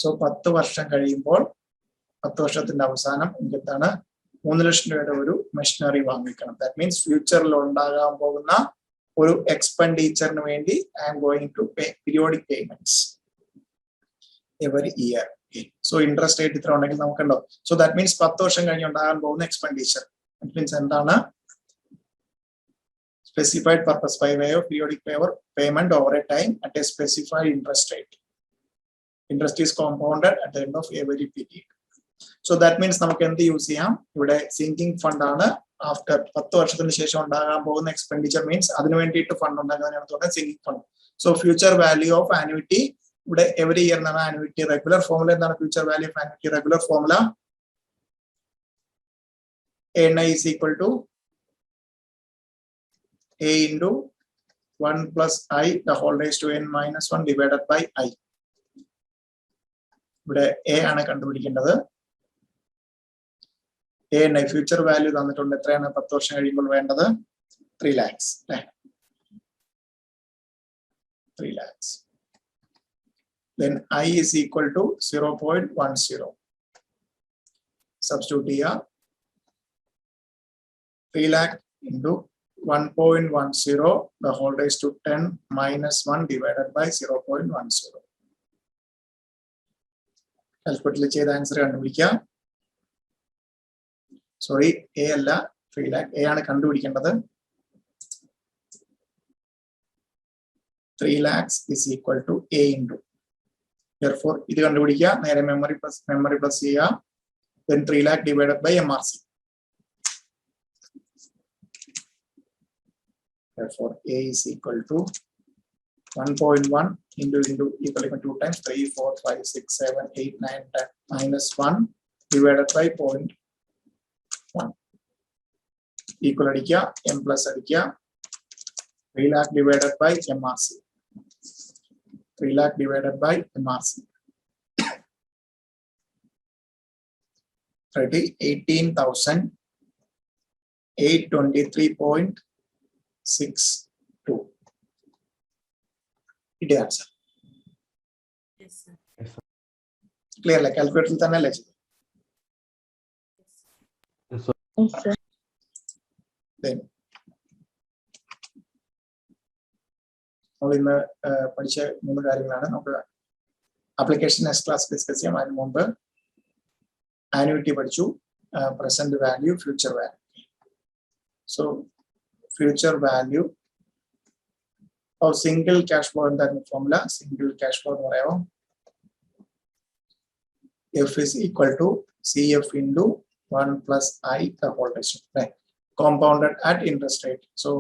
So 10 വർഷം കഴിയുമ്പോൾ 10 വർഷത്തിന്റെ അവസാനം എന്താണ് 3 ലക്ഷം രൂപയുടെ ഒരു machinery വാങ്ങിക്കണം. That means ഫ്യൂച്ചറിൽ ഉണ്ടാകാൻ പോകുന്ന ഒരു എക്സ്പെൻഡിച്ചറിന് വേണ്ടി I am going to pay periodic payments every year. So interest rate ഇത്ര ഉണ്ടെങ്കിൽ നമുക്കുണ്ടോ. സോ ദാറ്റ് മീൻസ് 10 വർഷം കഴിഞ്ഞ് ഉണ്ടാകാൻ പോകുന്ന എക്സ്പെൻഡിച്ചർ. ദാറ്റ് മീൻസ് എന്താണ് specified purpose by way of periodic payment over a time at a specified interest rate. Interest is compounded at the end of every period. So that means നമുക്ക് എന്ത് use ചെയ്യാം? ഇവിടെ sinking fund ആണ്. After 10 വർഷത്തിന് ശേഷം ഉണ്ടാകാൻ പോകുന്ന expenditure means അതിന് വേണ്ടിയിട്ട് ഫണ്ട് ഉണ്ടാക്കുന്നതിനാണ് sinking fund. So future value of annuity ഇവിടെ എവറി ഇയർ എന്നാണ് ആന്യൂറ്റി. റെഗുലർ ഫോർമുല എന്താണ് future value of annuity? Regular formula ANI is equal to A into 1 plus I the whole raised to n minus 1 divided by I. ഇവിടെ A ആണ് കണ്ടുപിടിക്കേണ്ടത്. ANI future value തന്നിട്ടുണ്ട്. എത്രയാണ് 10 വർഷം കഴിയുമ്പോൾ വേണ്ടത്? 3 lakhs. 3 lakhs. Then I is equal to 0.10. Substitute here. 3 lakh into 1.10 the whole raised to 10 minus 1 divided by 0.10. കാൽക്കുലേറ്ററിൽ ചെയ്ത answer കണ്ടുപിടിക്കാം. സോറി, എ അല്ല 3 lakh. എ ആണ് കണ്ടുപിടിക്കേണ്ടത്. 3 lakhs is equal to A into. Therefore ഇത് കണ്ടുപിടിക്കുക. നേരെ മെമ്മറി പ്ലസ് ചെയ്യുക. Then 3 lakh divided by MRC. Therefore A is equal to 1.1 into equal to 2 times 3, 4, 5, 6, 7, 8, 9, 10 minus 1 divided by 0.1. Equal addiക്കുക, M plus addiക്കുക. 3 lakh divided by MRC. 3 lakh divided by MRC. 18,823.62. It answer. Yes, sir. Clear like calculator തന്നെ അല്ലേ ചെയ്തത്? Yes, sir. Then നമ്മൾ ഇന്ന് പഠിച്ച 3 കാര്യങ്ങളാണ്. നമുക്ക് application next class discuss ചെയ്യാം. അതിന് മുമ്പ് ആന്യൂറ്റി പഠിച്ചു, present value, future value. So future value of single cash flow in that formula. Single cash flow whatever. F is equal to CF into 1 plus I the whole ratio. Right? Compounded at interest rate. So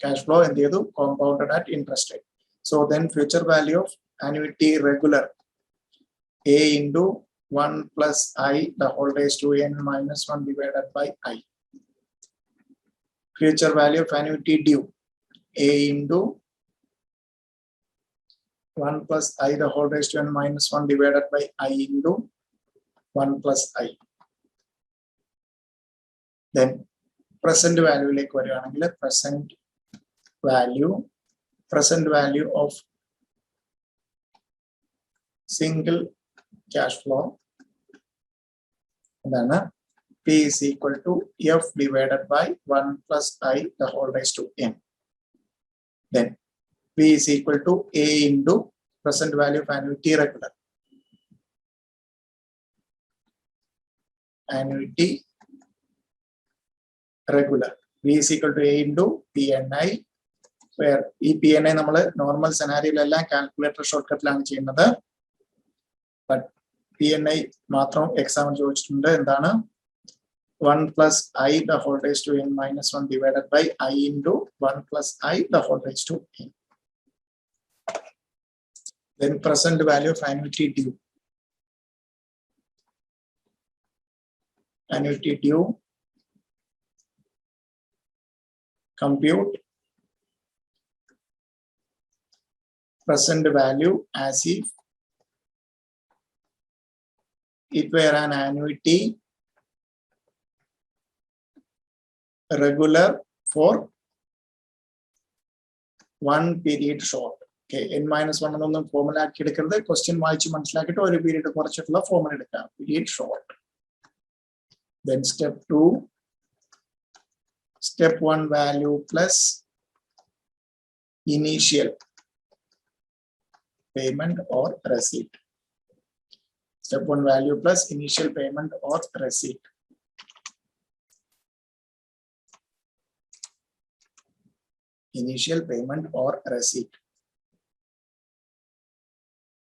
cash flow in the other compounded at interest rate. So then future value of annuity regular A into 1 plus I the whole raised to n minus 1 divided by I. Future value of annuity due A into 1 plus I the whole raised to n minus 1 divided by I into 1 plus I. Then present value like present value of single cash flow. Then P is equal to F divided by 1 plus I the whole raised to n. Then P is equal to A into present value of annuity regular. Annuity regular. V is equal to A into PNI, where PNI normal scenario calculator shortcut but PNI matram exam 1 plus I the whole raised to n minus 1 divided by I into 1 plus I the whole raised to n. Then present value of annuity due. Annuity due, compute present value as if it were an annuity regular for 1 period short. Okay, n minus 1 എന്നൊന്നും formula ആക്കി എടുക്കരുത്. Question വായിച്ച് മനസ്സിലാക്കിയിട്ട് ഒരു period കുറച്ചിട്ടുള്ള formula എടുക്കാം. Period short. Then step 2, step 1 value plus initial payment or receipt. Step 1 value plus initial payment or receipt. Initial payment or receipt.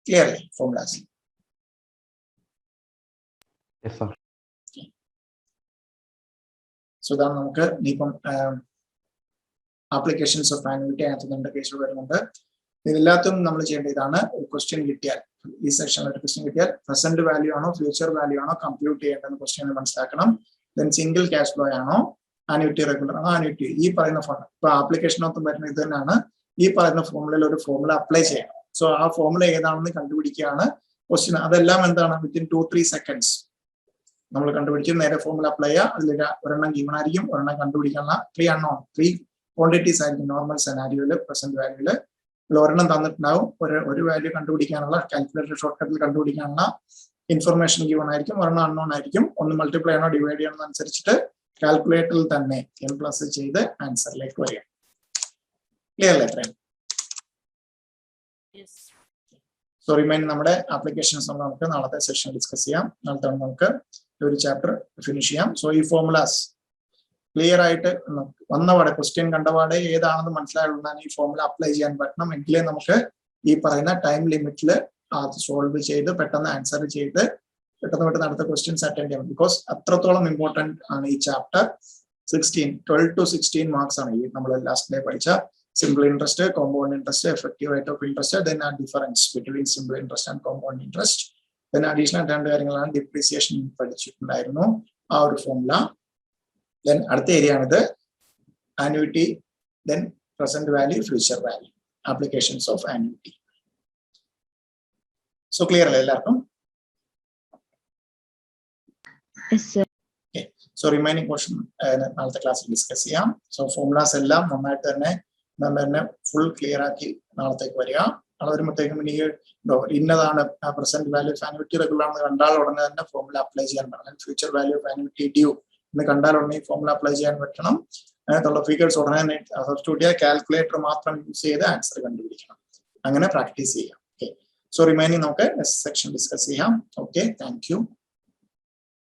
Clearly, formulas. Yes, sir. So then applications of annuity and case question this section question present value future value compute question then single cash flow annuity regular annuity application of the formula formula apply so our formula question within 2-3 seconds. നമ്മൾ കണ്ടുപിടിച്ച് നേരെ formula apply ചെയ്യുക. അതിൽ ഒരെണ്ണം given ആയിരിക്കും, ഒരെണ്ണം കണ്ടുപിടിക്കാനുള്ള 3 quantities ആയിരിക്കും നോർമൽ സെനാരിയോയില് പ്രസന്റ് വാല്യൂല്. ഒരെണ്ണം തന്നിട്ടുണ്ടാവും, ഒരു വാല്യൂ കണ്ടുപിടിക്കാനുള്ള കാൽക്കുലേറ്റർ ഷോർട്ട് കട്ടിൽ കണ്ടുപിടിക്കാനുള്ള ഇൻഫർമേഷൻ ഗീവൺ ആയിരിക്കും, ഒരെണ്ണം അൺനോൺ ആയിരിക്കും. ഒന്ന് മൾട്ടിപ്ലൈ ആണോ ഡിവൈഡ് ചെയ്യണോ അനുസരിച്ചിട്ട് കാൽക്കുലേറ്ററിൽ തന്നെ n പ്ലസ് ചെയ്ത് ആൻസറിലേക്ക് വരിക. ക്ലിയർ അല്ലേ? സോ റിമൈൻ നമ്മുടെ ആപ്ലിക്കേഷൻസ് നമുക്ക് നാളത്തെ സെഷൻ ഡിസ്കസ് ചെയ്യാം. നാളത്തെ നമുക്ക് ഒരു ചാപ്റ്റർ ഫിനിഷ് ചെയ്യാം. സോ ഈ ഫോർമുലാസ് ക്ലിയർ ആയിട്ട് വന്നപാടെ ക്വസ്റ്റ്യൻ കണ്ടപാടെ ഏതാണെന്ന് മനസ്സിലായിട്ടുണ്ടാകും ഈ ഫോർമുല അപ്ലൈ ചെയ്യാൻ പറ്റണം. എങ്കിലേ നമുക്ക് ഈ പറയുന്ന ടൈം ലിമിറ്റിൽ അത് സോൾവ് ചെയ്ത് പെട്ടെന്ന് ആൻസർ ചെയ്ത് പെട്ടെന്ന് അടുത്ത ക്വസ്റ്റ്യൻസ് അറ്റൻഡ് ചെയ്യാം. ബിക്കോസ് അത്രത്തോളം ഇമ്പോർട്ടന്റ് ആണ് ഈ ചാപ്റ്റർ. 12 to 16 മാർക്സ് ആണ് ഈ നമ്മൾ ലാസ്റ്റ് ഡേ പഠിച്ച simple interest, compound interest, effective rate of interest, then a difference between simple interest and compound interest. Then additional depreciation പഠിച്ചിട്ടുണ്ടായിരുന്നു ആ ഒരു ഫോർമുല. Then അടുത്ത ഏരിയ ആണിത് annuity, then present value, future value, applications of annuity. So clear അല്ലേ എല്ലാവർക്കും? Yes, sir. Okay. So remaining portion നാളത്തെ ക്ലാസ്സിൽ discuss ചെയ്യാം. So formulas എല്ലാം നന്നായിട്ട് തന്നെ ഫുൾ ക്ലിയർ ആക്കി നാളത്തേക്ക് വരിക. നാളെ വരുമ്പോഴത്തേക്കും ഇനി ഇന്നതാണ് present value of annuity regular ആണെന്ന് കണ്ടാൽ ഉടനെ തന്നെ ഫോർമുല അപ്ലൈ ചെയ്യാൻ പറ്റണം. Future value of annuity due എന്ന് കണ്ടാൽ ഉടനെ ഈ ഫോർമുല അപ്ലൈ ചെയ്യാൻ പറ്റണം. അതിനകത്തുള്ള ഫിഗേഴ്സ് ഉടനെ സബ്സ്റ്റിറ്റ്യൂട്ട് കാൽക്കുലേറ്റർ മാത്രം യൂസ് ചെയ്ത് ആൻസർ കണ്ടുപിടിക്കണം. അങ്ങനെ പ്രാക്ടീസ് ചെയ്യാം. ഓക്കെ, സോ റിമൈനിങ് നമുക്ക് നെക്സ്റ്റ് സെക്ഷൻ ഡിസ്കസ് ചെയ്യാം. Okay, thank you.